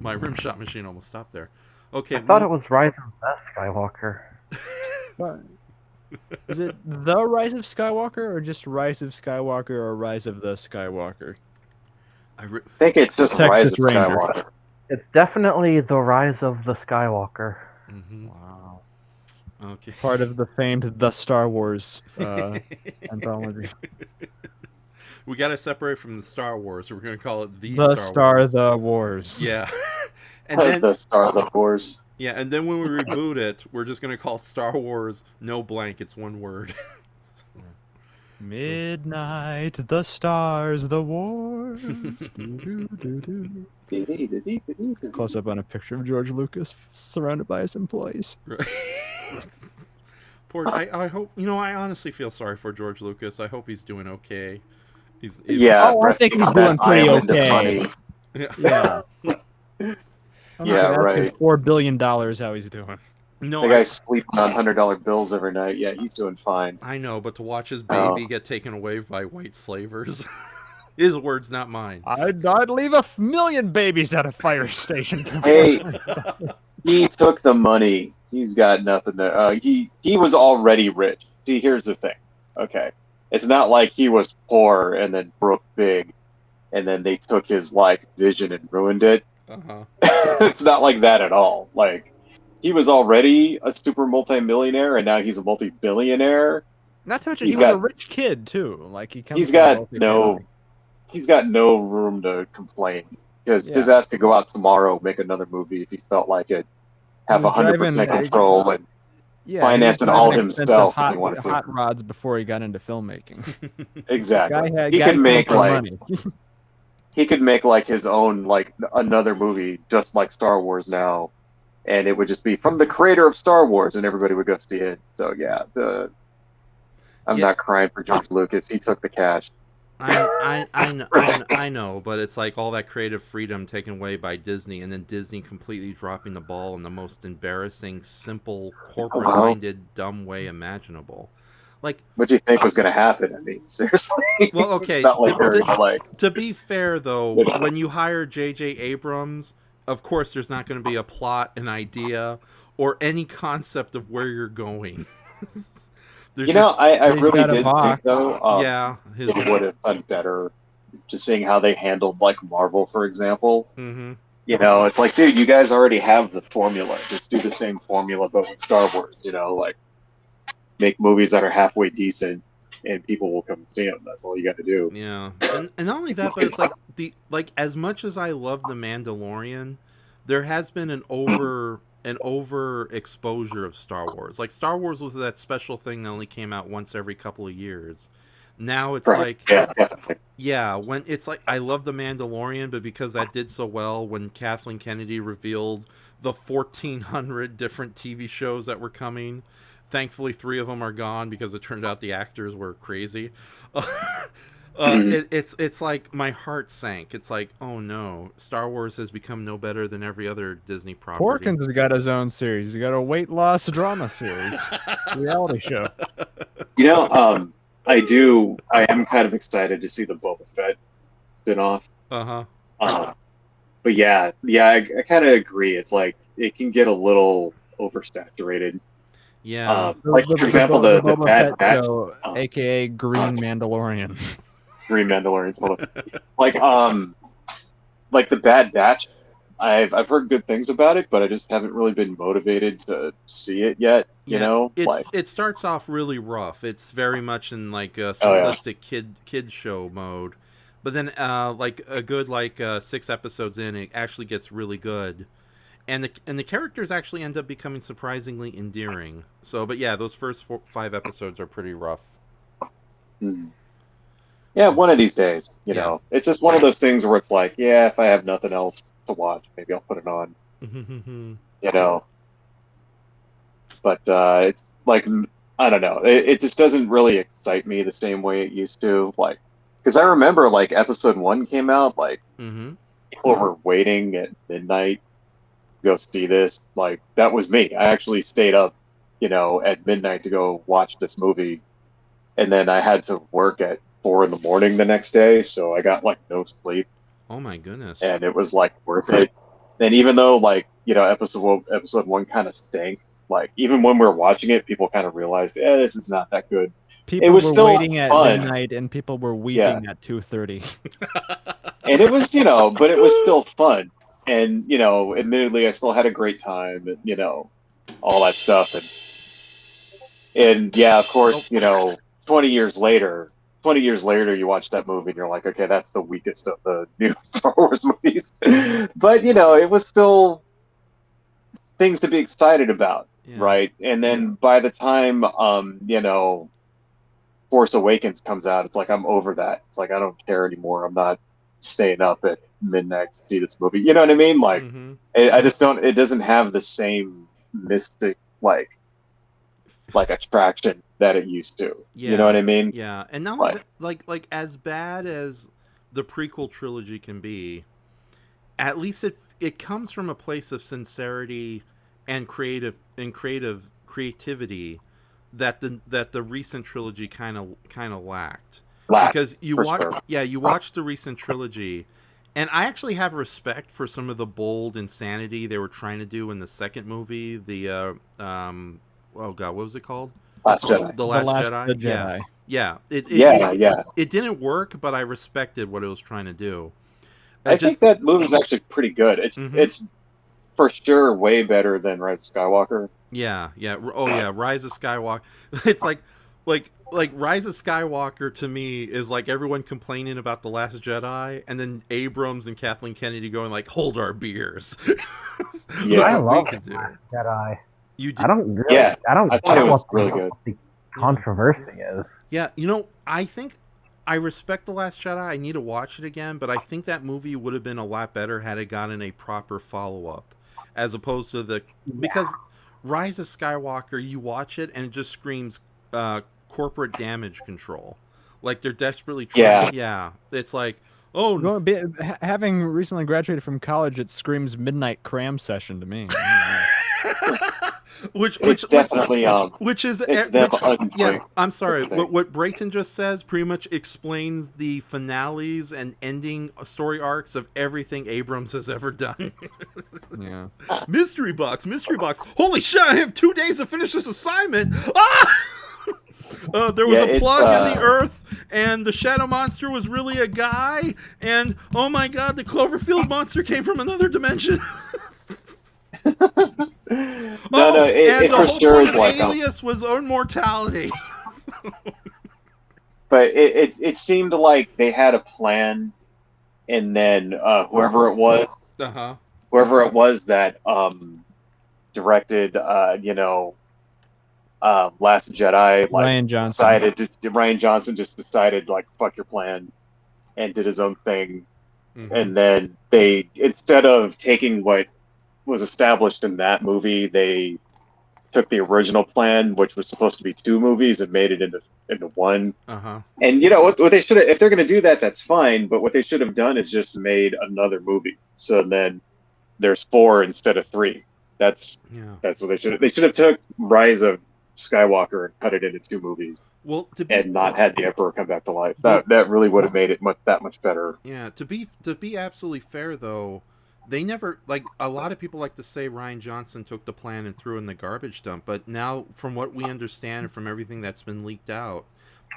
My Rimshot machine almost stopped there. Okay. I thought it was Rise of the Skywalker. What? Is it The Rise of Skywalker or just Rise of Skywalker or Rise of the Skywalker? I think it's just Texas Rise of Ranger. Skywalker. It's definitely The Rise of the Skywalker. Mm-hmm. Wow. Okay. Part of the famed The Star Wars anthology. We got to separate from the Star Wars, so we're going to call it the Star Wars. The Wars. Yeah. And then, the Star the Wars. Yeah, and then when we reboot it, we're just going to call it Star Wars, no blank, it's one word. Midnight, the stars, the wars. Close up on a picture of George Lucas surrounded by his employees. Right. Poor. I hope. I honestly feel sorry for George Lucas. I hope he's doing okay. He's I think he's doing pretty okay. Yeah. Yeah, right. $4 billion. How he's doing? No, the guy's sleeping on $100 bills every night. Yeah, he's doing fine. I know, but to watch his baby get taken away by white slavers, his words, not mine. I'd leave 1 million babies at a fire station. Hey, he took the money. He's got nothing there. He was already rich. See, here's the thing. Okay, it's not like he was poor and then broke big, and then they took his vision and ruined it. It's not like that at all. He was already a super multi-millionaire, and now he's a multi-billionaire. Not to mention, he was a rich kid too. He's got no room to complain because his ass could go out tomorrow, make another movie if he felt like it, have 100% control and finance it all himself. If he wanted to. Hot rods before he got into filmmaking. Exactly. He could make he could make his own another movie just like Star Wars now, and it would just be from the creator of Star Wars, and everybody would go see it. So I'm not crying for George Lucas. He took the cash. I know, but it's all that creative freedom taken away by Disney, and then Disney completely dropping the ball in the most embarrassing, simple, corporate-minded, dumb way imaginable. What do you think was going to happen? I mean, seriously. Well, okay. To be fair, though, when you hire J.J. Abrams, of course, there's not going to be a plot, an idea, or any concept of where you're going. I really did think, though, he would have done better just seeing how they handled, Marvel, for example. Mm-hmm. It's dude, you guys already have the formula. Just do the same formula, but with Star Wars, make movies that are halfway decent. and people will come see them. That's all you got to do. Yeah, and not only that, but it's like as much as I love the Mandalorian, there has been an over exposure of Star Wars. Like Star Wars was that special thing that only came out once every couple of years. Now it's like, yeah, definitely. Yeah, when it's like I love the Mandalorian, but because that did so well, when Kathleen Kennedy revealed the 1,400 different TV shows that were coming, thankfully 3 of them are gone because it turned out the actors were crazy. It's like my heart sank. It's like, oh no, Star Wars has become no better than every other Disney property. Porkins has got his own series. He's got a weight loss drama series, reality show. You know, I am kind of excited to see the Boba Fett spinoff. But yeah, I kind of agree. It's like it can get a little oversaturated. Yeah, like for example, the Bad Batch, show, aka Green Mandalorian. Green Mandalorian's like the Bad Batch. I've heard good things about it, but I just haven't really been motivated to see it yet. You know, it starts off really rough. It's very much in like a simplistic kid show mode, but then like a good 6 episodes in, it actually gets really good, and the characters actually end up becoming surprisingly endearing. So, but yeah, those first 5 episodes are pretty rough. Yeah, one of these days, you know, it's just one of those things where it's like, yeah, if I have nothing else to watch, maybe I'll put it on. You know, but it's like, I don't know, it just doesn't really excite me the same way it used to. Like, because I remember like episode 1 came out, like people were waiting at midnight to go see this. Like that was me. I actually stayed up, you know, at midnight to go watch this movie, and then I had to work at 4 in the morning the next day, so I got like no sleep. Oh my goodness! And it was like worth it. And even though like, you know, episode 1 kind of stank, like even when we were watching it, people kind of realized, this is not that good. People it was were still waiting at fun. midnight, and people were weeping at 2:30. And it was, you know, but it was still fun. And you know, admittedly, I still had a great time, and you know, all that stuff. And yeah, of course, you know, 20 years later, you watch that movie and you're like, okay, that's the weakest of the new Star Wars movies. But, you know, it was still things to be excited about, right? And then by the time, you know, Force Awakens comes out, it's like, I'm over that. It's like, I don't care anymore. I'm not staying up at midnight to see this movie. You know what I mean? Like, I just don't, it doesn't have the same mystic, like attraction that it used to. You know what I mean? Yeah, and not like as bad as the prequel trilogy can be, at least it comes from a place of sincerity and creativity that the recent trilogy kind of lacked. Because you watch the recent trilogy, and I actually have respect for some of the bold insanity they were trying to do in the second movie. The oh god, what was it called? Last Jedi. The Last Jedi. Yeah. Yeah. It didn't work, but I respected what it was trying to do. I think that movie's actually pretty good. It's for sure way better than Rise of Skywalker. Yeah. Oh yeah, Rise of Skywalker. It's like Rise of Skywalker to me is like everyone complaining about The Last Jedi, and then Abrams and Kathleen Kennedy going like, hold our beers. Yeah, I love The Last Jedi. You did? I don't really, I thought it was really good. What the controversy is. Yeah, you know, I think I respect The Last Jedi. I need to watch it again, but I think that movie would have been a lot better had it gotten a proper follow-up, as opposed to because Rise of Skywalker, you watch it and it just screams corporate damage control. Like they're desperately trying. Yeah, it's like, oh, having recently graduated from college, it screams midnight cram session to me. Which definitely I'm sorry. What Brayton just says pretty much explains the finales and ending story arcs of everything Abrams has ever done. Yeah. Mystery box. Holy shit! I have 2 days to finish this assignment. Ah! There was a plug in the earth, and the shadow monster was really a guy, and oh my god, the Cloverfield monster came from another dimension. It for sure is like Alias was immortality. but it seemed like they had a plan, and then whoever it was that directed Last Jedi, like Ryan Johnson. Ryan Johnson just decided like fuck your plan and did his own thing. Mhm. And then they, instead of taking what was established in that movie, they took the original plan, which was supposed to be 2 movies, and made it into one. And what they should have, if they're going to do that, that's fine. But what they should have done is just made another movie. So then there's 4 instead of 3. That's what they should have. They should have took Rise of Skywalker and cut it into 2 movies. Well, and not had the Emperor come back to life. That really would have made it that much better. Yeah, to be absolutely fair though, they never, like, a lot of people like to say Ryan Johnson took the plan and threw it in the garbage dump, but now from what we understand and from everything that's been leaked out,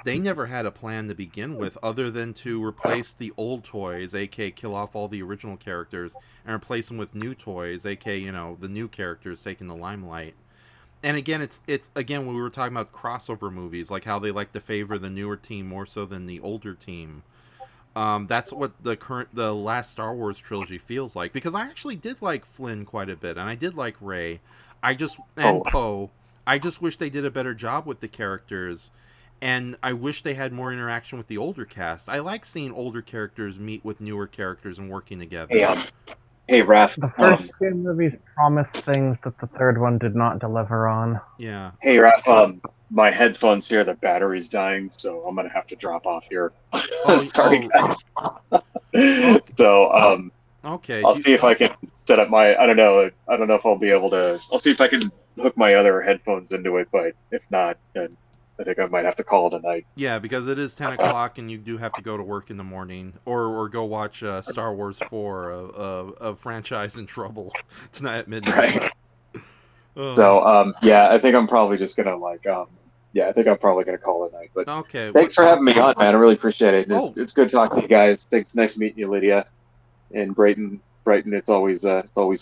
they never had a plan to begin with other than to replace the old toys, aka kill off all the original characters and replace them with new toys, aka, the new characters taking the limelight. And again, it's again when we were talking about crossover movies, like how they like to favor the newer team more so than the older team. That's what the last Star Wars trilogy feels like, because I actually did like Flynn quite a bit, and I did like Rey. Poe. I just wish they did a better job with the characters, and I wish they had more interaction with the older cast. I like seeing older characters meet with newer characters and working together. Hey, Raph. The first 2 movies promised things that the third one did not deliver on. Yeah. Hey, Raph. My headphones here, the battery's dying, so I'm gonna have to drop off here. Sorry, guys. So, okay. I'll see if I can set up my. I don't know if I'll be able to. I'll see if I can hook my other headphones into it, but if not, then I think I might have to call it a night. Yeah, because it is 10 o'clock and you do have to go to work in the morning, or go watch Star Wars 4, a franchise in trouble tonight at midnight. Right. So, yeah, I think I'm probably just gonna I think I'm probably gonna call it a night. But okay, thanks for having me on, man. I really appreciate it. It's good talking to you guys. Thanks, nice meeting you, Lydia, and Brighton. It's always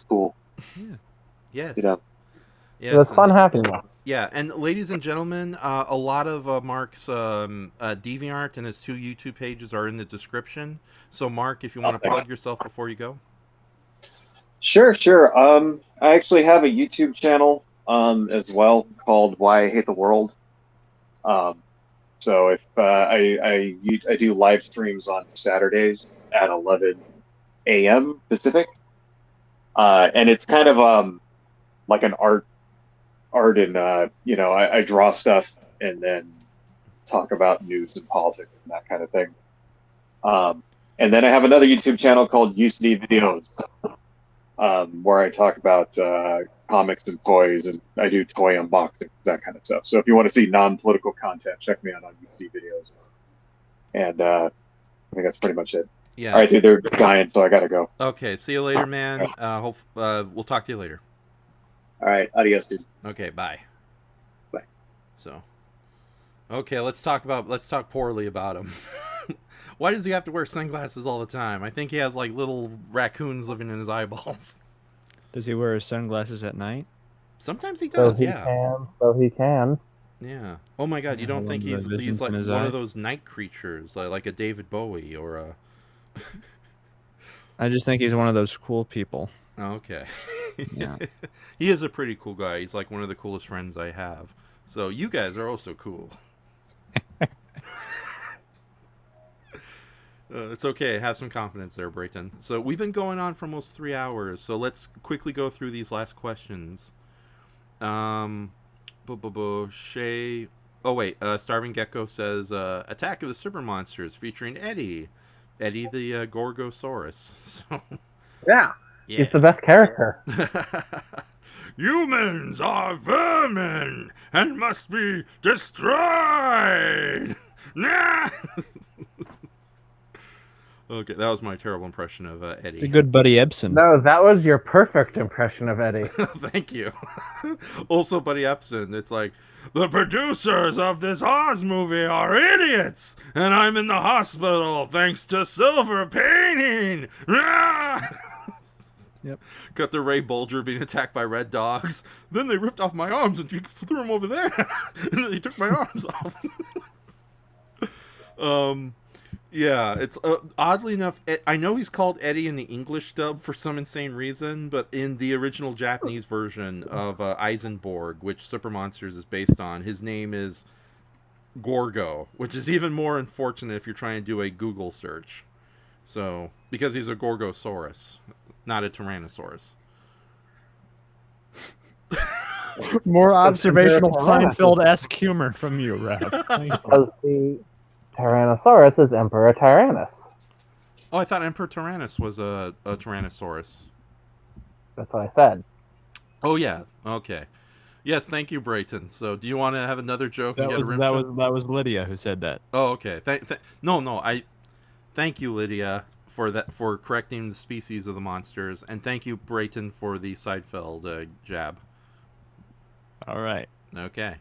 cool. Yeah. Yes. Yes, it was fun having you. Yeah, and ladies and gentlemen, a lot of Mark's DeviantArt and his 2 YouTube pages are in the description. So, Mark, if you want to plug yourself before you go. Sure. I actually have a YouTube channel as well called Why I Hate the World. So if I do live streams on Saturdays at 11 a.m. Pacific, and it's kind of like an art and I draw stuff and then talk about news and politics and that kind of thing. And then I have another YouTube channel called UCD Videos, where I talk about comics and toys, and I do toy unboxings, that kind of stuff. So if you want to see non-political content, check me out on UCD Videos. And I think that's pretty much it. Yeah. All right, dude, they're dying, so I gotta go. Okay, see you later, man. We'll talk to you later. All right, adios, dude. Okay, bye. Bye. So, okay, let's talk poorly about him. Why does he have to wear sunglasses all the time? I think he has like little raccoons living in his eyeballs. Does he wear his sunglasses at night? Sometimes he does. So he can. Yeah. Oh my God! You don't think he's like one of those night creatures, like a David Bowie or a? I just think he's one of those cool people. Okay. Yeah. He is a pretty cool guy. He's like one of the coolest friends I have. So you guys are also cool. It's okay. Have some confidence there, Brayton. So we've been going on for almost 3 hours. So let's quickly go through these last questions. Shay. Oh wait. Starving Gecko says, "Attack of the Super Monsters featuring Eddie the Gorgosaurus." So, yeah, he's the best character. Humans are vermin and must be destroyed. Okay, that was my terrible impression of Eddie. It's a good Buddy Ebsen. No, that was your perfect impression of Eddie. Thank you. Also, Buddy Ebsen. It's like, the producers of this Oz movie are idiots, and I'm in the hospital thanks to silver painting. Yep. Cut to Ray Bulger being attacked by red dogs. Then they ripped off my arms and threw them over there. And then they took my arms off. Yeah, it's oddly enough. I know he's called Eddie in the English dub for some insane reason, but in the original Japanese version of Eisenborg, which Super Monsters is based on, his name is Gorgo, which is even more unfortunate if you're trying to do a Google search. So, because he's a Gorgosaurus, not a Tyrannosaurus. More observational Seinfeld-esque humor from you, Rev. Because the Tyrannosaurus is Emperor Tyrannus. Oh, I thought Emperor Tyrannus was a Tyrannosaurus. That's what I said. Oh, yeah. Okay. Yes, thank you, Brayton. So, do you want to have another joke? That and get a rim that was Lydia who said that. Oh, okay. No. Thank you, Lydia, for correcting the species of the monsters, and thank you, Brayton, for the Seinfeld jab. All right. Okay.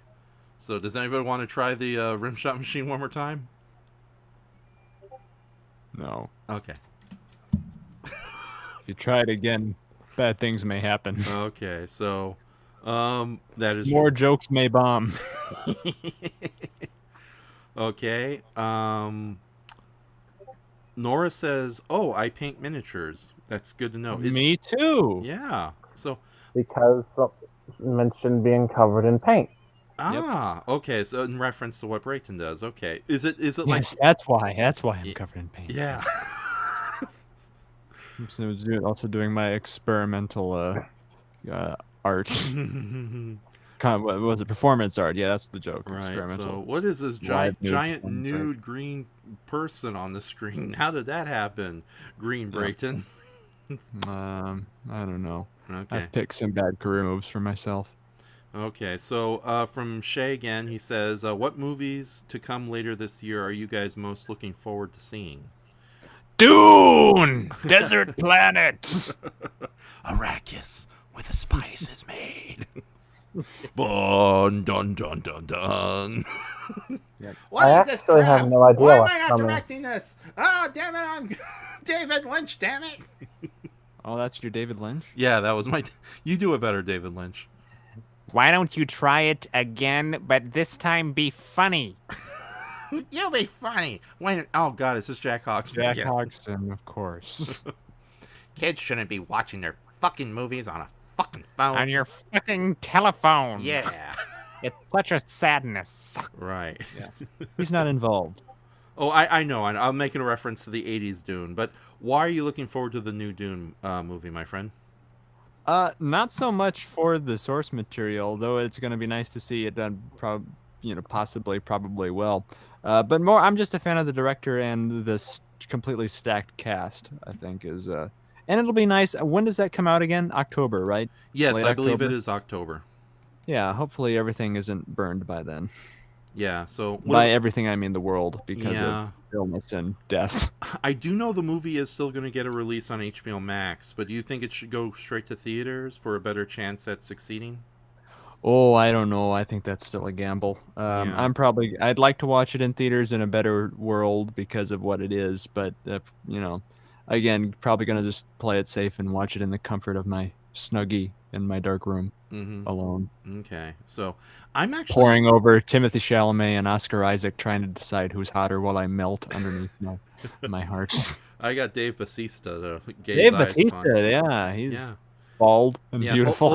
So, does anybody want to try the Rimshot machine one more time? No. Okay. If you try it again, bad things may happen. Okay. So, that is more jokes may bomb. Okay. Nora says, "Oh, I paint miniatures. That's good to know." Me too. Yeah. So because mentioned being covered in paint. Okay. So in reference to what Brayton does. Okay. Is it yes, like that's why I'm covered in paint. Yeah. I'm also doing my experimental arts. What was it? Performance art. Yeah, that's the joke. Right. Experimental. So what is this giant nude green person on the screen? How did that happen? Green Brayton. I don't know. Okay. I've picked some bad career moves for myself. Okay, so from Shay again, he says, what movies to come later this year are you guys most looking forward to seeing? Dune! Desert Planet! Arrakis, where the spice is made. Dun, dun, dun, dun, dun. What I is this actually crap? have no idea Why what's am I not coming. directing this? Oh, damn it, I'm David Lynch, damn it. Oh, that's your David Lynch? Yeah, that was my... You do it better, David Lynch. Why don't you try it again, but this time be funny? You'll be funny. Oh, God, it's just Jack Hodgson Jack again. Hodgson, of course. Kids shouldn't be watching their fucking movies on a fucking phone. On your fucking telephone. Yeah. It's such a sadness. Right. Yeah. He's not involved. Oh, I know. I'm making a reference to the 80s Dune, but why are you looking forward to the new Dune movie, my friend? Not so much for the source material, though it's going to be nice to see it done, probably well. But more, I'm just a fan of the director and this completely stacked cast, I think is... and it'll be nice. When does that come out again? October, right? Yes, Late I believe October? it is October. Yeah, hopefully everything isn't burned by then. Yeah, so... By everything, I mean the world, because Yeah. of illness and death. I do know the movie is still going to get a release on HBO Max, but do you think it should go straight to theaters for a better chance at succeeding? Oh, I don't know. I think that's still a gamble. Yeah. I'd like to watch it in theaters in a better world because of what it is, but again, probably gonna just play it safe and watch it in the comfort of my snuggie in my dark room alone. Okay, so I'm actually Pouring over Timothy Chalamet and Oscar Isaac, trying to decide who's hotter while I melt underneath my heart. I got Dave Bautista. Dave Bautista, yeah, he's bald and beautiful.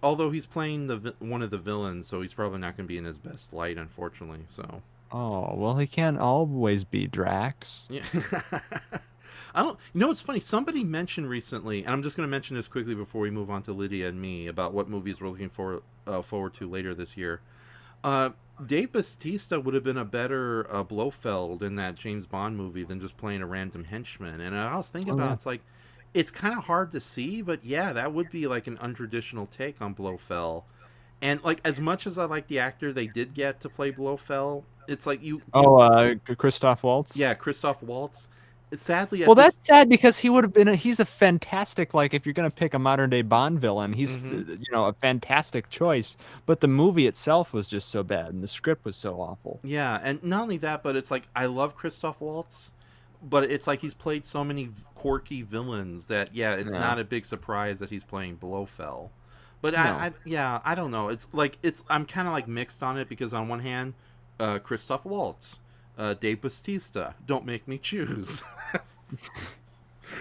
Although he's playing one of the villains, so he's probably not going to be in his best light, unfortunately. So. Oh well, he can't always be Drax. Yeah. I don't. You know, it's funny. Somebody mentioned recently, and I'm just going to mention this quickly before we move on to Lydia and me about what movies we're looking forward to later this year. Dave Bautista would have been a better Blofeld in that James Bond movie than just playing a random henchman. And I was thinking about it's like, it's kind of hard to see, but yeah, that would be like an untraditional take on Blofeld. And like, as much as I like the actor they did get to play Blofeld, it's like Christoph Waltz. Yeah, Christoph Waltz. Sadly, that's sad because he would have been. He's a fantastic, like, if you're gonna pick a modern day Bond villain, he's a fantastic choice. But the movie itself was just so bad, and the script was so awful. Yeah, and not only that, but it's like I love Christoph Waltz, but it's like he's played so many quirky villains that it's not a big surprise that he's playing Blofeld. But I don't know. It's like I'm kind of like mixed on it because on one hand, Christoph Waltz. Dave Bautista, Don't Make Me Choose.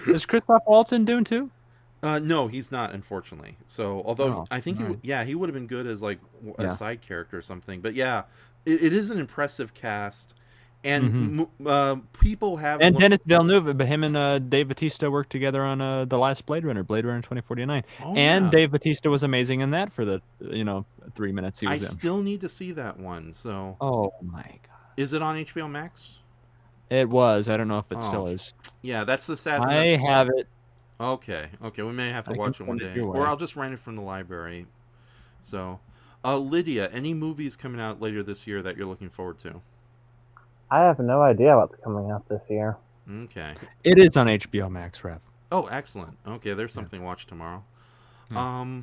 Is Christoph Waltz in Dune too? No, he's not, unfortunately. So, although I think right. he would have been good as like a Yeah. side character or something. But yeah, it is an impressive cast, and people have And Denis Villeneuve, but him and Dave Bautista worked together on the last Blade Runner 2049. Oh, and yeah. Dave Bautista was amazing in that for the 3 minutes he I was in. still need to see that one. So, Oh my god, is it on HBO Max? it was. I don't know if it still Oh. is. Yeah, that's the sad thing. I have it. Okay, we may have to I can watch it one send it day, your or way. I'll just rent it from the library. So, Lydia, any movies coming out later this year that you're looking forward to? I have no idea what's coming out this year. Okay. It is on HBO Max, Ref. Oh, excellent. Okay, there's something to watch tomorrow. Yeah.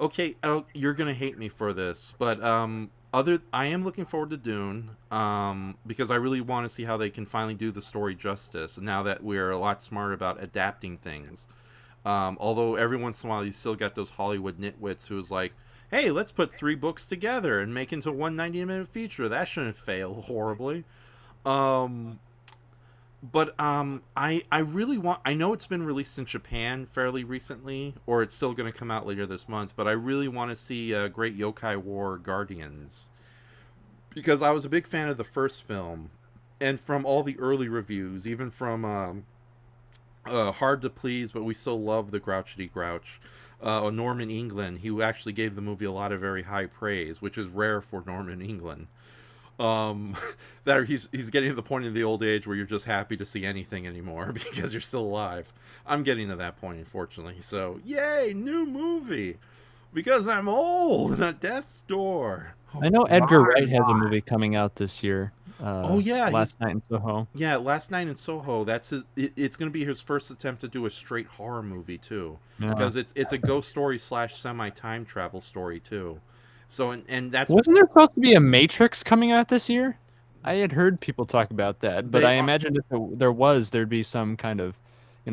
Okay, you're gonna hate me for this, but I am looking forward to Dune, because I really want to see how they can finally do the story justice now that we're a lot smarter about adapting things. Although every once in a while you still got those Hollywood nitwits who's like, hey, let's put 3 books together and make into one 90-minute feature. That shouldn't fail horribly. But I really want. I know it's been released in Japan fairly recently, or it's still going to come out later this month. But I really want to see Great Yokai War Guardians, because I was a big fan of the first film, and from all the early reviews, even from Hard to Please, but we still love the Grouchity Grouch, Norman England, who actually gave the movie a lot of very high praise, which is rare for Norman England. That he's getting to the point in the old age where you're just happy to see anything anymore because you're still alive. I'm getting to that point, unfortunately. So, yay, new movie, because I'm old and at death's door. I know Edgar Wright has a movie coming out this year. Oh yeah, Last Night in Soho. Yeah, Last Night in Soho. That's his. It's going to be his first attempt to do a straight horror movie too, because it's a ghost story / semi time travel story too. So and that's Wasn't there supposed to be a Matrix coming out this year? I had heard people talk about that, but I imagined if there'd be some kind of,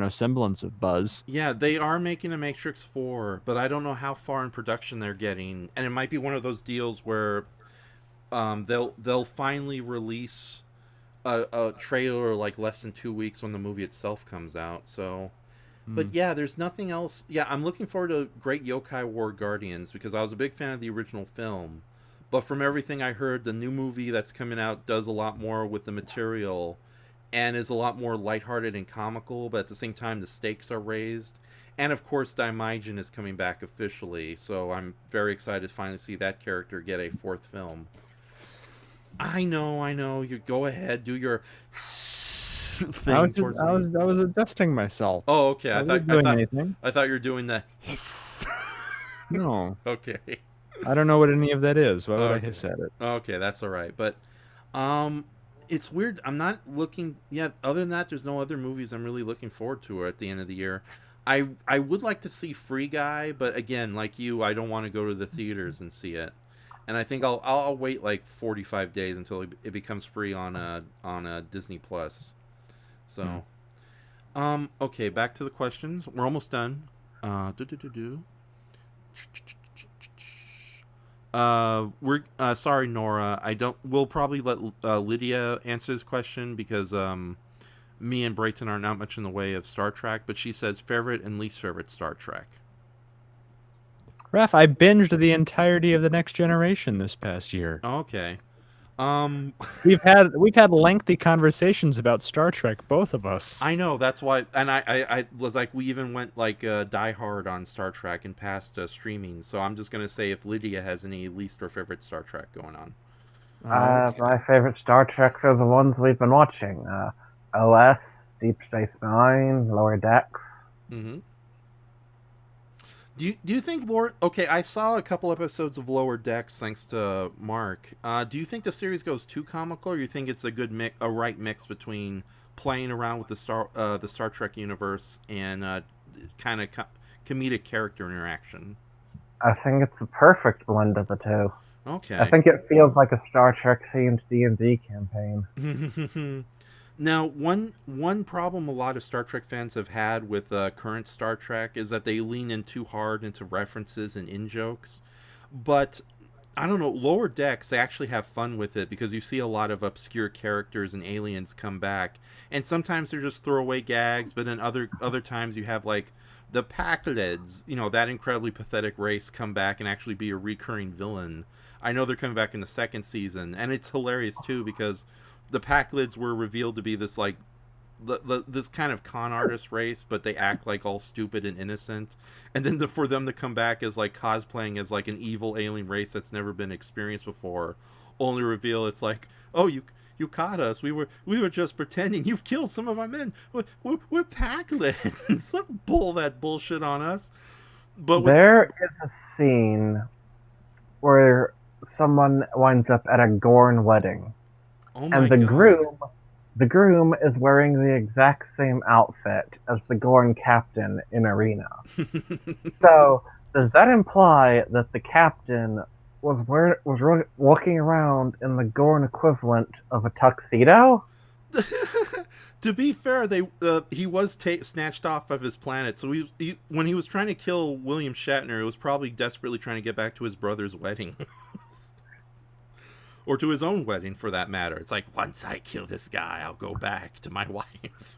semblance of buzz. Yeah, they are making a Matrix 4, but I don't know how far in production they're getting, and it might be one of those deals where they'll finally release a trailer like less than 2 weeks when the movie itself comes out. So. But yeah, there's nothing else. Yeah, I'm looking forward to Great Yokai War Guardians because I was a big fan of the original film. But from everything I heard, the new movie that's coming out does a lot more with the material and is a lot more lighthearted and comical, but at the same time the stakes are raised. And of course, Daimajin is coming back officially, so I'm very excited to finally see that character get a 4th film. I know. You go ahead, do your thing. I was adjusting myself. Oh, okay. I thought you were doing the hiss. No. Okay. I don't know what any of that is. Why would I hiss at it? Okay, that's all right. But it's weird. I'm not looking. Yeah. Other than that, there's no other movies I'm really looking forward to at the end of the year. I would like to see Free Guy, but again, like you, I don't want to go to the theaters and see it. And I think I'll wait like 45 days until it becomes free on Disney Plus. So, okay, back to the questions. We're almost done. We're sorry, Nora. We'll probably let Lydia answer this question because me and Brayton are not much in the way of Star Trek, but she says favorite and least favorite Star Trek. Raph, I binged the entirety of The Next Generation this past year. Okay. We've had lengthy conversations about Star Trek, both of us. I know, that's why, and I was like, we even went like Die Hard on Star Trek in past streaming. So I'm just gonna say if Lydia has any least or favorite Star Trek going on. Okay. My favorite Star Treks are the ones we've been watching: OS, Deep Space Nine, Lower Decks. Mm-hmm. Do you think okay, I saw a couple episodes of Lower Decks thanks to Mark. Do you think the series goes too comical, or you think it's a right mix between playing around with the Star Trek universe and kind of comedic character interaction? I think it's a perfect blend of the two. Okay. I think it feels like a Star Trek themed D&D campaign. Now, one problem a lot of Star Trek fans have had with current Star Trek is that they lean in too hard into references and in-jokes. But I don't know, Lower Decks, they actually have fun with it because you see a lot of obscure characters and aliens come back, and sometimes they're just throwaway gags, but then other times you have like the Packlids, you know, that incredibly pathetic race come back and actually be a recurring villain. I know they're coming back in the second season, and it's hilarious too because the Packlids were revealed to be this like this kind of con artist race, but they act like all stupid and innocent, and then for them to come back as like cosplaying as like an evil alien race that's never been experienced before, only reveal it's like, oh, you caught us, we were just pretending, you've killed some of our men, we're Packlids. Don't pull that bullshit on us. But there is a scene where someone winds up at a Gorn wedding, and the groom is wearing the exact same outfit as the Gorn captain in Arena. So, does that imply that the captain was walking around in the Gorn equivalent of a tuxedo? To be fair, he was snatched off of his planet, so when he was trying to kill William Shatner, it was probably desperately trying to get back to his brother's wedding. Or to his own wedding, for that matter. It's like, once I kill this guy, I'll go back to my wife.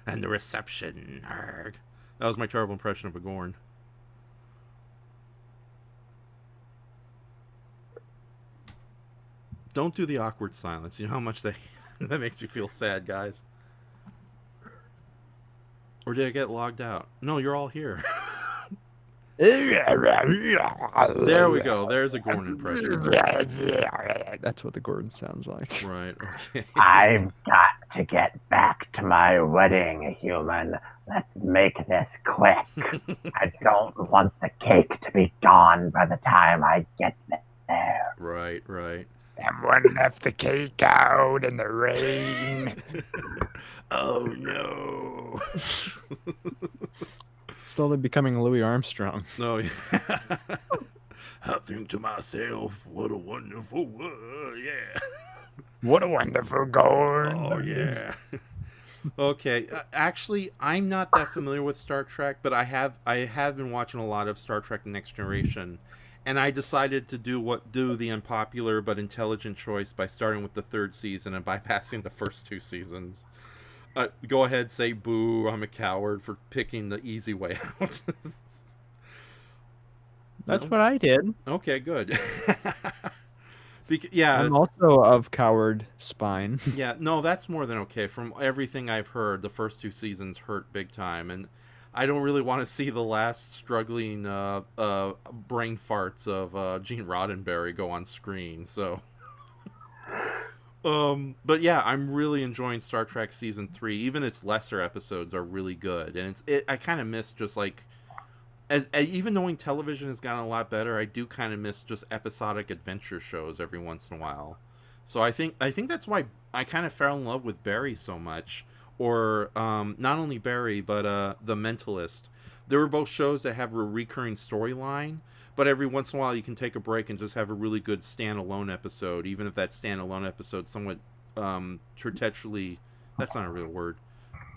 And the reception. Arrgh. That was my terrible impression of a Gorn. Don't do the awkward silence. You know how much that makes me feel sad, guys. Or did I get logged out? No, you're all here. There we go. There's a Gorn impression. That's what the Gordon sounds like. Right, okay. I've got to get back to my wedding, human. Let's make this quick. I don't want the cake to be gone by the time I get there. Right. Someone left the cake out in the rain. Oh, no. Slowly becoming Louis Armstrong. No, yeah. I think to myself, what a wonderful world, yeah. What a wonderful Gorn. Oh, yeah. Okay, actually, I'm not that familiar with Star Trek, but I have been watching a lot of Star Trek Next Generation, and I decided to do the unpopular but intelligent choice by starting with the third season and bypassing the first two seasons. Go ahead, say boo, I'm a coward for picking the easy way out. That's what I did. Okay, good. Yeah, I'm also of coward spine. Yeah, no, that's more than okay. From everything I've heard, the first two seasons hurt big time, and I don't really want to see the last struggling brain farts of Gene Roddenberry go on screen, so... But yeah, I'm really enjoying Star Trek Season 3. Even its lesser episodes are really good. And I kind of miss just like... even knowing television has gotten a lot better, I do kind of miss just episodic adventure shows every once in a while. So I think that's why I kind of fell in love with Barry so much. Or not only Barry, but The Mentalist. They were both shows that have a recurring storyline, but every once in a while you can take a break and just have a really good standalone episode, even if that standalone episode somewhat terrestrially... That's not a real word.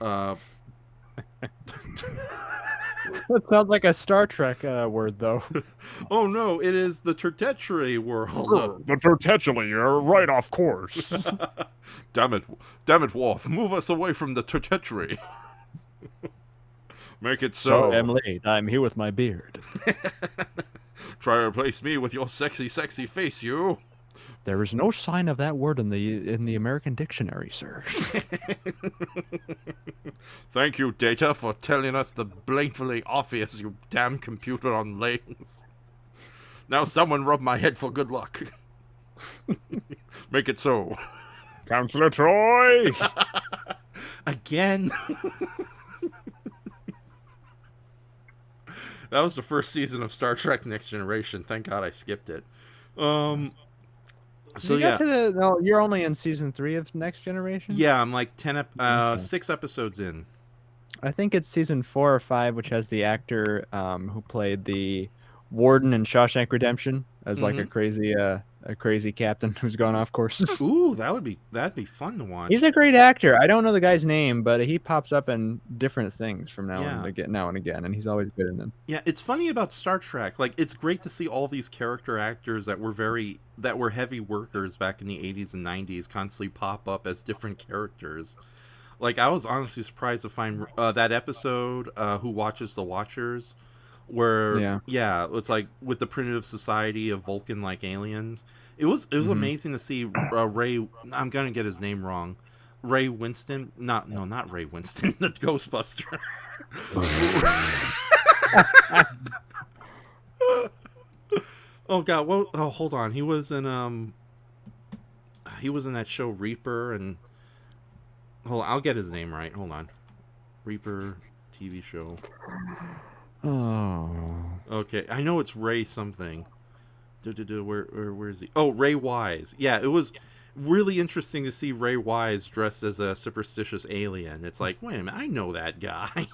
That sounds like a Star Trek word, though. Oh no, it is the Tertetri world. The Tertetri are right off course. Damn it, Worf, move us away from the Tertetri. Make it so. I'm late. I'm here with my beard. Try to replace me with your sexy face, you. There is no sign of that word in the American dictionary, sir. Thank you, Data, for telling us the blatantly obvious, you damn computer on legs. Now someone rub my head for good luck. Make it so. Counselor Troy! Again? That was the first season of Star Trek Next Generation. Thank God I skipped it. So you're only in season 3 of Next Generation? Yeah, I'm like 6 episodes in. I think it's season 4 or 5, which has the actor who played the warden in Shawshank Redemption as like a crazy a crazy captain who's gone off course. Ooh, that'd be fun to watch. He's a great actor. I don't know the guy's name, but he pops up in different things from now and again, and he's always good in them. Yeah, it's funny about Star Trek. Like, it's great to see all these character actors that were heavy workers back in the 80s and 90s constantly pop up as different characters. Like, I was honestly surprised to find that episode, Who Watches the Watchers, where it's like with the primitive society of Vulcan-like aliens. It was amazing to see Ray. I'm gonna get his name wrong. Ray Winston. Not Ray Winston. The Ghostbuster. Oh God. Well, hold on. He was in that show Reaper, and hold on, I'll get his name right. Hold on. Reaper TV show. Oh. Okay, I know it's Ray something. Where is he? Oh, Ray Wise. Yeah, it was really interesting to see Ray Wise dressed as a superstitious alien. It's like, wait a minute, I know that guy.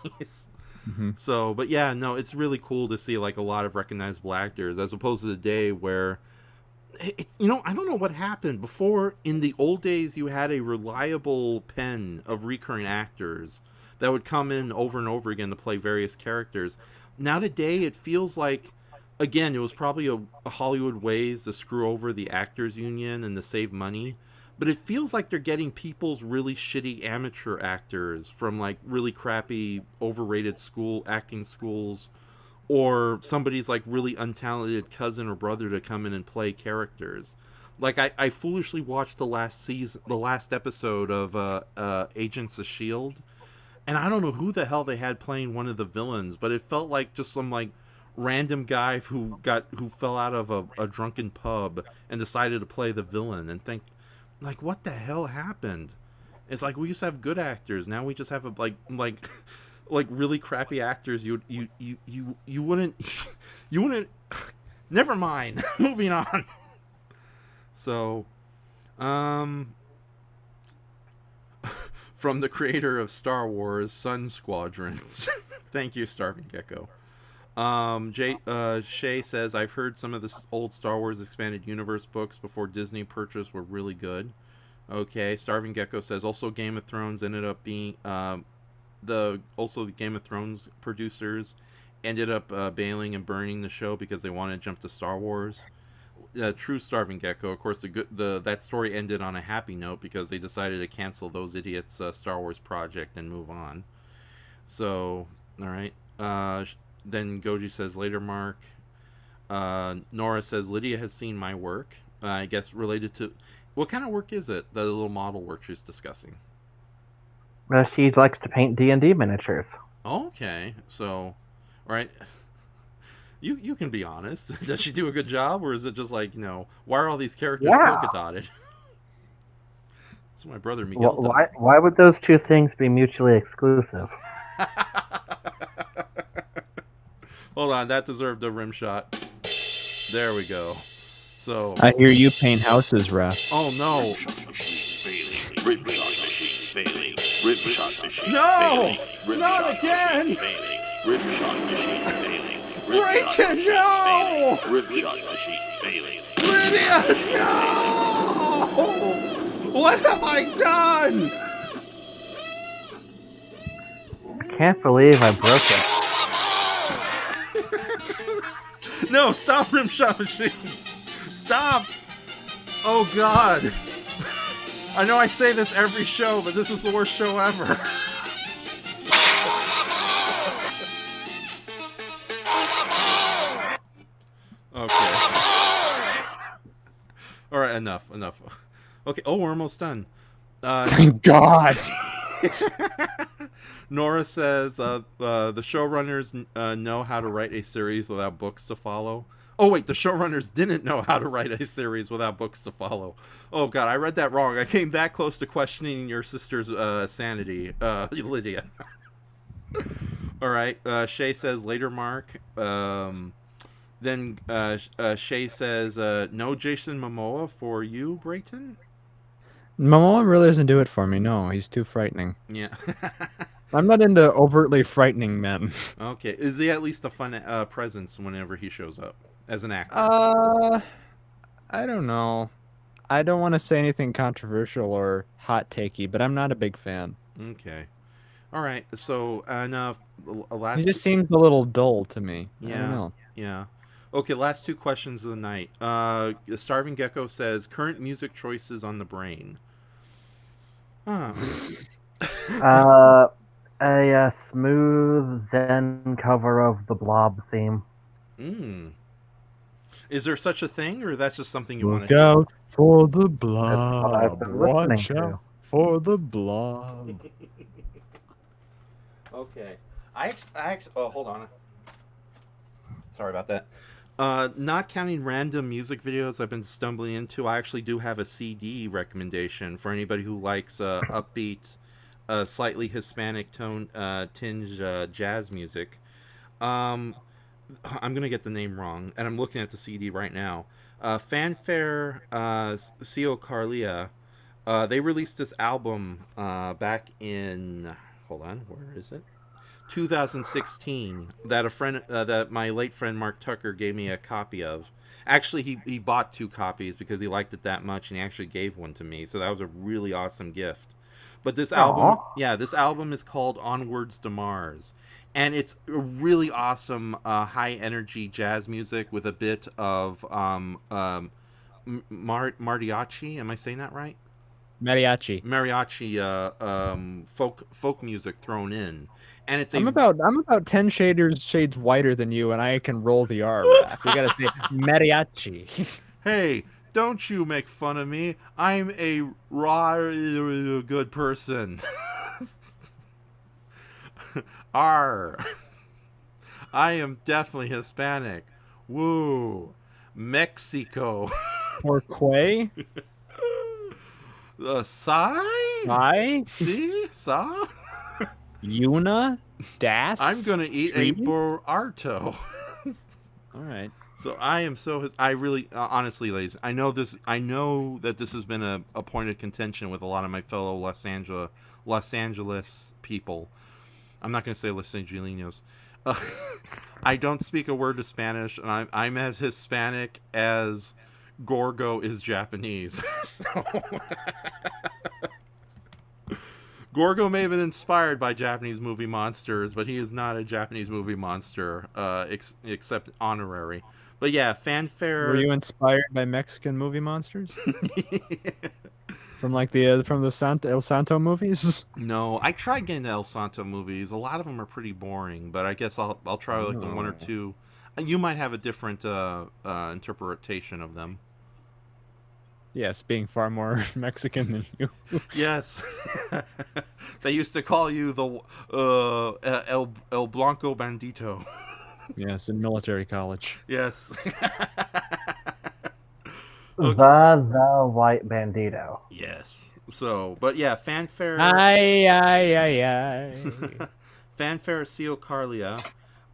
So, but yeah, no, it's really cool to see like a lot of recognizable actors as opposed to the day where it's, I don't know what happened before. In the old days, you had a reliable pen of recurring actors that would come in over and over again to play various characters. Now today, it feels like, again, it was probably a Hollywood ways to screw over the actors union and to save money, but it feels like they're getting people's really shitty amateur actors from like really crappy, overrated acting schools, or somebody's like really untalented cousin or brother to come in and play characters. Like I foolishly watched the last episode of Agents of S.H.I.E.L.D., and I don't know who the hell they had playing one of the villains, but it felt like just some like random guy who fell out of a drunken pub and decided to play the villain, and think like, what the hell happened? It's like we used to have good actors, now we just have like really crappy actors. You wouldn't never mind. Moving on. So from the creator of Star Wars Sun Squadrons. Thank you, Starving Gecko. Shay says, I've heard some of the old Star Wars Expanded Universe books before Disney purchased were really good. Okay, Starving Gecko says, also Game of Thrones ended up being, the Game of Thrones producers ended up bailing and burning the show because they wanted to jump to Star Wars. True, Starving Gecko. Of course, that story ended on a happy note because they decided to cancel those idiots' Star Wars project and move on. So, all right. Then Goji says, later, Mark. Nora says, Lydia has seen my work. I guess related to... What kind of work is it? The little model work she's discussing. She likes to paint D&D miniatures. Okay. So, right. You can be honest. Does she do a good job? Or is it just like, why are all these characters polka dotted? That's what my brother Miguel does. Why would those two things be mutually exclusive? Hold on, that deserved a rim shot. There we go. So I hear you paint houses, Raph. Oh no! Rimshot machine failing. Rimshot machine No! failing. Not again! Failing. Rimshot machine failing. Rachel, no! Rimshot machine failing. Lydia, no! What have I done? I can't believe I broke it. No, stop, Rimshot machine! Stop! Oh God! I know I say this every show, but this is the worst show ever. Okay. Alright, enough. Okay, we're almost done. Thank God! Nora says, the showrunners know how to write a series without books to follow. Oh wait, the showrunners didn't know how to write a series without books to follow. Oh God, I read that wrong. I came that close to questioning your sister's sanity, Lydia. Alright, Shay says, later, Mark. Then Shay says, no Jason Momoa for you, Brayton? Momoa really doesn't do it for me, no. He's too frightening. Yeah. I'm not into overtly frightening men. Okay, is he at least a fun presence whenever he shows up as an actor? I don't know. I don't want to say anything controversial or hot takey, but I'm not a big fan. Okay. All right. So, last. He just seems a little dull to me. I don't Yeah. know. Yeah. Okay. Last two questions of the night. Starving Gecko says current music choices on the brain. Huh. A smooth Zen cover of the Blob theme. Is there such a thing, or that's just something you want Look to out for the That's what I've blob. been listening Watch to. out for the blob. Okay. I actually. Oh, hold on. Sorry about that. Not counting random music videos I've been stumbling into, I actually do have a CD recommendation for anybody who likes upbeat, slightly Hispanic tinge jazz music. I'm gonna get the name wrong, and I'm looking at the CD right now. Fanfare Co. Carlia. They released this album back in. Hold on, where is it? 2016. That my late friend Mark Tucker gave me a copy of. Actually, he bought 2 copies because he liked it that much, and he actually gave one to me. So that was a really awesome gift. But this album, this album is called Onwards to Mars, and it's a really awesome high energy jazz music with a bit of mariachi. Am I saying that right? Mariachi. Folk music thrown in, and it's I'm about 10 shades whiter than you, and I can roll the R. Raph. You gotta say mariachi. Hey, don't you make fun of me. I'm a good person. R. I am definitely Hispanic. Woo. Mexico. Porquay? Sai? See? Sa? Yuna? Das? I'm gonna eat a burrito. All right. So I am so. I really, honestly, ladies, I know that this has been a point of contention with a lot of my fellow Los Angeles people. I'm not gonna say Los Angelinos. I don't speak a word of Spanish, and I'm as Hispanic as Gorgo is Japanese. So Gorgo may have been inspired by Japanese movie monsters, but he is not a Japanese movie monster, except honorary. But yeah, Fanfare. Were you inspired by Mexican movie monsters? From like the El Santo movies? No, I tried getting the El Santo movies. A lot of them are pretty boring, but I guess I'll try like the 1 or 2. You might have a different interpretation of them. Yes, being far more Mexican than you. Yes. They used to call you the El Blanco Bandito. Yes, in military college. Yes. The white bandito. Yes. So, but yeah, Fanfare. Aye. Fanfare Co. Carlia.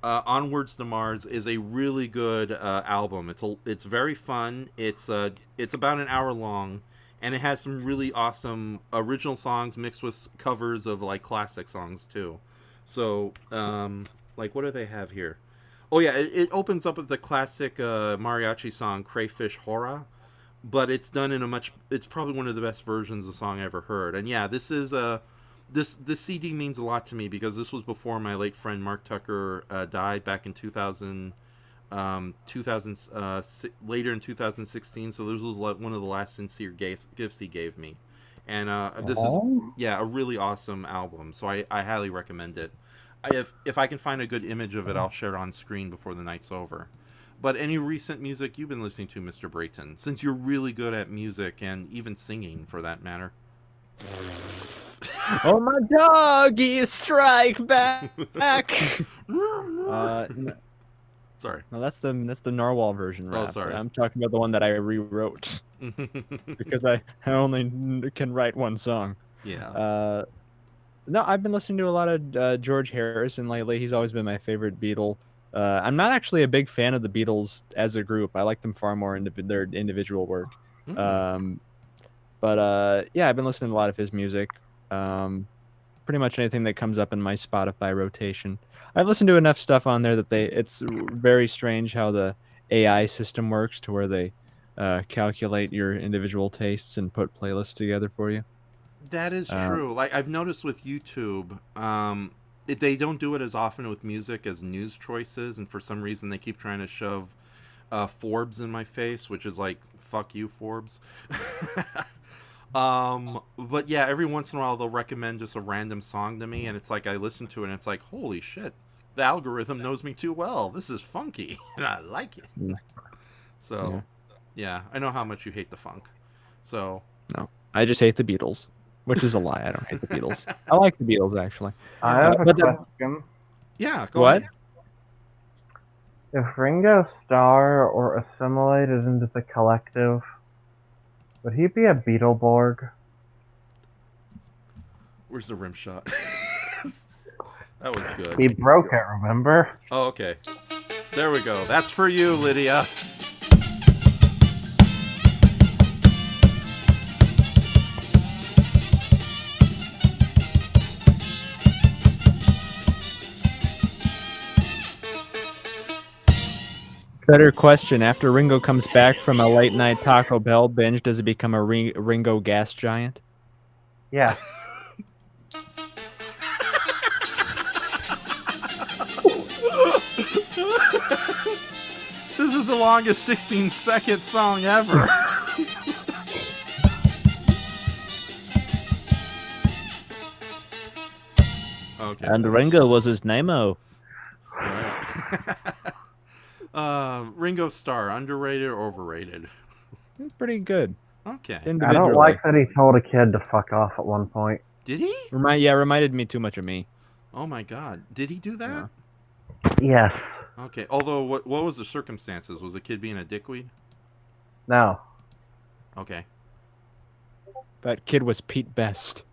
Onwards to Mars is a really good album. It's very fun. It's about an hour long, and it has some really awesome original songs mixed with covers of like classic songs too. So, like, what do they have here? Oh yeah, it opens up with the classic mariachi song "Crayfish Hora," but it's done in it's probably one of the best versions of the song I ever heard. And yeah, this is This CD means a lot to me because this was before my late friend Mark Tucker died back in 2000, later in 2016. So this was like one of the last sincere gifts he gave me, and this is a really awesome album. So I highly recommend it. If I can find a good image of it, I'll share it on screen before the night's over. But any recent music you've been listening to, Mr. Brayton, since you're really good at music and even singing for that matter. Oh, my doggy, strike back. Sorry. No, that's the Narwhal version, Raph. Oh, sorry. I'm talking about the one that I rewrote because I only can write one song. Yeah. No, I've been listening to a lot of George Harrison lately. He's always been my favorite Beatle. I'm not actually a big fan of the Beatles as a group. I like them far more in their individual work. Mm. But yeah, I've been listening to a lot of his music. Pretty much anything that comes up in my Spotify rotation. I've listened to enough stuff on there that it's very strange how the AI system works to where they calculate your individual tastes and put playlists together for you. That is true. Like I've noticed with YouTube, they don't do it as often with music as news choices, and for some reason they keep trying to shove Forbes in my face, which is like, fuck you, Forbes. But yeah, every once in a while they'll recommend just a random song to me, and it's like I listen to it and it's like, holy shit, the algorithm knows me too well. This is funky, and I like it. So, yeah, I know how much you hate the funk. So no, I just hate the Beatles, which is a lie. I don't hate the Beatles. I like the Beatles actually. I have a question. Yeah, go What? ahead. If Ringo Starr or assimilated into the collective, would he be a Beetleborg? Where's the rim shot? That was good. He broke it, remember? Oh, okay. There we go. That's for you, Lydia. Better question. After Ringo comes back from a late night Taco Bell binge, does he become a Ringo gas giant? Yeah. This is the longest 16-second song ever. Okay. And Ringo was his name-o. Right. Ringo Starr, underrated or overrated? Pretty good. Okay. I don't like that he told a kid to fuck off at one point. Did he? Reminded me too much of me. Oh my god. Did he do that? Yes. Okay. Although, what was the circumstances? Was the kid being a dickweed? No. Okay. That kid was Pete Best.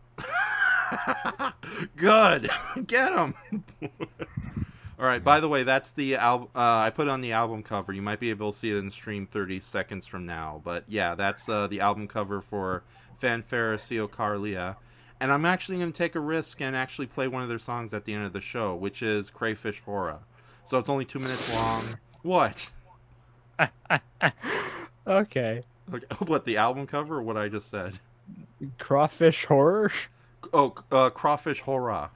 Good. Get him. All right. By the way, that's the album. I put it on the album cover. You might be able to see it in stream 30 seconds from now. But yeah, that's the album cover for Fanfare Sio Carlia. And I'm actually going to take a risk and actually play one of their songs at the end of the show, which is Crayfish Horror. So it's only 2 minutes long. What? Okay. What, the album cover or what I just said? Crawfish Horror? Oh, Crawfish Horror.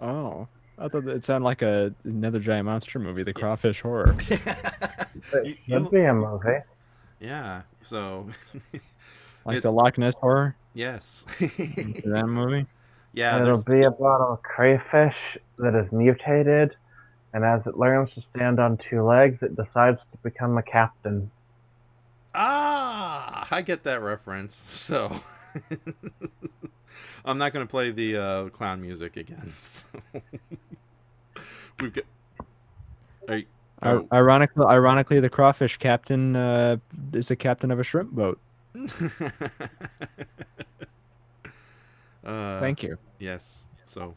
Oh. I thought it sounded like another giant monster movie, The Crawfish Horror. It should be a movie. Yeah, so... Like the Loch Ness Horror? Yes. That movie? Yeah. It'll be about a crayfish that is mutated, and as it learns to stand on two legs, it decides to become a captain. Ah! I get that reference, so... I'm not going to play the clown music again. So. We've got... Ironically, the crawfish captain is the captain of a shrimp boat. Thank you. Yes. So.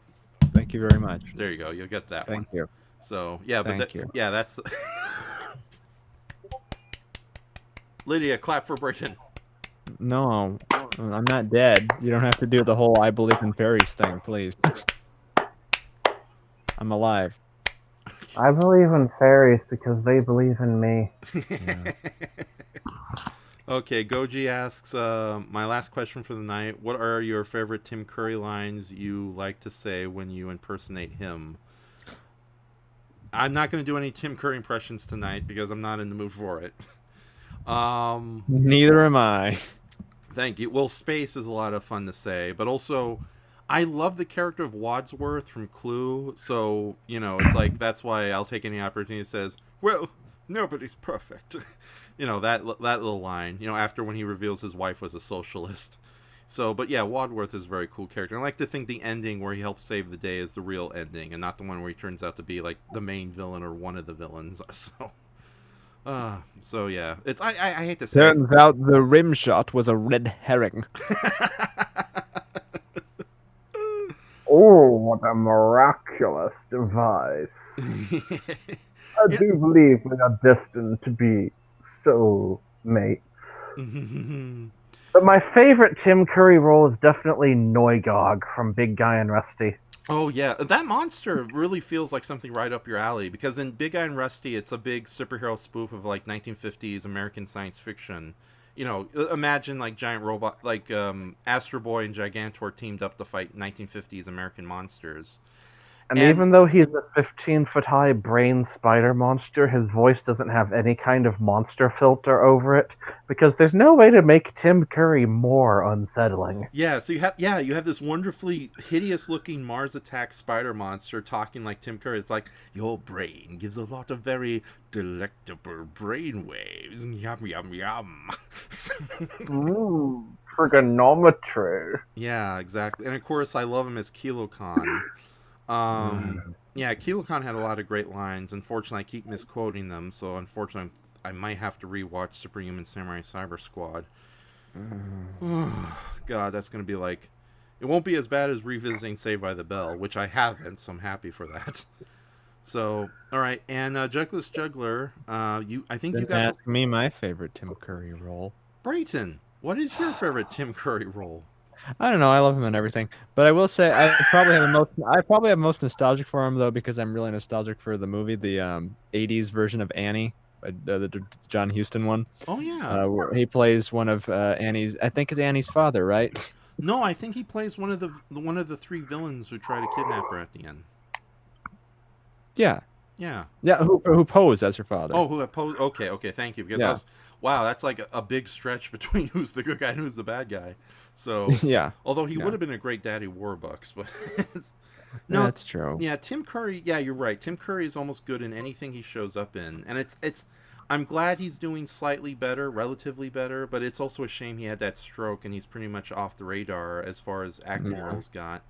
Thank you very much. There you go. You'll get that one. Thank you. So yeah, but Thank you. Yeah, that's. Lydia, clap for Britain. No, I'm not dead. You don't have to do the whole "I believe in fairies" thing, please. I'm alive. I believe in fairies because they believe in me. Yeah. Okay, Goji asks, my last question for the night. What are your favorite Tim Curry lines you like to say when you impersonate him? I'm not going to do any Tim Curry impressions tonight because I'm not in the mood for it. Neither am I. Thank you. Well, space is a lot of fun to say, but also I love the character of Wadsworth from Clue. So, you know, it's like, that's why I'll take any opportunity that says, well, nobody's perfect. You know, that little line, you know, after when he reveals his wife was a socialist. So, but yeah, Wadsworth is a very cool character. I like to think the ending where he helps save the day is the real ending and not the one where he turns out to be like the main villain or one of the villains. So yeah, it's I hate to say. Turns out the Rimshot was a red herring. Oh, what a miraculous device. I do believe we are destined to be soulmates. But my favorite Tim Curry role is definitely Noigog from Big Guy and Rusty. Oh yeah, that monster really feels like something right up your alley because in Big Guy and Rusty, it's a big superhero spoof of like 1950s American science fiction. You know, imagine like giant robot, like Astro Boy and Gigantor teamed up to fight 1950s American monsters. And even though he's a 15-foot-high brain spider monster, his voice doesn't have any kind of monster filter over it, because there's no way to make Tim Curry more unsettling. Yeah, so you have this wonderfully hideous-looking Mars Attack spider monster talking like Tim Curry. It's like, your brain gives a lot of very delectable brain waves. Yum, yum, yum. Trigonometry. Yeah, exactly. And of course, I love him as Kilokon. Yeah, Kilokon had a lot of great lines. Unfortunately, I keep misquoting them, so unfortunately, I might have to rewatch Superhuman Samurai Cyber Squad. God, that's going to be like... It won't be as bad as revisiting Saved by the Bell, which I haven't, so I'm happy for that. So, alright, and Jugless Juggler, I think you got... Ask me my favorite Tim Curry role. Brayton, what is your favorite Tim Curry role? I don't know. I love him and everything, but I will say I probably have most nostalgic for him though because I'm really nostalgic for the movie, the '80s version of Annie, the John Huston one. Oh yeah, where he plays one of Annie's. I think it's Annie's father, right? No, I think he plays one of the three villains who try to kidnap her at the end. Yeah. Yeah. Yeah. Who posed as her father? Oh, who posed? Okay. Thank you. Because wow, that's like a big stretch between who's the good guy and who's the bad guy. So yeah. Although he would have been a great Daddy Warbucks, but no, that's true. Yeah, Tim Curry. Yeah, you're right. Tim Curry is almost good in anything he shows up in, and it's. I'm glad he's doing slightly better, relatively better, but it's also a shame he had that stroke and he's pretty much off the radar as far as acting roles got.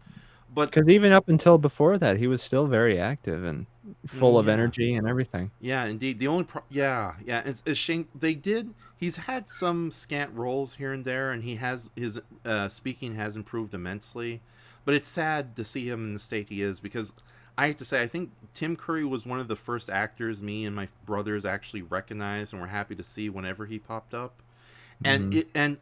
But because even up until before that, he was still very active and full of energy and everything. Yeah, indeed. The only it's a shame he's had some scant roles here and there, and he has his speaking has improved immensely. But it's sad to see him in the state he is because I have to say I think Tim Curry was one of the first actors me and my brothers actually recognized and were happy to see whenever he popped up. And and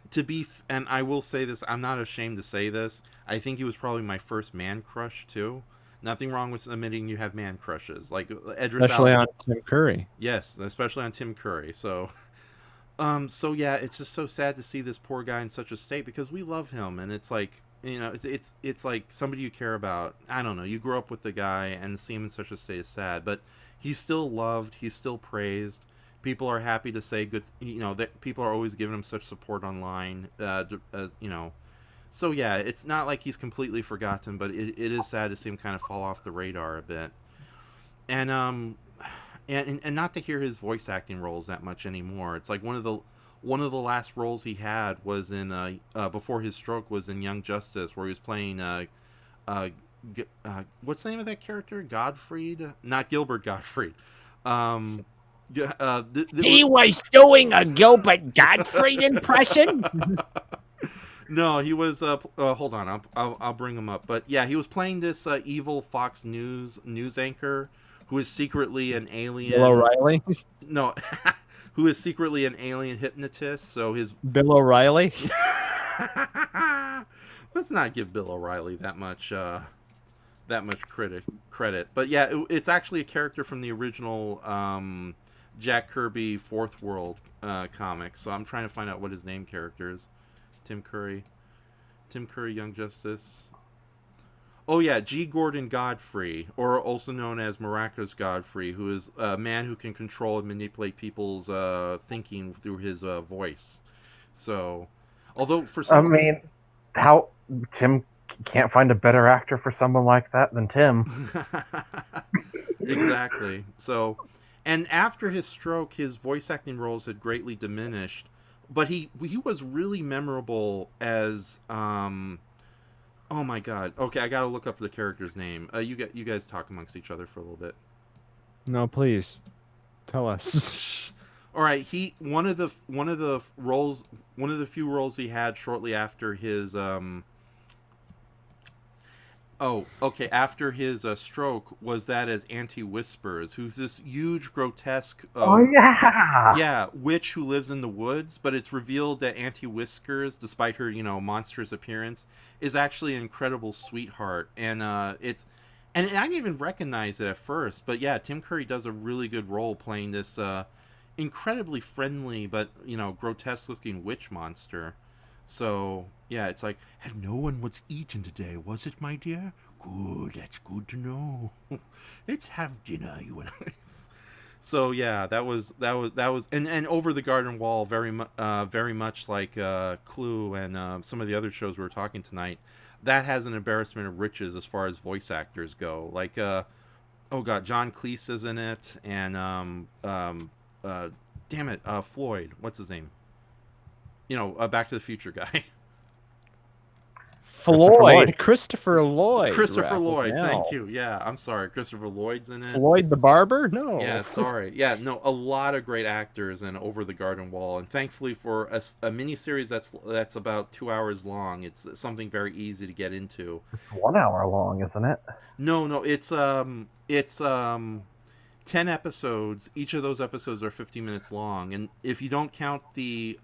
I will say this, I'm not ashamed to say this. I think he was probably my first man crush too. Nothing wrong with admitting you have man crushes, like Edris especially Alba. on Tim Curry. Yes, especially on Tim Curry. So, so yeah, it's just so sad to see this poor guy in such a state because we love him, and it's like it's like somebody you care about. I don't know. You grew up with the guy, and to see him in such a state is sad. But he's still loved. He's still praised. People are happy to say good. That people are always giving him such support online. So yeah, it's not like he's completely forgotten, but it is sad to see him kind of fall off the radar a bit, and not to hear his voice acting roles that much anymore. It's like one of the last roles he had was in before his stroke was in Young Justice, where he was playing what's the name of that character? Gottfried, not Gilbert Gottfried. He was doing a Gilbert Gottfried impression. No, he was. Hold on, I'll bring him up. But yeah, he was playing this evil Fox News anchor who is secretly an alien. Bill O'Reilly. No, who is secretly an alien hypnotist. So his Bill O'Reilly. Let's not give Bill O'Reilly that much credit. But yeah, it's actually a character from the original Jack Kirby Fourth World comic. So I'm trying to find out what his name character is. Tim Curry, Young Justice. Oh yeah, G. Gordon Godfrey, or also known as Miraculous Godfrey, who is a man who can control and manipulate people's thinking through his voice. So, although for some, how Tim can't find a better actor for someone like that than Tim. Exactly. So, and after his stroke, his voice acting roles had greatly diminished. But he was really memorable as oh my god. Okay, I gotta look up the character's name. You guys talk amongst each other for a little bit. No, please tell us. All right, one of the few roles he had shortly after his Oh, okay. After his stroke, was that as Auntie Whispers, who's this huge, grotesque, Oh yeah. yeah, witch who lives in the woods. But it's revealed that Auntie Whiskers, despite her, monstrous appearance, is actually an incredible sweetheart, and I didn't even recognize it at first. But yeah, Tim Curry does a really good role playing this incredibly friendly but grotesque-looking witch monster. So, yeah, it's like, and no one was eaten today, was it, my dear? Good, that's good to know. Let's have dinner, you and I. So, yeah, that was, and Over the Garden Wall, very much like Clue and some of the other shows we were talking tonight, that has an embarrassment of riches as far as voice actors go. Like, oh god, John Cleese is in it, and, damn it, Floyd, what's his name? Back to the Future guy. Christopher Lloyd. Christopher Lloyd, Raphael. thank you. Yeah, I'm sorry. Christopher Lloyd's in it. Floyd the Barber? No. Yeah, sorry. Yeah, no, a lot of great actors in Over the Garden Wall, and thankfully for a miniseries that's about 2 hours long, it's something very easy to get into. It's 1 hour long, isn't it? No, it's 10 episodes. Each of those episodes are 50 minutes long, and if you don't count the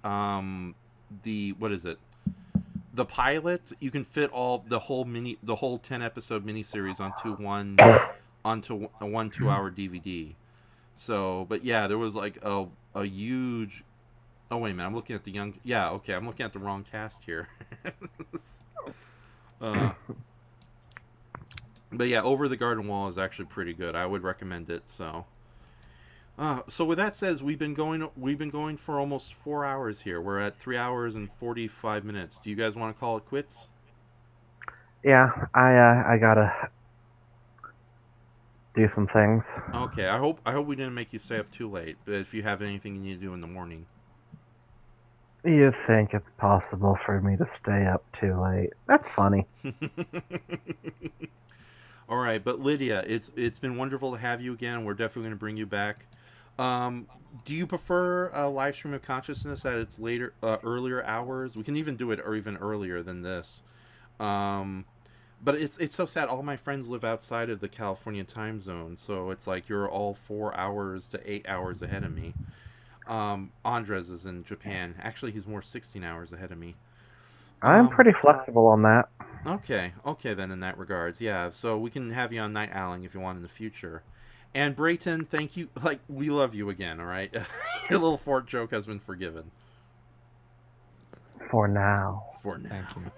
what is it? The pilot, you can fit the whole 10 episode miniseries onto a 1 2 hour DVD. So, but yeah, there was like a huge. Oh wait a minute, I'm looking at the young. Yeah, okay, I'm looking at the wrong cast here. But yeah, Over the Garden Wall is actually pretty good. I would recommend it. So with that said, we've been going for almost 4 hours here. We're at 3 hours and 45 minutes. Do you guys want to call it quits? Yeah, I gotta do some things. Okay, I hope we didn't make you stay up too late. But if you have anything you need to do in the morning. You think it's possible for me to stay up too late? That's funny. All right, but Lydia, it's been wonderful to have you again. We're definitely going to bring you back. Do you prefer a live stream of consciousness at its earlier hours? We can even do it or even earlier than this. But it's so sad. All my friends live outside of the California time zone, so it's like you're all 4 hours to 8 hours ahead of me. Andres is in Japan. Actually, he's more 16 hours ahead of me. I'm pretty flexible on that. Okay then in that regards, yeah. So we can have you on Night Owling if you want in the future. And Brayton, thank you. Like, we love you again, all right? Your little fort joke has been forgiven. For now. Thank you.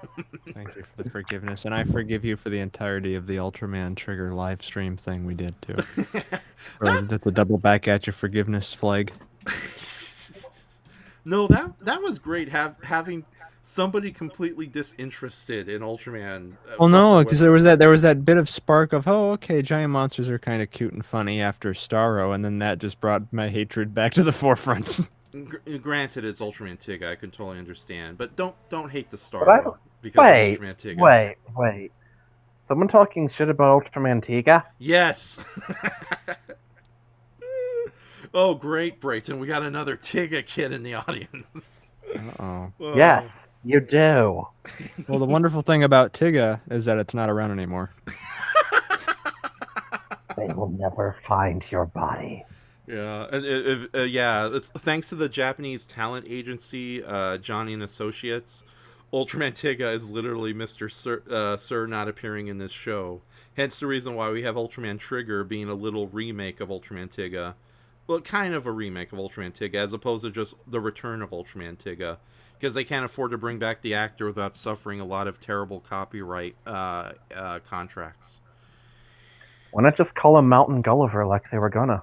Thank you for the forgiveness. And I forgive you for the entirety of the Ultraman Trigger live stream thing we did, too. That's a double back at you forgiveness flag. No, that was great, having somebody completely disinterested in Ultraman. Well, no, because there was that bit of spark of, oh, okay, giant monsters are kind of cute and funny after Starro, and then that just brought my hatred back to the forefront. Granted, it's Ultraman Tiga. I can totally understand, but don't hate the Starro because of Ultraman Tiga. Wait. Someone talking shit about Ultraman Tiga? Yes. Oh, great, Brayton. We got another Tiga kid in the audience. Uh-oh. Yes, you do. Well, the wonderful thing about Tiga is that it's not around anymore. They will never find your body. Yeah, and it's thanks to the Japanese talent agency, Johnny and Associates. Ultraman Tiga is literally Mr. Sir not appearing in this show. Hence the reason why we have Ultraman Trigger being a little remake of Ultraman Tiga. Well, kind of a remake of Ultraman Tiga, as opposed to just the return of Ultraman Tiga, because they can't afford to bring back the actor without suffering a lot of terrible copyright contracts. Why not just call him Mountain Gulliver like they were gonna?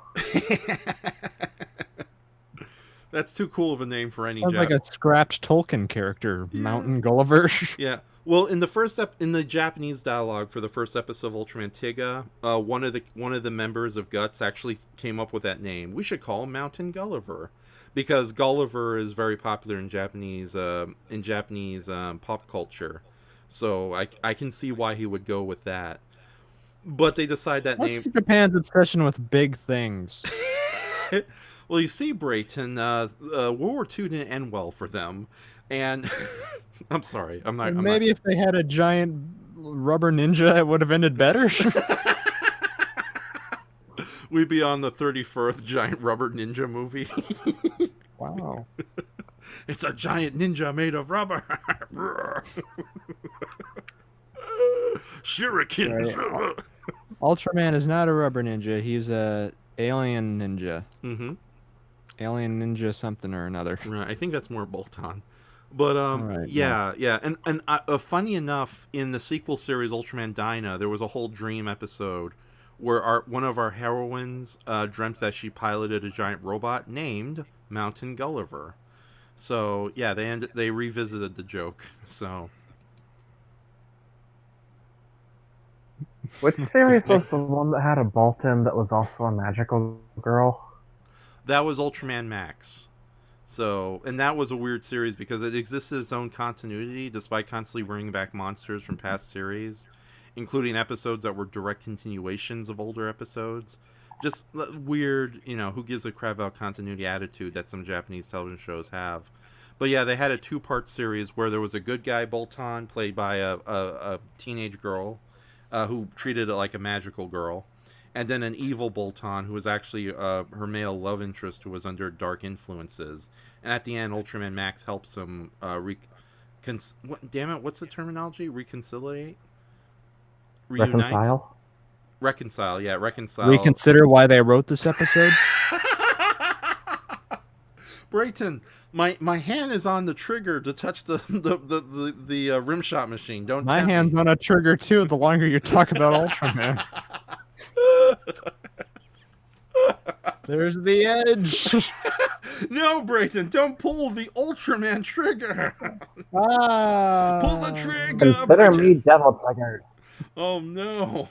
That's too cool of a name for any. Sounds like a scrapped Tolkien character, yeah. Mountain Gulliver. Yeah. Well, in the Japanese dialogue for the first episode of Ultraman Tiga, one of the members of Guts actually came up with that name. We should call him Mountain Gulliver, because Gulliver is very popular in Japanese pop culture. So I can see why he would go with that. But they decide that name. What's Japan's obsession with big things? Well, you see, Brayton, World War II didn't end well for them, and I'm sorry, I'm not. Maybe if they had a giant Rubber Ninja, it would have ended better. We'd be on the 31st giant rubber ninja movie. Wow. It's a giant ninja made of rubber. Shurikens. Right. Ultraman is not a rubber ninja. He's a alien ninja. Mm-hmm. Alien ninja something or another. Right. I think that's more bolt-on. But right, yeah. And funny enough, in the sequel series Ultraman Dyna, there was a whole dream episode where one of our heroines dreamt that she piloted a giant robot named Mountain Gulliver. So yeah, they revisited the joke. So Which series was the one that had a Bolton that was also a magical girl? that was Ultraman Max. So, and that was a weird series because it existed its own continuity despite constantly bringing back monsters from past series, including episodes that were direct continuations of older episodes. Just weird, who gives a crap about continuity attitude that some Japanese television shows have. But yeah, they had a 2-part series where there was a good guy Bolton played by a teenage girl who treated it like a magical girl, and then an evil Bolton who was actually her male love interest who was under dark influences. And at the end, Ultraman Max helps him what's the terminology? Reconciliate? Reunite? Reconcile, yeah, reconcile. Reconsider why they wrote this episode? Brayton, my hand is on the trigger to touch the Rimshot machine. Don't My hand's on a trigger too the longer you talk about Ultraman. There's the edge. No, Brayton, don't pull the Ultraman trigger. Pull the trigger. Consider me devil triggered. Oh no.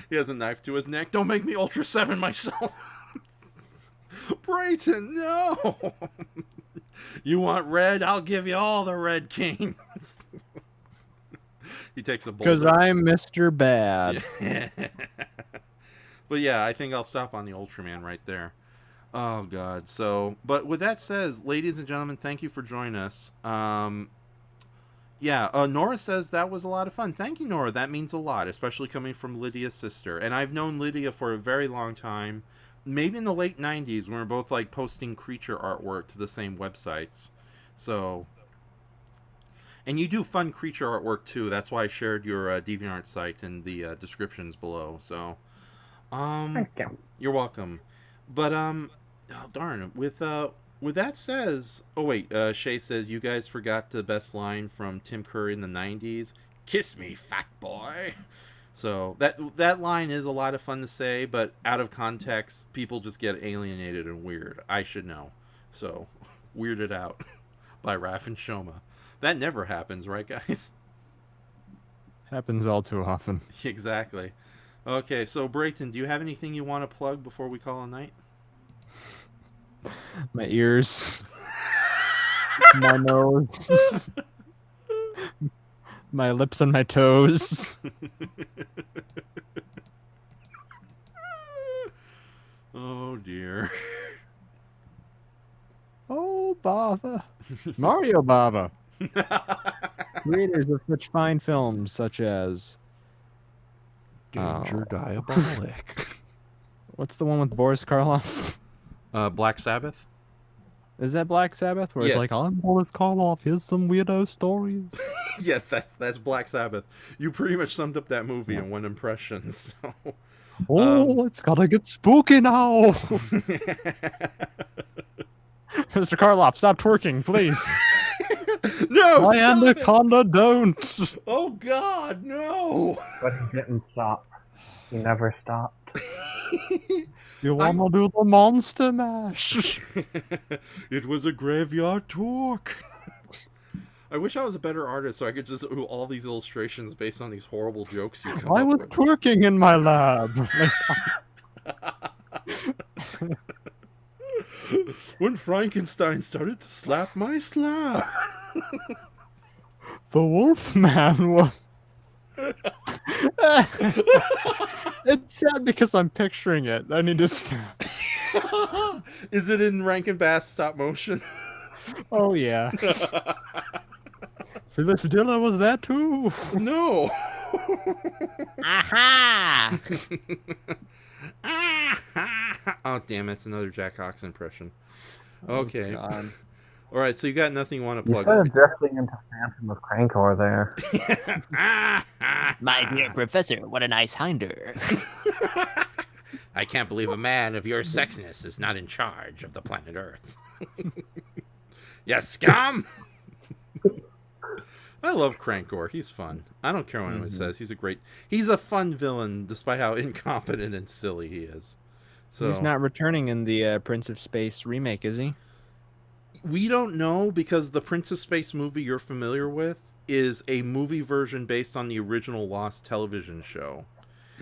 He has a knife to his neck. Don't make me Ultra 7 myself. Brayton, no. You want red? I'll give you all the red canes. He takes a boulder. Because I'm Mr. Bad. Yeah. But yeah, I think I'll stop on the Ultraman right there. Oh god. So, but with that said, ladies and gentlemen, thank you for joining us. Nora says that was a lot of fun. Thank you, Nora. That means a lot, especially coming from Lydia's sister. And I've known Lydia for a very long time. Maybe in the late 90s, when we were both like posting creature artwork to the same websites. So, and you do fun creature artwork too. That's why I shared your DeviantArt site in the descriptions below. So, Thank you. You're welcome. But darn. With that says, Shay says you guys forgot the best line from Tim Curry in the 90s. Kiss me, fat boy. So that line is a lot of fun to say, but out of context, people just get alienated and weird. I should know. So, Weirded Out by Enshohma. That never happens, right, guys? Happens all too often. Exactly. Okay, so Brayton, do you have anything you want to plug before we call a night? My ears. My nose. My lips and my toes. Oh dear. Oh, Bava. Mario Bava. Creators of such fine films such as Danger Diabolic. What's the one with Boris Karloff? Black Sabbath? Is that Black Sabbath? Where Yes. it's like, I'm Boris Karloff, here's some weirdo stories. Yes, that's Black Sabbath. You pretty much summed up that movie in one impression. So, it's gotta get spooky now. Mr. Karloff, stop twerking, please. No, My stop anaconda don't. Oh God, no! But he didn't stop. He never stopped. You wanna do the monster mash? It was a graveyard twerk. I wish I was a better artist so I could just do all these illustrations based on these horrible jokes you come I up was with. twerking in my lab. When Frankenstein started to slap my slap. The Wolfman was... It's sad because I'm picturing it. I need to stop. Is it in Rankin Bass stop motion? Oh, yeah. Phyllis Dilla was that too. No. Aha! Oh, damn, it's another Jack Hawks impression. Okay. God. All right, so you got nothing you want to You plug? started drifting into Phantom of Crankor there. My dear professor, what a nice hinder. I can't believe a man of your sexiness is not in charge of the planet Earth. You scum! I love Crankor. He's fun. I don't care what anyone says. He's a fun villain, despite how incompetent and silly he is. So He's not returning in the Prince of Space remake, is he? we don't know, because the Prince of Space movie you're familiar with is a movie version based on the original Lost television show.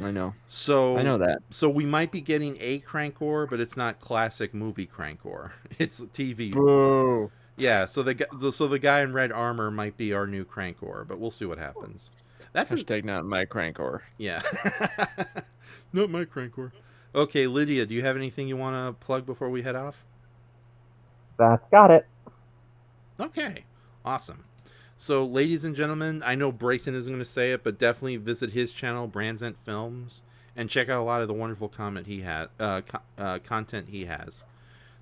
I know. So I know that. So we might be getting a Crankor, but it's not classic movie Crankor. It's TV. Boo. Yeah, so the guy in red armor might be our new Crankor, but we'll see what happens. That's Hashtag not my Crankor. Yeah. Not my Crankor. Okay, Lydia, do you have anything you want to plug before we head off? That's got it. Okay, awesome. So, ladies and gentlemen, I know Brayton isn't going to say it, but definitely visit his channel, Brandsent Films, and check out a lot of the wonderful content he has.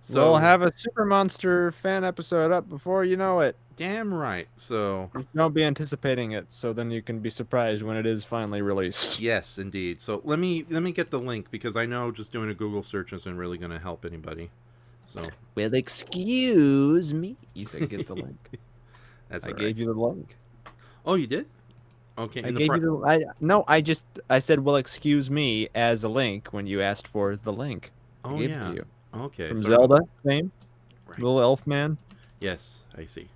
So We'll have a Super Monster fan episode up before you know it. Damn right. So Just don't be anticipating it, so then you can be surprised when it is finally released. Yes, indeed. So let me get the link, because I know just doing a Google search isn't really going to help anybody. So well, excuse me. You said get the link. That's I all right. gave you the link. Oh, you did? Okay. I gave you the. I said, well, excuse me, as a link when you asked for the link. Oh, I gave yeah. it to you. Okay. From sorry. Zelda fame. Right. Little elf man. Yes, I see.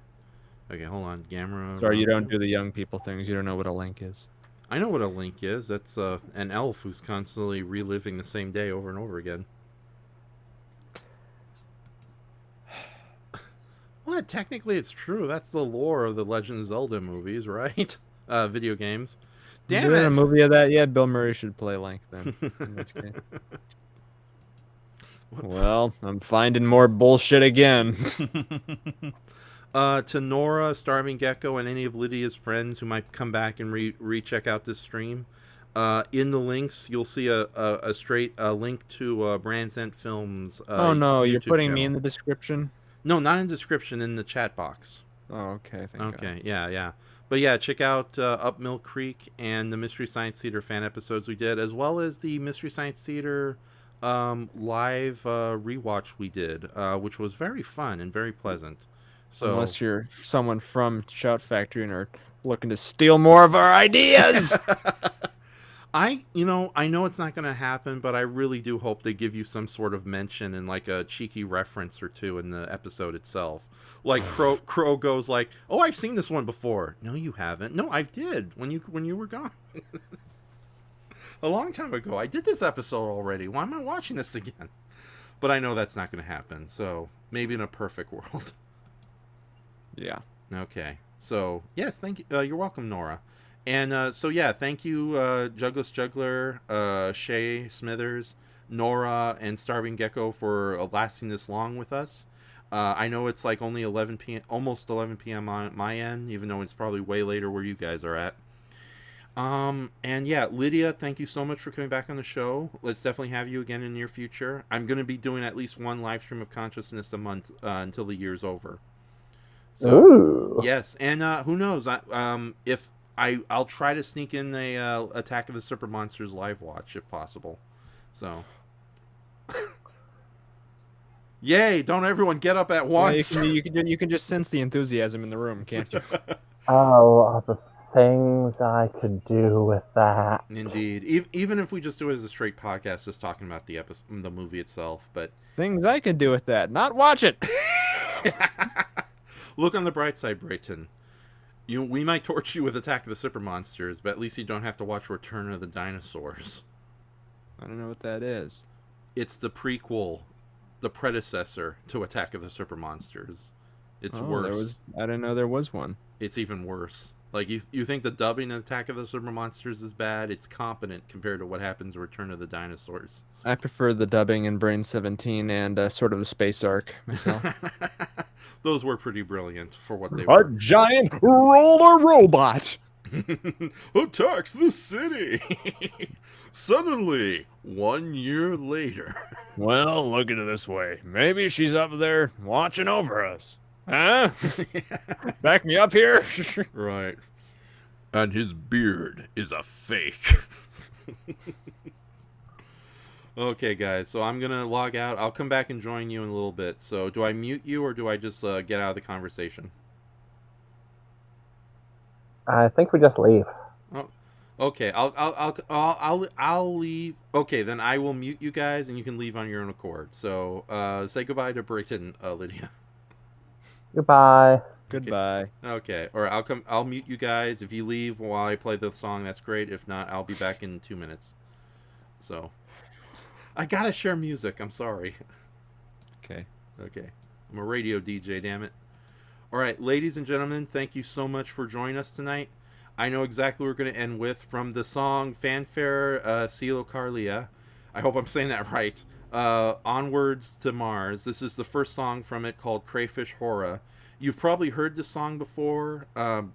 Okay, hold on. Gamera. Sorry, you don't do the young people things. You don't know what a link is. I know what a link is. That's an elf who's constantly reliving the same day over and over again. What? Technically, it's true. That's the lore of the Legend of Zelda movies, right? Video games. Damn Doing it! a movie of that? Yeah, Bill Murray should play Link then. In this case. Well, I'm finding more bullshit again. To Nora, Starving Gecko, and any of Lydia's friends who might come back and recheck out this stream, in the links you'll see a straight link to Brandsent Films. Oh no, you're YouTube putting channel. me in the description? No, not in the description, in the chat box. Oh, okay. Thank Okay, yeah. But yeah, check out Up Mill Creek and the Mystery Science Theater fan episodes we did, as well as the Mystery Science Theater live rewatch we did, which was very fun and very pleasant. So Unless you're someone from Shout Factory and are looking to steal more of our ideas. I know it's not going to happen, but I really do hope they give you some sort of mention and like a cheeky reference or two in the episode itself. Like Crow goes like, "Oh, I've seen this one before." No, you haven't. No, I did when you were gone. A long time ago. I did this episode already. Why am I watching this again? But I know that's not going to happen. So maybe in a perfect world. Yeah. Okay. So yes, thank you. You're welcome, Nora. And so yeah, thank you, Jugless Juggler, Shay Smithers, Nora, and Starving Gecko for lasting this long with us. I know it's like only 11 p.m., almost 11 p.m. on my end, even though it's probably way later where you guys are at. And yeah, Lydia, thank you so much for coming back on the show. Let's definitely have you again in the near future. I'm going to be doing at least one live stream of consciousness a month until the year's over. So, Ooh. yes, and who knows? If I'll try to sneak in a Attack of the Super Monsters live watch if possible. So, yay! Don't everyone get up at once. Yeah, you can just sense the enthusiasm in the room, can't you? Oh, the things I could do with that. Indeed, even if we just do it as a straight podcast, just talking about the movie itself. But Things I could do with that, not watch it. Look on the bright side, Brayton. We might torture you with Attack of the Super Monsters, but at least you don't have to watch Return of the Dinosaurs. I don't know what that is. It's the prequel, the predecessor to Attack of the Super Monsters. It's worse. I didn't know there was one. It's even worse. Like, you think the dubbing of Attack of the Super Monsters is bad? It's competent compared to what happens in Return of the Dinosaurs. I prefer the dubbing in Brain 17 and sort of the space arc myself. those were pretty brilliant for what they A were. giant roller robot. Attacks the city. Suddenly, 1 year later. Well, look at it this way. Maybe she's up there watching over us. Huh? Back me up here. Right. And his beard is a fake. Okay, guys, so I'm going to log out. I'll come back and join you in a little bit. So do I mute you or do I just get out of the conversation? I think we just leave. Oh, okay. I'll leave. Okay, then I will mute you guys and you can leave on your own accord. So say goodbye to Brayton, Lydia. Goodbye. Goodbye. Okay, or I'll mute you guys. If you leave while I play the song, that's great. If not, I'll be back in 2 minutes. So I gotta share music. I'm sorry. Okay. I'm a radio DJ, damn it. All right, ladies and gentlemen, thank you so much for joining us tonight. I know exactly what we're going to end with from the song Fanfare Cielo Carlia. I hope I'm saying that right. Onwards to Mars. This is the first song from it called Crayfish Horror. You've probably heard this song before,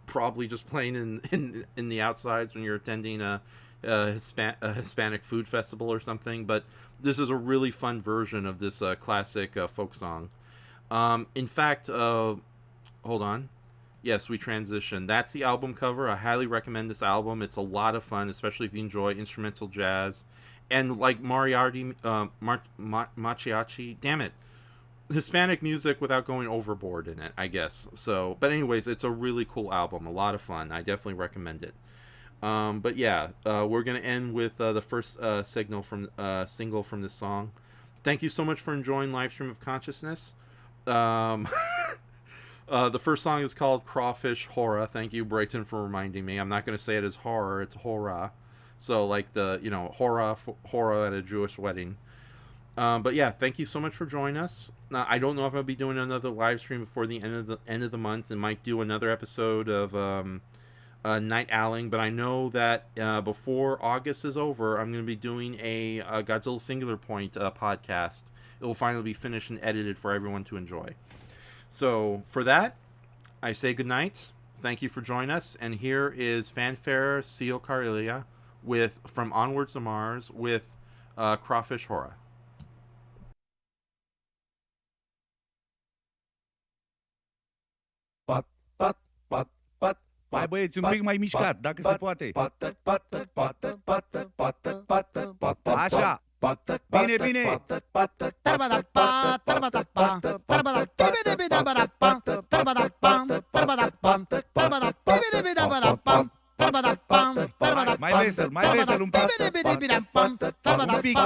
probably just playing in the outsides when you're attending a Hispanic food festival or something, but this is a really fun version of this classic folk song. In fact, hold on. Yes, we transition. That's the album cover. I highly recommend this album. It's a lot of fun, especially if you enjoy instrumental jazz. And like Mariachi, Machiachi, damn it, Hispanic music without going overboard in it, I guess. So, but anyways, it's a really cool album. A lot of fun. I definitely recommend it. But yeah, we're going to end with the first single from this song. Thank you so much for enjoying Livestream of Consciousness. The first song is called Crawfish Horror. Thank you, Brayton, for reminding me. I'm not going to say it as horror, it's horror. So like the, horror at a Jewish wedding. But yeah, thank you so much for joining us. I don't know if I'll be doing another live stream before the end of the month, and might do another episode of Night Owling, but I know that before August is over, I'm going to be doing a Godzilla Singular Point podcast. It will finally be finished and edited for everyone to enjoy. So for that, I say goodnight. Thank you for joining us. And here is Fanfare Cielo Carlia from Onwards to Mars with Crawfish Horror. Mai băieți, un pic mai mișcat, dacă se poate. Așa. Bine, bine. Mai vesel un pic. Un pic.